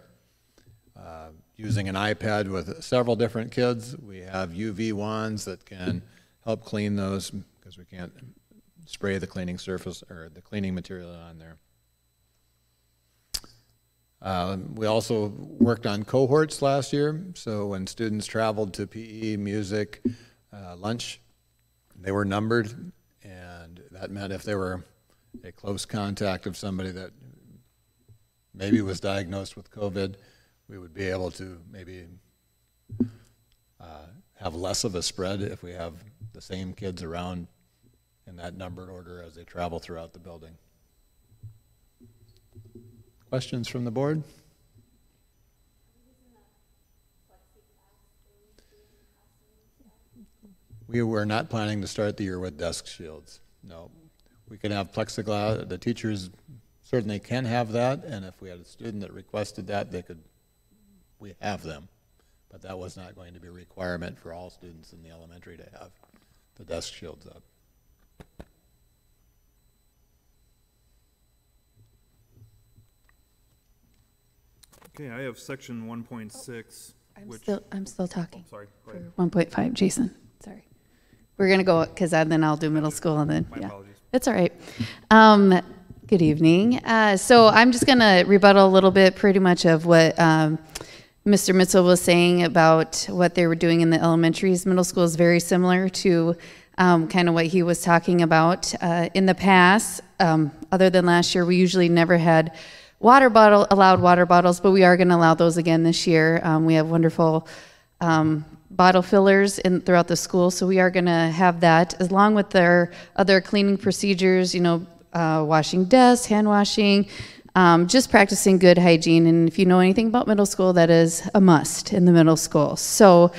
using an iPad with several different kids, we have UV wands that can help clean those, because we can't spray the cleaning surface or the cleaning material on there. We also worked on cohorts last year, so when students traveled to PE, music, lunch, they were numbered, and that meant if they were a close contact of somebody that maybe was diagnosed with COVID, we would be able to maybe have less of a spread if we have the same kids around in that numbered order as they travel throughout the building. Questions from the board? We were not planning to start the year with desk shields. No. We can have plexiglass. The teachers certainly can have that, and if we had a student that requested that, we have them. But that was not going to be a requirement for all students in the elementary to have the desk shields up. Okay, I have section 1.6, which... I'm still talking. Oh, sorry, go ahead. 1.5, Jason, sorry. We're gonna go, because then I'll do middle school and then, yeah. Apologies. That's all right. Good evening. So I'm just gonna rebuttal a little bit pretty much of what Mr. Mitchell was saying about what they were doing in the elementaries. Middle school is very similar to kind of what he was talking about. In the past, other than last year, we usually never had allowed water bottles, but we are going to allow those again this year. We have wonderful bottle fillers throughout the school, so we are going to have that, along with their other cleaning procedures, washing desks, hand washing, just practicing good hygiene. And if you know anything about middle school, that is a must in the middle school. So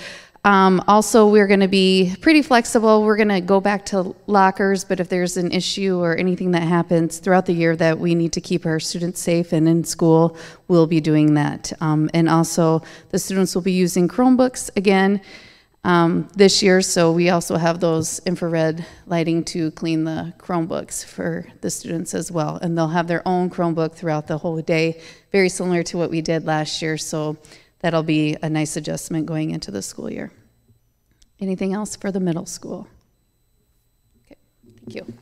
also, we're going to be pretty flexible. We're going to go back to lockers, but if there's an issue or anything that happens throughout the year that we need to keep our students safe and in school, we'll be doing that. And also, the students will be using Chromebooks again this year, so we also have those infrared lighting to clean the Chromebooks for the students as well. And they'll have their own Chromebook throughout the whole day, very similar to what we did last year, so that'll be a nice adjustment going into the school year. Anything else for the middle school? Okay, thank you.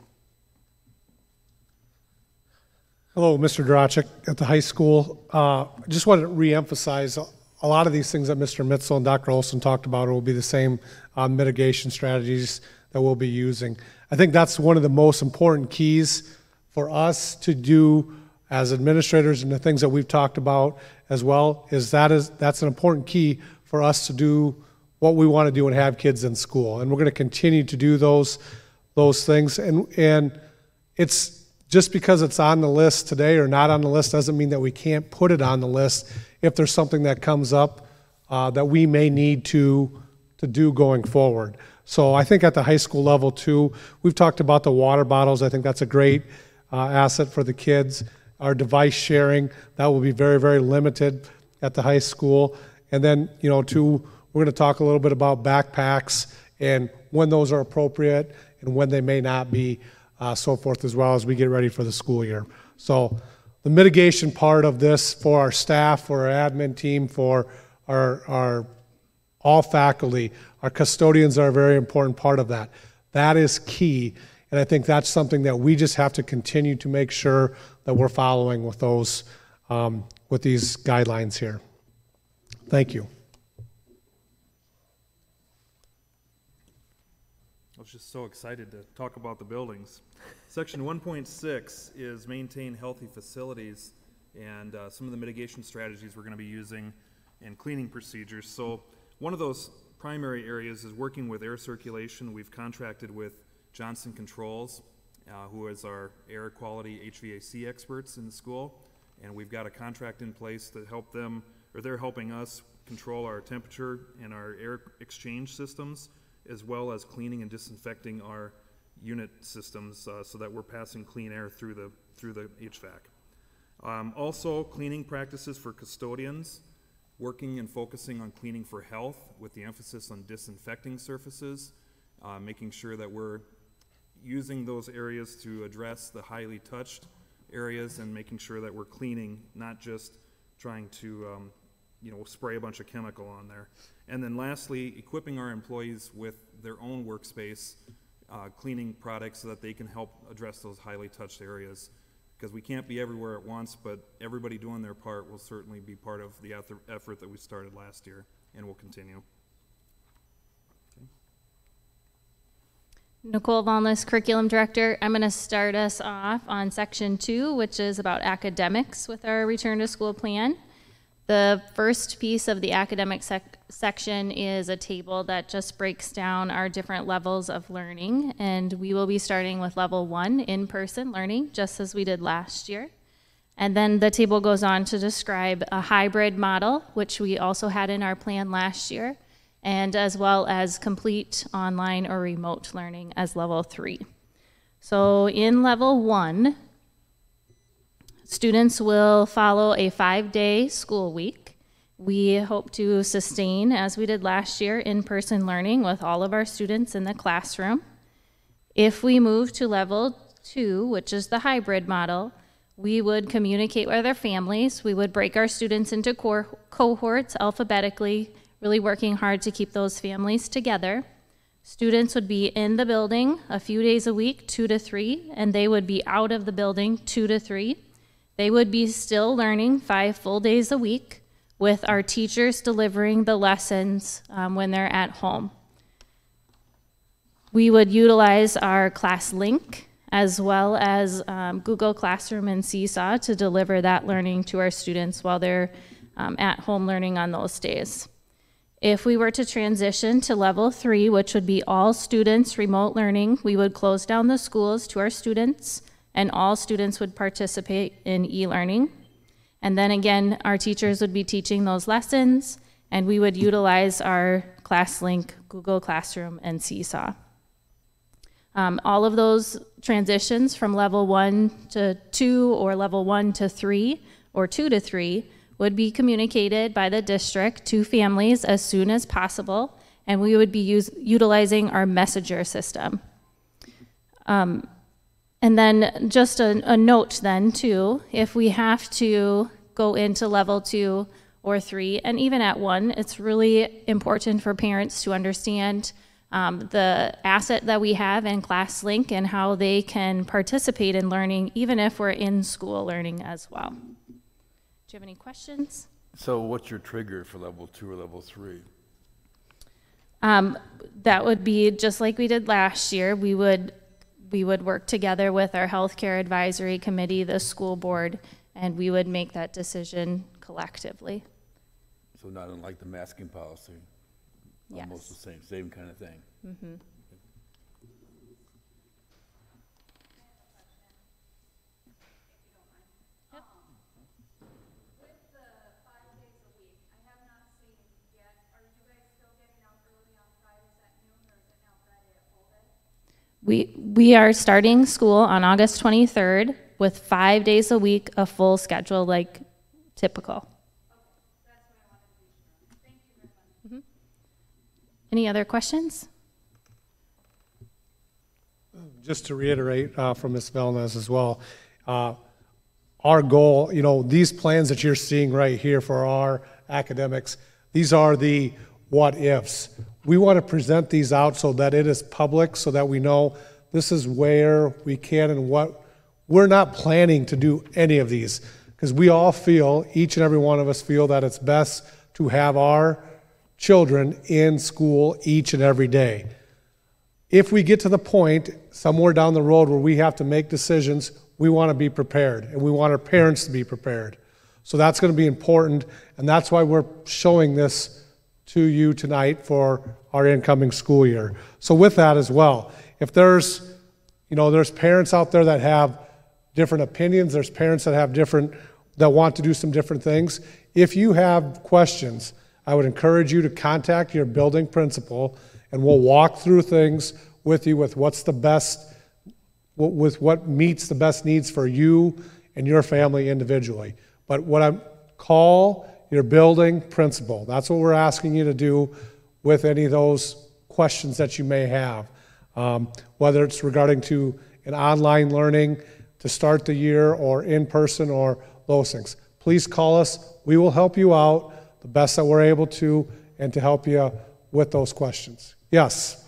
Hello, Mr. Drachik at the high school. I just wanted to reemphasize a lot of these things that Mr. Mitzel and Dr. Olson talked about will be the same mitigation strategies that we'll be using. I think that's one of the most important keys for us to do as administrators, and the things that we've talked about as well, that's an important key for us to do what we want to do and have kids in school. And we're going to continue to do those things. And it's just because it's on the list today or not on the list doesn't mean that we can't put it on the list if there's something that comes up that we may need to do going forward. So I think at the high school level too, we've talked about the water bottles. I think that's a great asset for the kids. our device sharing. That will be very, very limited at the high school. And then, you know, we're going to talk a little bit about backpacks and when those are appropriate and when they may not be, so forth as well as we get ready for the school year. So the mitigation part of this for our staff, for our admin team, for our all faculty, our custodians are a very important part of that. That is key, and I think that's something that we just have to continue to make sure that we're following with those, with these guidelines here. Thank you. I was just so excited to talk about the buildings. Section 1.6 is maintain healthy facilities and some of the mitigation strategies we're going to be using and cleaning procedures. So one of those primary areas is working with air circulation. We've contracted with Johnson Controls, who is our air quality HVAC experts in the school, and we've got a contract in place to help them, or they're helping us control our temperature and our air exchange systems, as well as cleaning and disinfecting our unit systems so that we're passing clean air through the HVAC. Also, cleaning practices for custodians, working and focusing on cleaning for health with the emphasis on disinfecting surfaces, making sure that we're using those areas to address the highly touched areas and making sure that we're cleaning, not just trying to spray a bunch of chemical on there. And then lastly, equipping our employees with their own workspace cleaning products so that they can help address those highly touched areas. Because we can't be everywhere at once, but everybody doing their part will certainly be part of the effort that we started last year and will continue. Okay. Nicole Valnes, Curriculum Director. I'm going to start us off on Section 2, which is about academics with our Return to School plan. The first piece of the academic section is a table that just breaks down our different levels of learning, and we will be starting with level 1, in-person learning, just as we did last year. And then the table goes on to describe a hybrid model, which we also had in our plan last year, and as well as complete online or remote learning as level 3. So in level 1, students will follow a 5-day school week. We hope to sustain, as we did last year, in-person learning with all of our students in the classroom. If we move to level 2, which is the hybrid model, we would communicate with our families. We would break our students into cohorts alphabetically, really working hard to keep those families together. Students would be in the building a few days a week, 2 to 3, and they would be out of the building 2 to 3. They would be still learning 5 full days a week with our teachers delivering the lessons when they're at home. We would utilize our class link as well as Google Classroom and Seesaw to deliver that learning to our students while they're at home learning on those days. If we were to transition to level 3, which would be all students remote learning, we would close down the schools to our students, and all students would participate in e-learning. And then again, our teachers would be teaching those lessons, and we would utilize our ClassLink, Google Classroom, and Seesaw. All of those transitions from level 1 to 2 or level 1 to 3 or 2 to 3 would be communicated by the district to families as soon as possible, and we would be utilizing our messenger system. And then just a note then too, if we have to go into level 2 or 3, and even at 1, it's really important for parents to understand the asset that we have in ClassLink and how they can participate in learning even if we're in school learning as well. Do you have any questions? So what's your trigger for level 2 or level 3? That would be just like we did last year. We would work together with our healthcare advisory committee, the school board, and we would make that decision collectively. So not unlike the masking policy. Yes. Almost the same kind of thing. Mm-hmm. We are starting school on August 23rd, with 5 days a week, a full schedule like typical. Any other questions? Just to reiterate from Ms. Velnez as well, our goal, you know, these plans that you're seeing right here for our academics, these are the what ifs. We want to present these out so that it is public, so that we know this is where we can and what. We're not planning to do any of these because we all feel, each and every one of us feel that it's best to have our children in school each and every day. If we get to the point somewhere down the road where we have to make decisions, we want to be prepared, and we want our parents to be prepared. So that's going to be important, and that's why we're showing this to you tonight for our incoming school year. So with that as well, if there's, you know, there's parents out there that have different opinions, there's parents that have that want to do some different things. If you have questions, I would encourage you to contact your building principal, and we'll walk through things with you with what's the best, with what meets the best needs for you and your family individually. But call your building principal. That's what we're asking you to do with any of those questions that you may have, whether it's regarding to an online learning to start the year or in person or those things. Please call us. We will help you out the best that we're able to and to help you with those questions. Yes.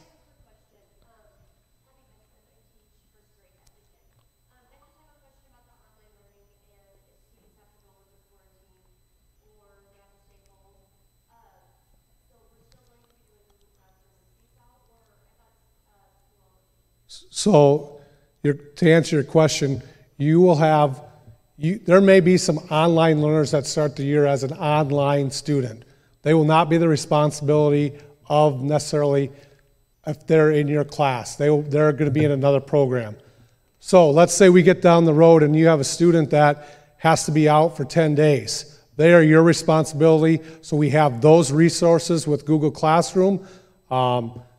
So to answer your question, you will have, there may be some online learners that start the year as an online student. They will not be the responsibility of necessarily if they're in your class. They're going to be in another program. So let's say we get down the road and you have a student that has to be out for 10 days. They are your responsibility. So we have those resources with Google Classroom,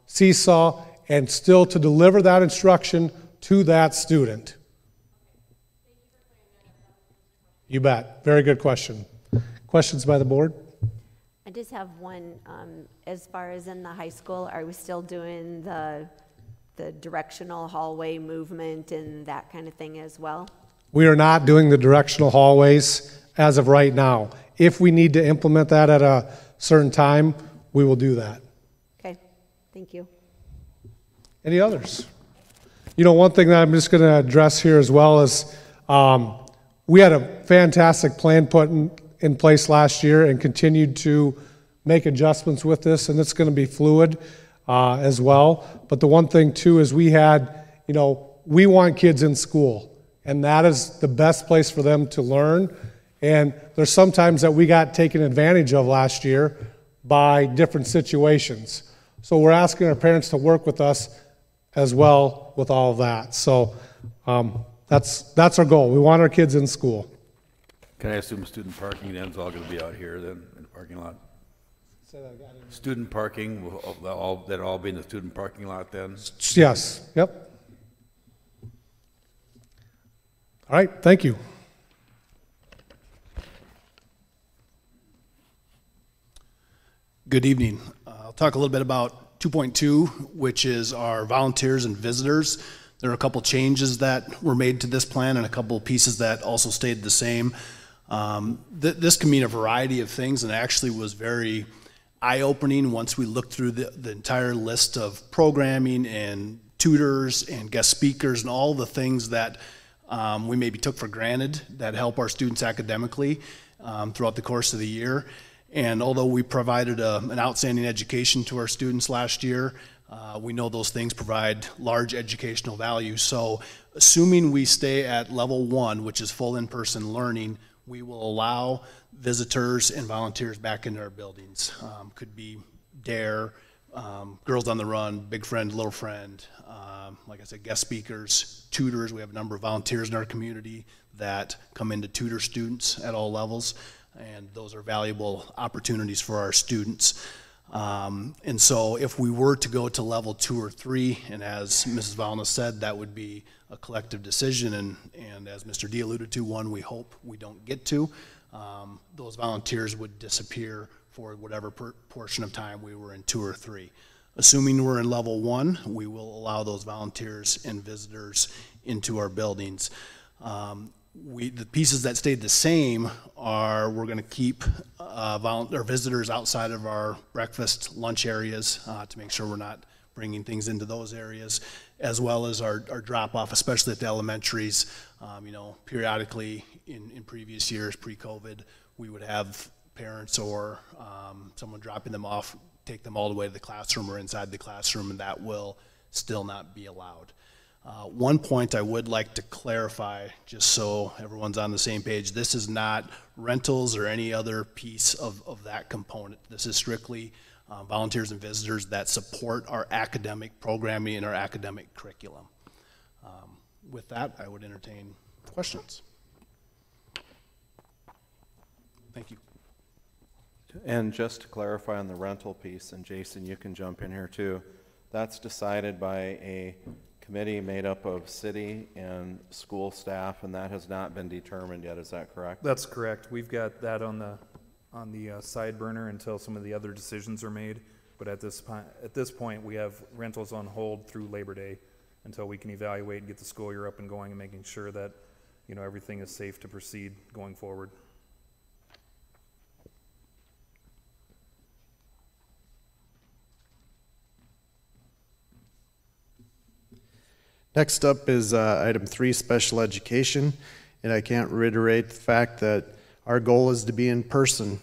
Seesaw, and still to deliver that instruction to that student. You bet. Very good question. Questions by the board? I just have one. As far as in the high school, are we still doing the directional hallway movement and that kind of thing as well? We are not doing the directional hallways as of right now. If we need to implement that at a certain time, we will do that. Okay, thank you. Any others? You know, one thing that I'm just going to address here as well is we had a fantastic plan put in place last year and continued to make adjustments with this, and it's going to be fluid as well. But the one thing too is we had, you know, we want kids in school, and that is the best place for them to learn. And there's sometimes that we got taken advantage of last year by different situations. So we're asking our parents to work with us as well with all of that. So that's our goal. We want our kids in school. Can I assume student parking then is all going to be out here then in the parking lot? Student parking, that'll all be in the student parking lot then? Yes, yep. All right, thank you. Good evening. I'll talk a little bit about 2.2, which is our volunteers and visitors. There are a couple changes that were made to this plan and a couple pieces that also stayed the same. This can mean a variety of things, and actually was very eye-opening once we looked through the entire list of programming and tutors and guest speakers and all the things that we maybe took for granted that help our students academically throughout the course of the year. And although we provided an outstanding education to our students last year, we know those things provide large educational value. So assuming we stay at level 1, which is full in-person learning, we will allow visitors and volunteers back into our buildings. Could be DARE, Girls on the Run, Big Friend, Little Friend, like I said, guest speakers, tutors. We have a number of volunteers in our community that come in to tutor students at all levels, and those are valuable opportunities for our students. And so if we were to go to level 2 or 3, and as Mrs. Valna said, that would be a collective decision, and as Mr. D alluded to, one we hope we don't get to, those volunteers would disappear for whatever portion of time we were in 2 or 3. Assuming we're in level 1, we will allow those volunteers and visitors into our buildings. The pieces that stayed the same are we're going to keep our visitors outside of our breakfast, lunch areas to make sure we're not bringing things into those areas, as well as our drop-off, especially at the elementaries. You know, periodically in previous years, pre-COVID, we would have parents or someone dropping them off, take them all the way to the classroom or inside the classroom, and that will still not be allowed. One point I would like to clarify, just so everyone's on the same page, this is not rentals or any other piece of that component. This is strictly volunteers and visitors that support our academic programming and our academic curriculum. With that, I would entertain questions. Thank you. And just to clarify on the rental piece, and Jason, you can jump in here too, that's decided by a committee made up of city and school staff, and that has not been determined yet. Is that correct? That's correct. We've got that on the side burner until some of the other decisions are made. But at this point, we have rentals on hold through Labor Day until we can evaluate and get the school year up and going and making sure that, you know, everything is safe to proceed going forward. Next up is item 3, special education, and I can't reiterate the fact that our goal is to be in person.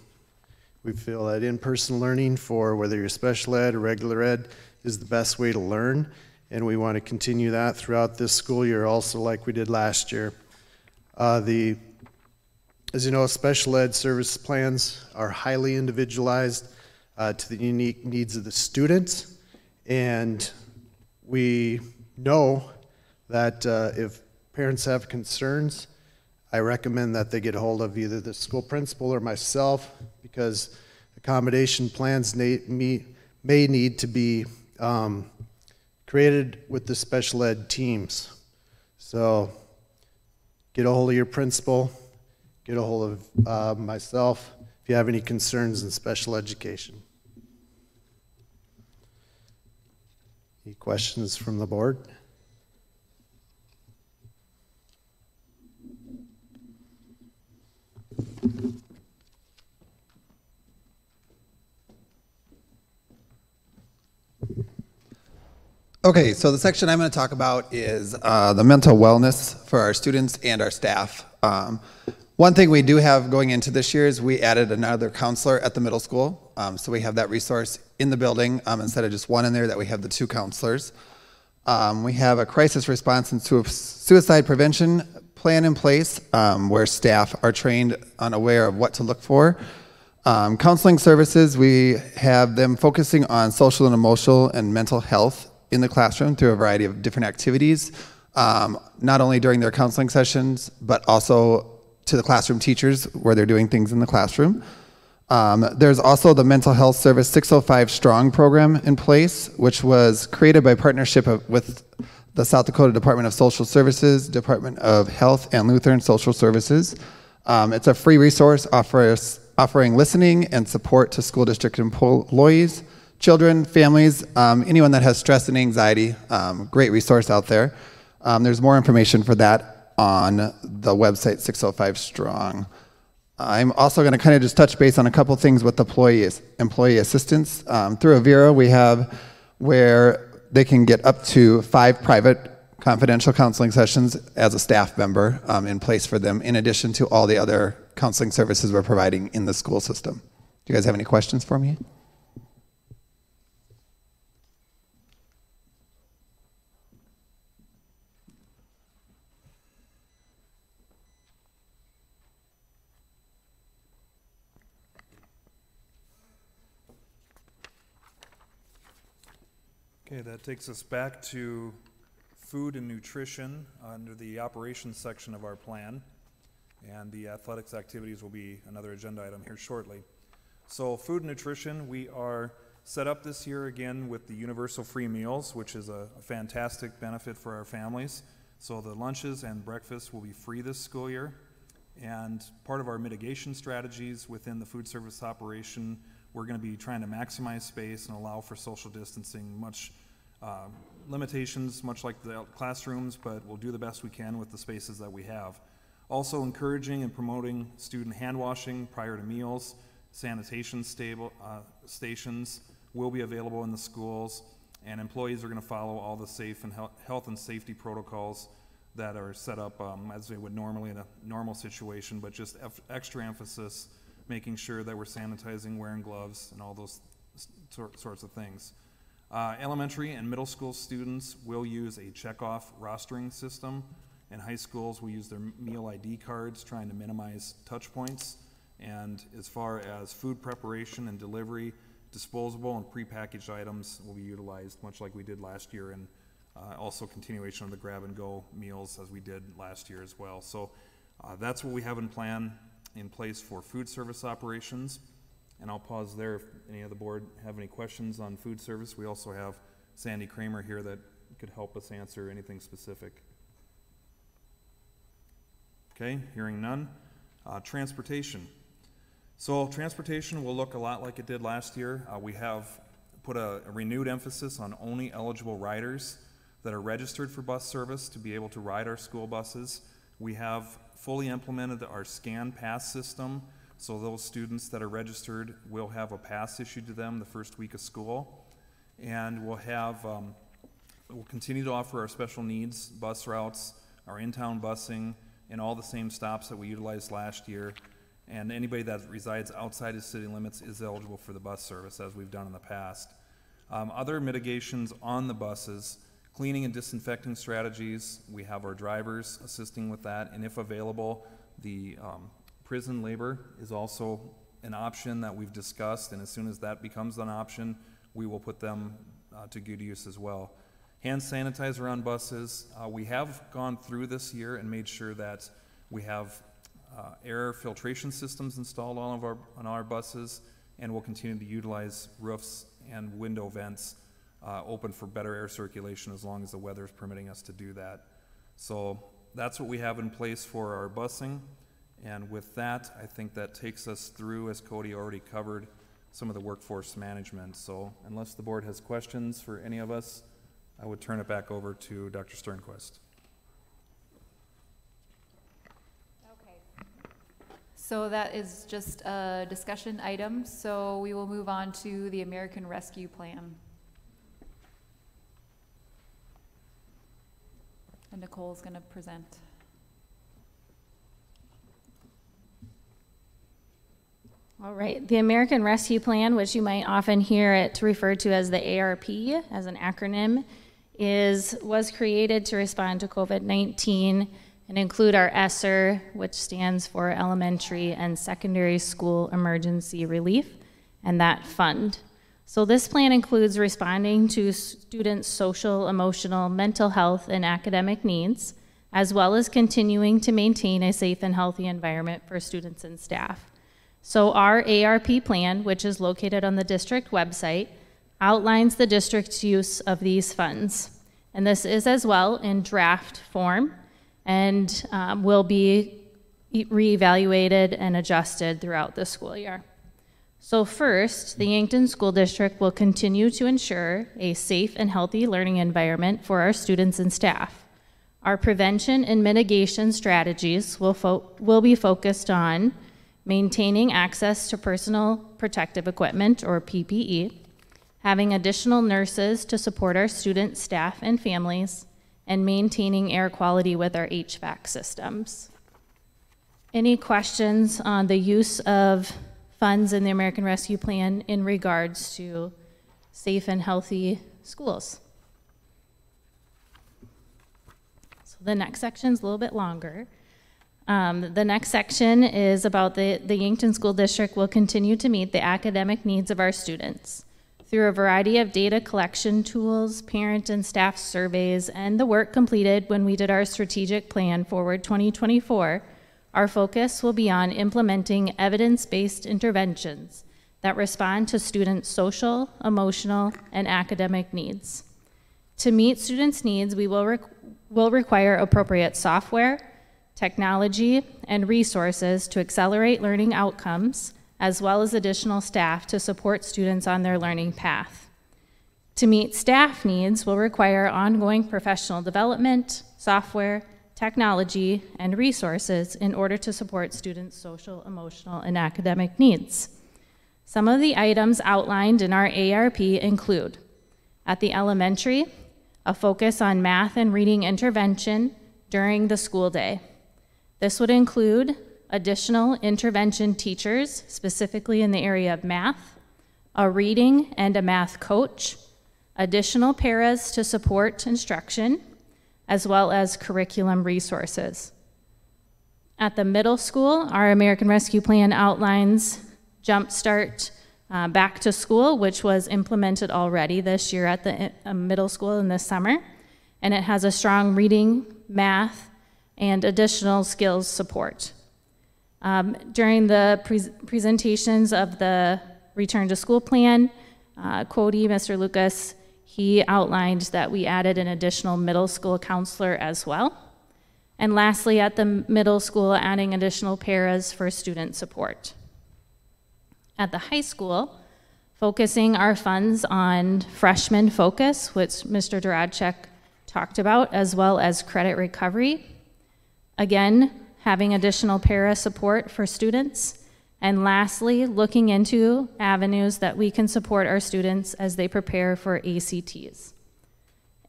We feel that in-person learning for whether you're special ed or regular ed is the best way to learn, and we want to continue that throughout this school year also like we did last year. As you know, special ed service plans are highly individualized to the unique needs of the students, and we know that if parents have concerns, I recommend that they get a hold of either the school principal or myself, because accommodation plans may need to be created with the special ed teams. So get a hold of your principal, get a hold of myself if you have any concerns in special education. Any questions from the board? Okay, so the section I'm going to talk about is the mental wellness for our students and our staff. One thing we do have going into this year is we added another counselor at the middle school. So we have that resource in the building instead of just one in there, that we have the 2 counselors. We have a crisis response and suicide prevention plan in place where staff are trained and aware of what to look for. Counseling services, we have them focusing on social and emotional and mental health in the classroom through a variety of different activities, not only during their counseling sessions, but also to the classroom teachers where they're doing things in the classroom. There's also the Mental Health Service 605 Strong program in place, which was created by partnership with the South Dakota Department of Social Services, Department of Health, and Lutheran Social Services. It's a free resource offering listening and support to school district employees, children, families, anyone that has stress and anxiety. Great resource out there. There's more information for that on the website 605 Strong. I'm also going to kind of just touch base on a couple things with employee assistance. Through Avira, we have where they can get up to 5 private confidential counseling sessions as a staff member in place for them, in addition to all the other counseling services we're providing in the school system. Do you guys have any questions for me? Okay, that takes us back to food and nutrition under the operations section of our plan. And the athletics activities will be another agenda item here shortly. So food and nutrition, we are set up this year again with the universal free meals, which is a fantastic benefit for our families. So the lunches and breakfast will be free this school year. And part of our mitigation strategies within the food service operation, we're going to be trying to maximize space and allow for social distancing, much limitations, much like the classrooms, but we'll do the best we can with the spaces that we have. Also encouraging and promoting student hand washing prior to meals. Sanitation stations will be available in the schools, and employees are going to follow all the safe and health and safety protocols that are set up as they would normally in a normal situation, but just extra emphasis making sure that we're sanitizing, wearing gloves, and all those sorts of things. Elementary and middle school students will use a check-off rostering system, and high schools will use their meal ID cards, trying to minimize touch points. And as far as food preparation and delivery, disposable and prepackaged items will be utilized, much like we did last year, and also continuation of the grab-and-go meals as we did last year as well. So that's what we have in place for food service operations. And I'll pause there if any of the board have any questions on food service. We also have Sandy Kramer here that could help us answer anything specific. Okay, hearing none. Transportation. So transportation will look a lot like it did last year. We have put a renewed emphasis on only eligible riders that are registered for bus service to be able to ride our school buses. We have fully implemented our scan pass system, so those students that are registered will have a pass issued to them the first week of school. And we'll continue to offer our special needs bus routes, our in-town busing, and all the same stops that we utilized last year. And anybody that resides outside of city limits is eligible for the bus service, as we've done in the past. Other mitigations on the buses, cleaning and disinfecting strategies, we have our drivers assisting with that, and if available, the prison labor is also an option that we've discussed, and as soon as that becomes an option, we will put them to good use as well. Hand sanitizer on buses, we have gone through this year and made sure that we have air filtration systems installed on our buses, and we'll continue to utilize roofs and window vents open for better air circulation as long as the weather is permitting us to do that. So that's what we have in place for our busing. And with that, I think that takes us through, as Cody already covered, some of the workforce management. So unless the board has questions for any of us, I would turn it back over to Dr. Sternquist. So that is just a discussion item, so we will move on to the American Rescue Plan. And Nicole's going to present. All right, the American Rescue Plan, which you might often hear it referred to as the ARP as an acronym, was created to respond to COVID-19 and include our ESSER, which stands for Elementary and Secondary School Emergency Relief, and that fund. So this plan includes responding to students' social, emotional, mental health, and academic needs, as well as continuing to maintain a safe and healthy environment for students and staff. So our ARP plan, which is located on the district website, outlines the district's use of these funds. And this is as well in draft form and will be reevaluated and adjusted throughout the school year. So first, the Yankton School District will continue to ensure a safe and healthy learning environment for our students and staff. Our prevention and mitigation strategies will be focused on maintaining access to personal protective equipment, or PPE, having additional nurses to support our students, staff, and families, and maintaining air quality with our HVAC systems. Any questions on the use of funds in the American Rescue Plan in regards to safe and healthy schools? So the next section's a little bit longer. The next section is about the Yankton School District will continue to meet the academic needs of our students through a variety of data collection tools, parent and staff surveys, and the work completed when we did our strategic plan Forward 2024. Our focus will be on implementing evidence-based interventions that respond to students' social, emotional, and academic needs. To meet students' needs, we will require appropriate software, technology, and resources to accelerate learning outcomes, as well as additional staff to support students on their learning path. To meet staff needs, we'll require ongoing professional development, software, technology, and resources in order to support students' social, emotional, and academic needs. Some of the items outlined in our ARP include, at the elementary, a focus on math and reading intervention during the school day. This would include additional intervention teachers, specifically in the area of math, a reading and a math coach, additional paras to support instruction, as well as curriculum resources. At the middle school, our American Rescue Plan outlines Jumpstart Back to School, which was implemented already this year at the middle school in the summer, and it has a strong reading, math, and additional skills support. During the presentations of the Return to School Plan, Cody, Mr. Lucas, he outlined that we added an additional middle school counselor as well. And lastly, at the middle school, adding additional paras for student support. At the high school, focusing our funds on freshman focus, which Mr. Doracek talked about, as well as credit recovery. Again, having additional para support for students. And lastly, looking into avenues that we can support our students as they prepare for ACTs.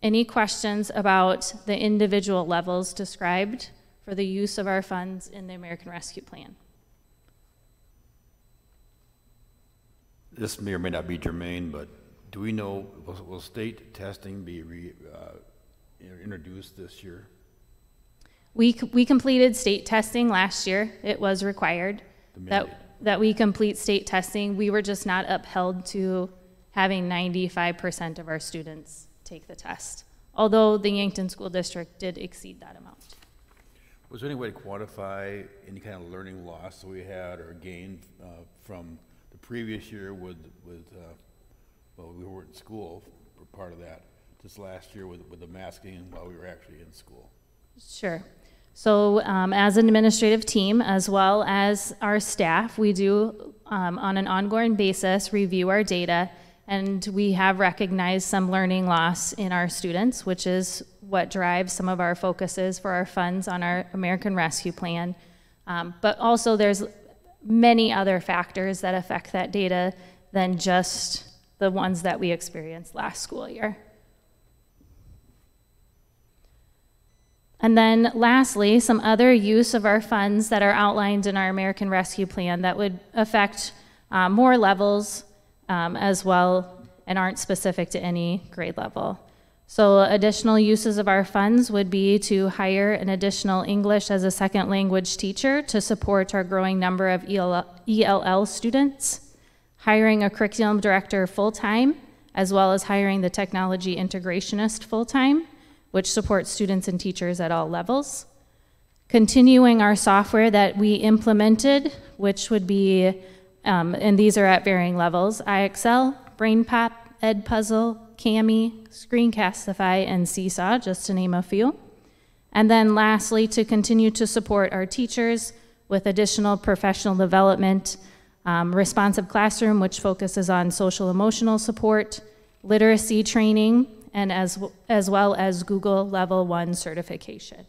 Any questions about the individual levels described for the use of our funds in the American Rescue Plan? This may or may not be germane, but do we know, will state testing be introduced this year? We completed state testing last year. It was required that we complete state testing. We were just not upheld to having 95% of our students take the test, although the Yankton School District did exceed that amount. Was there any way to quantify any kind of learning loss we had or gained from the previous year with well, we weren't in school for part of that, just last year with the masking while we were actually in school? Sure. So as an administrative team, as well as our staff, we do, on an ongoing basis, review our data, and we have recognized some learning loss in our students, which is what drives some of our focuses for our funds on our American Rescue Plan. But also there's many other factors that affect that data than just the ones that we experienced last school year. And then lastly, some other use of our funds that are outlined in our American Rescue Plan that would affect more levels as well and aren't specific to any grade level. So additional uses of our funds would be to hire an additional English as a second language teacher to support our growing number of ELL students, hiring a curriculum director full-time, as well as hiring the technology integrationist full-time, which supports students and teachers at all levels. Continuing our software that we implemented, which would be, and these are at varying levels, iExcel, BrainPop, Edpuzzle, Kami, Screencastify, and Seesaw, just to name a few. And then lastly, to continue to support our teachers with additional professional development, responsive classroom, which focuses on social emotional support, literacy training, and as well as Google Level 1 certification.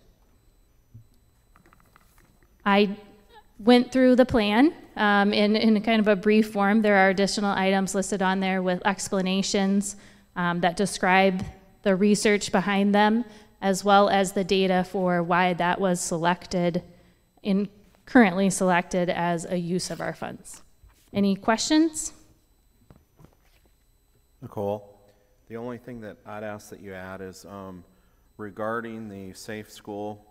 I went through the plan in kind of a brief form. There are additional items listed on there with explanations that describe the research behind them, as well as the data for why that was selected, currently selected as a use of our funds. Any questions? Nicole? The only thing that I'd ask that you add is regarding the Safe School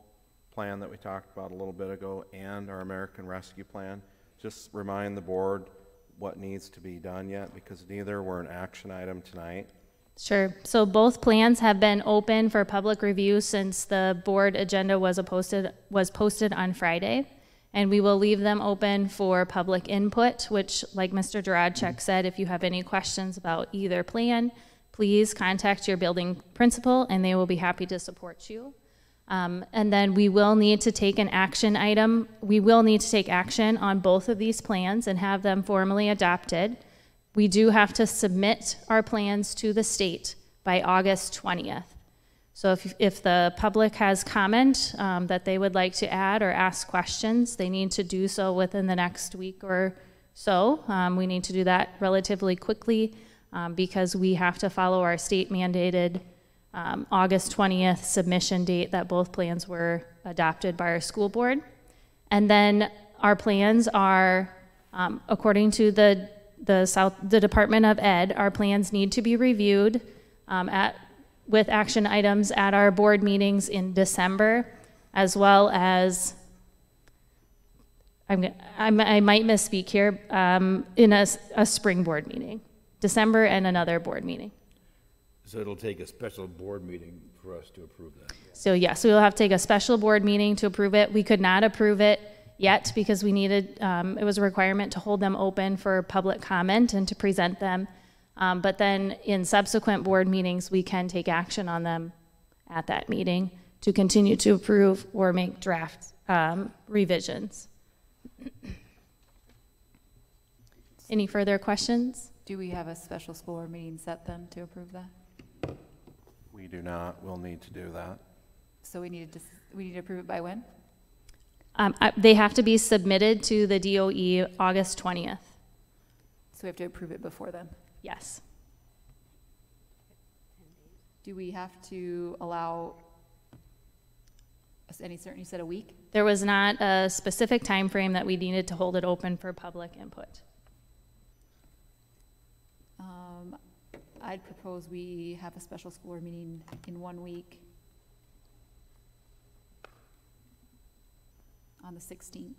Plan that we talked about a little bit ago and our American Rescue Plan, just remind the board what needs to be done yet, because neither were an action item tonight. Sure. So both plans have been open for public review since the board agenda was posted on Friday. And we will leave them open for public input, which, like Mr. Duradchek said, if you have any questions about either plan, please contact your building principal and they will be happy to support you. And then we will need to take an action item. We will need to take action on both of these plans and have them formally adopted. We do have to submit our plans to the state by August 20th. So if the public has comment that they would like to add or ask questions, they need to do so within the next week or so. We need to do that relatively quickly because we have to follow our state mandated August 20th submission date that both plans were adopted by our school board. And then our plans are, according to the Department of Ed, our plans need to be reviewed with action items at our board meetings in December, as well as, I might misspeak here, in a spring board meeting, December and another board meeting. So it'll take a special board meeting for us to approve that? So yes, we will have to take a special board meeting to approve it. We could not approve it yet because we needed, it was a requirement to hold them open for public comment and to present them. But then in subsequent board meetings, we can take action on them at that meeting to continue to approve or make draft revisions. Any further questions? Do we have a special school board meeting set then to approve that? We do not. We'll need to do that. So we need to approve it by when? They have to be submitted to the DOE August 20th. So we have to approve it before then? Yes. Do we have to allow any certain, you said a week? There was not a specific time frame that we needed to hold it open for public input. I'd propose we have a special school board meeting in 1 week on the 16th.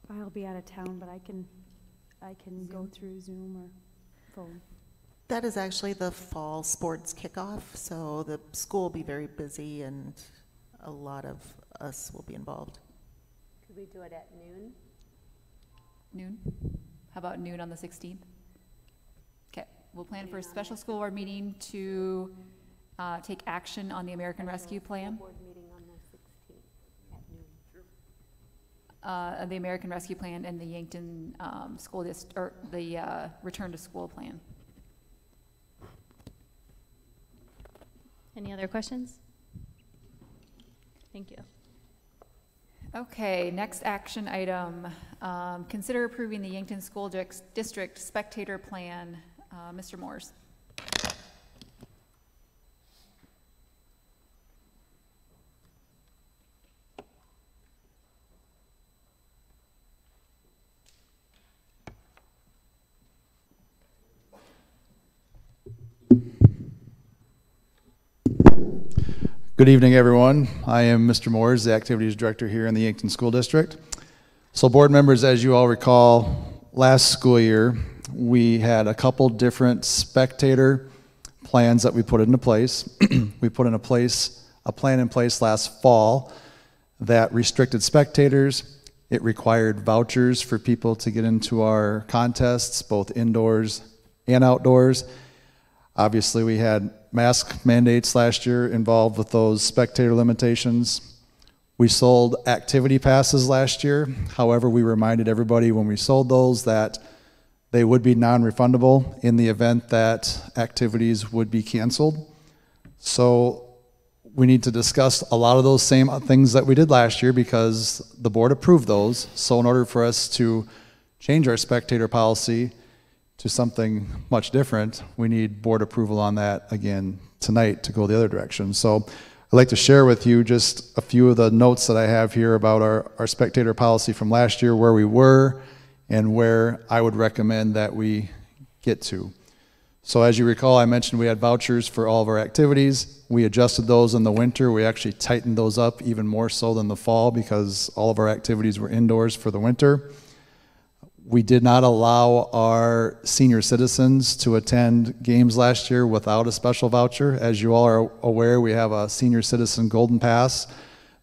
I'll be out of town, but I can go through Zoom or phone. That is actually the fall sports kickoff, so the school will be very busy and a lot of us will be involved. Could we do it at noon? Noon? How about noon on the 16th? Okay, we'll plan for a special school board meeting to take action on the American Rescue Plan. Board meeting on the 16th at noon. The American Rescue Plan and the Yankton school district, or the return to school plan. Any other questions? Thank you. Okay, next action item. Consider approving the Yankton School District Spectator Plan. Mr. Moores. Good evening, everyone. I am Mr. Moores, the Activities Director here in the Yankton School District. So board members, as you all recall, last school year, we had a couple different spectator plans that we put into place. We put a plan in place last fall that restricted spectators. It required vouchers for people to get into our contests, both indoors and outdoors. Obviously, we had mask mandates last year involved with those spectator limitations. We sold activity passes last year. However, we reminded everybody when we sold those that they would be non-refundable in the event that activities would be canceled. So we need to discuss a lot of those same things that we did last year because the board approved those. So in order for us to change our spectator policy to something much different, we need board approval on that again tonight to go the other direction. So I'd like to share with you just a few of the notes that I have here about our spectator policy from last year, where we were and where I would recommend that we get to. So as you recall, I mentioned we had vouchers for all of our activities. We adjusted those in the winter. We actually tightened those up even more so than the fall because all of our activities were indoors for the winter. We did not allow our senior citizens to attend games last year without a special voucher. As you all are aware, we have a senior citizen golden pass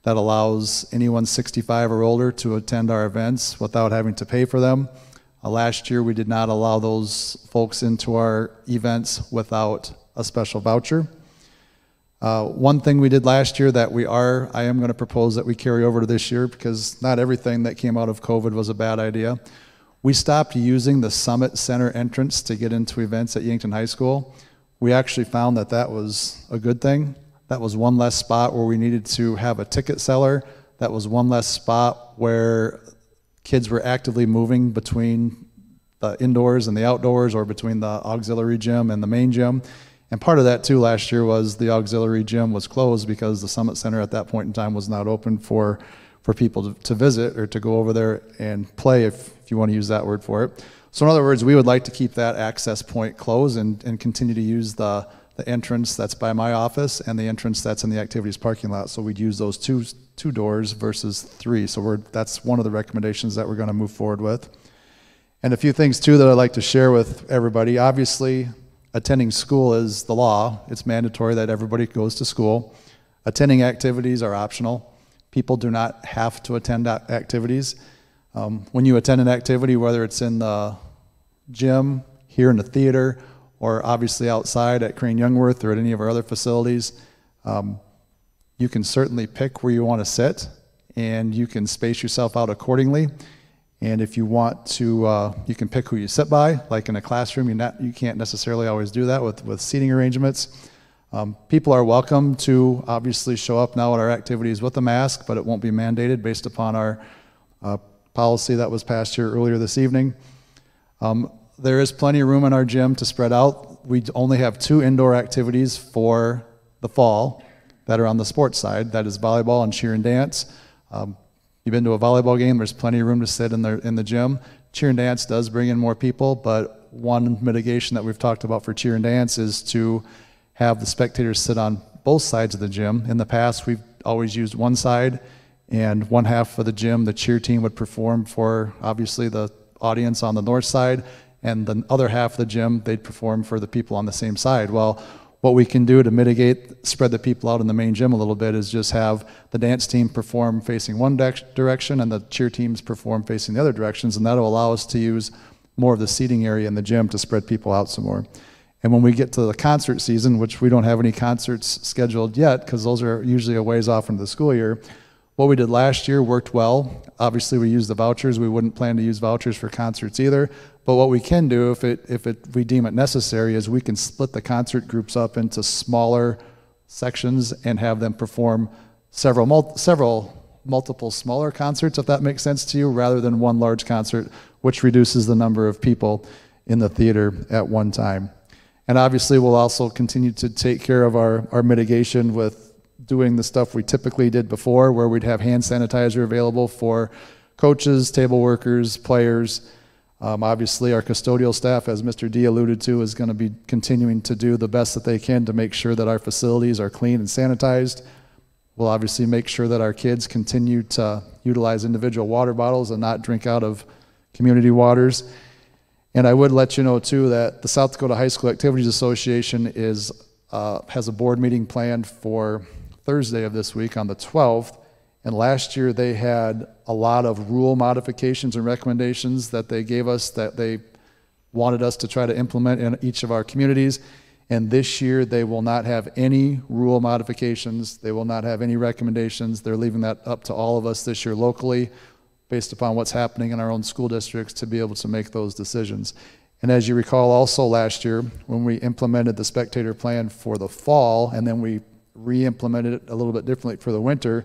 that allows anyone 65 or older to attend our events without having to pay for them. Last year, we did not allow those folks into our events without a special voucher. One thing we did last year that I am going to propose that we carry over to this year, because not everything that came out of COVID was a bad idea. We stopped using the Summit Center entrance to get into events at Yankton High School. We actually found that that was a good thing. That was one less spot where we needed to have a ticket seller. That was one less spot where kids were actively moving between the indoors and the outdoors, or between the auxiliary gym and the main gym. And part of that too last year was the auxiliary gym was closed because the Summit Center at that point in time was not open for people to visit or to go over there and play, if you want to use that word for it. So in other words, we would like to keep that access point closed and continue to use the entrance that's by my office and the entrance that's in the activities parking lot. So we'd use those two doors versus 3. So that's one of the recommendations that we're going to move forward with. And a few things too that I'd like to share with everybody. Obviously, attending school is the law. It's mandatory that everybody goes to school. Attending activities are optional. People do not have to attend activities. When you attend an activity, whether it's in the gym, here in the theater, or obviously outside at Crane Youngworth or at any of our other facilities, you can certainly pick where you want to sit, and you can space yourself out accordingly. And if you want to, you can pick who you sit by. Like in a classroom, you can't necessarily always do that with seating arrangements. People are welcome to obviously show up now at our activities with a mask, but it won't be mandated based upon our policy that was passed here earlier this evening. There is plenty of room in our gym to spread out. We only have 2 indoor activities for the fall that are on the sports side. That is volleyball and cheer and dance. You've been to a volleyball game, there's plenty of room to sit in the gym. Cheer and dance does bring in more people, but one mitigation that we've talked about for cheer and dance is to have the spectators sit on both sides of the gym. In the past, we've always used one side, and one half of the gym, the cheer team would perform for obviously the audience on the north side, and the other half of the gym, they'd perform for the people on the same side. Well, what we can do to mitigate, spread the people out in the main gym a little bit, is just have the dance team perform facing one direction and the cheer teams perform facing the other directions, and that'll allow us to use more of the seating area in the gym to spread people out some more. And when we get to the concert season, which we don't have any concerts scheduled yet because those are usually a ways off into the school year, what we did last year worked well. Obviously, we used the vouchers. We wouldn't plan to use vouchers for concerts either. But what we can do, if we deem it necessary, is we can split the concert groups up into smaller sections and have them perform multiple smaller concerts, if that makes sense to you, rather than one large concert, which reduces the number of people in the theater at one time. And obviously, we'll also continue to take care of our mitigation with doing the stuff we typically did before, where we'd have hand sanitizer available for coaches, table workers, players. Obviously, our custodial staff, as Mr. D alluded to, is going to be continuing to do the best that they can to make sure that our facilities are clean and sanitized. We'll obviously make sure that our kids continue to utilize individual water bottles and not drink out of community waters. And I would let you know, too, that the South Dakota High School Activities Association has a board meeting planned for Thursday of this week on the 12th. And last year they had a lot of rule modifications and recommendations that they gave us that they wanted us to try to implement in each of our communities. And this year they will not have any rule modifications. They will not have any recommendations. They're leaving that up to all of us this year locally, based upon what's happening in our own school districts, to be able to make those decisions. And as you recall, also last year, when we implemented the Spectator Plan for the fall, and then we re-implemented it a little bit differently for the winter,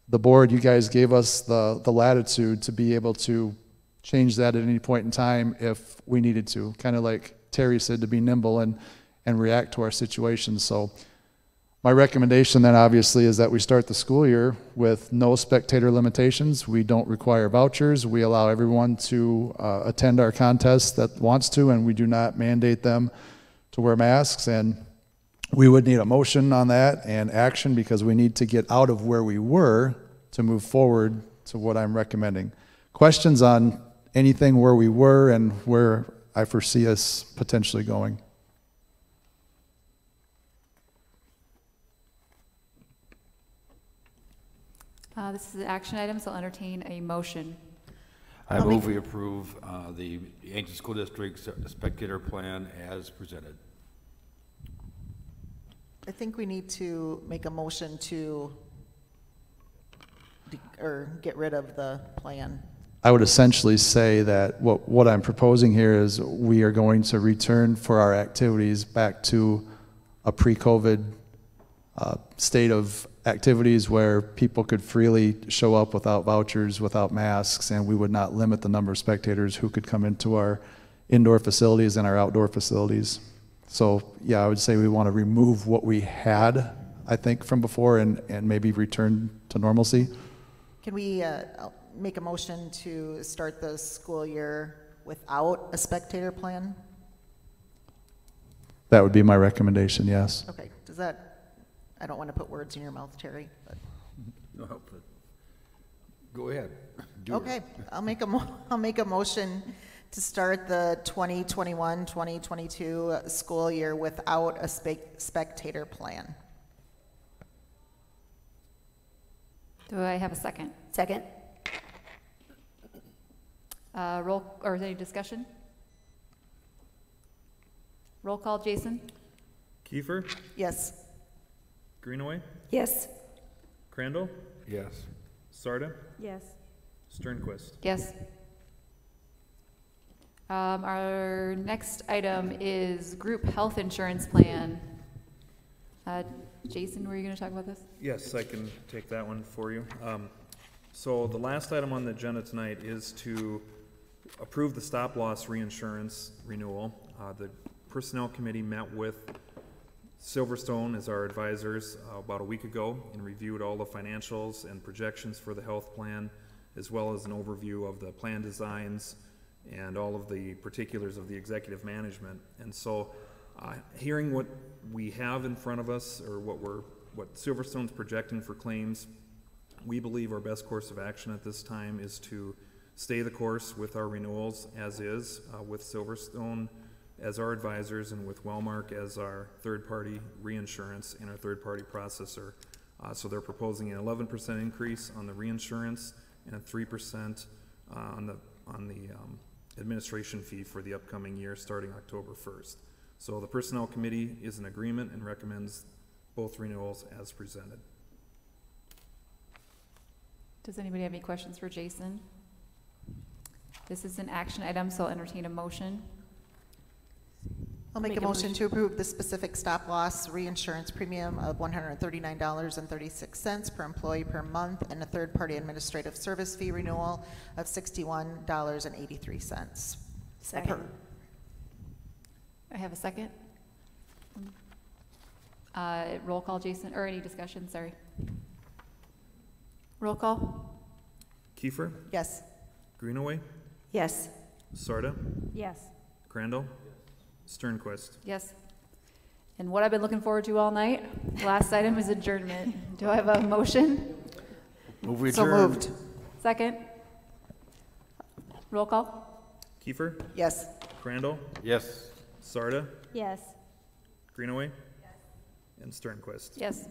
the board, you guys gave us the latitude to be able to change that at any point in time if we needed to, kind of like Terry said, to be nimble and react to our situation. So my recommendation then obviously is that we start the school year with no spectator limitations. We don't require vouchers. We allow everyone to attend our contest that wants to, and we do not mandate them to wear masks. And we would need a motion on that and action, because we need to get out of where we were to move forward to what I'm recommending. Questions on anything where we were and where I foresee us potentially going. This is an action item, so I'll entertain a motion. I move we approve the Yankton School District's Spectator Plan as presented. I think we need to make a motion to get rid of the plan. I would essentially say that what I'm proposing here is we are going to return for our activities back to a pre-COVID state of activities where people could freely show up without vouchers, without masks, and we would not limit the number of spectators who could come into our indoor facilities and our outdoor facilities. So yeah, I would say we want to remove what we had, I think, from before and maybe return to normalcy. Can we make a motion to start the school year without a spectator plan? That would be my recommendation, yes. Okay, does that, I don't want to put words in your mouth, Terry, but. No, but go ahead. Okay, I'll make a motion to start the 2021-2022 school year without a spectator plan. Do I have a second? Second. Roll, or is there any discussion? Roll call, Jason? Kiefer? Yes. Greenaway? Yes. Crandall? Yes. Sarda? Yes. Sternquist? Yes. Our next item is group health insurance plan. Jason, were you going to talk about this? Yes, I can take that one for you. So the last item on the agenda tonight is to approve the stop-loss reinsurance renewal. The Personnel Committee met with Silverstone as our advisors about a week ago and reviewed all the financials and projections for the health plan, as well as an overview of the plan designs and all of the particulars of the executive management. And so hearing what we have in front of us, or what Silverstone's projecting for claims, we believe our best course of action at this time is to stay the course with our renewals as is, with Silverstone as our advisors and with Wellmark as our third-party reinsurance and our third-party processor. So they're proposing an 11% increase on the reinsurance and a 3% on the administration fee for the upcoming year starting October 1st. So the Personnel Committee is in agreement and recommends both renewals as presented. Does anybody have any questions for Jason? This is an action item, so I'll entertain a motion. I'll make a motion to approve the specific stop-loss reinsurance premium of $139.36 per employee per month and a third-party administrative service fee renewal of $61.83. Second. I have a second. Roll call, Jason, or any discussion, sorry. Roll call. Kiefer? Yes. Greenaway? Yes. Sarda? Yes. Crandall? Sternquist? Yes. And what I've been looking forward to all night, last item is adjournment. Do I have a motion? Move we So adjourn. moved. Second. Roll call. Kiefer? Yes. Crandall? Yes. Sarda? Yes. Greenaway? Yes. And Sternquist? Yes.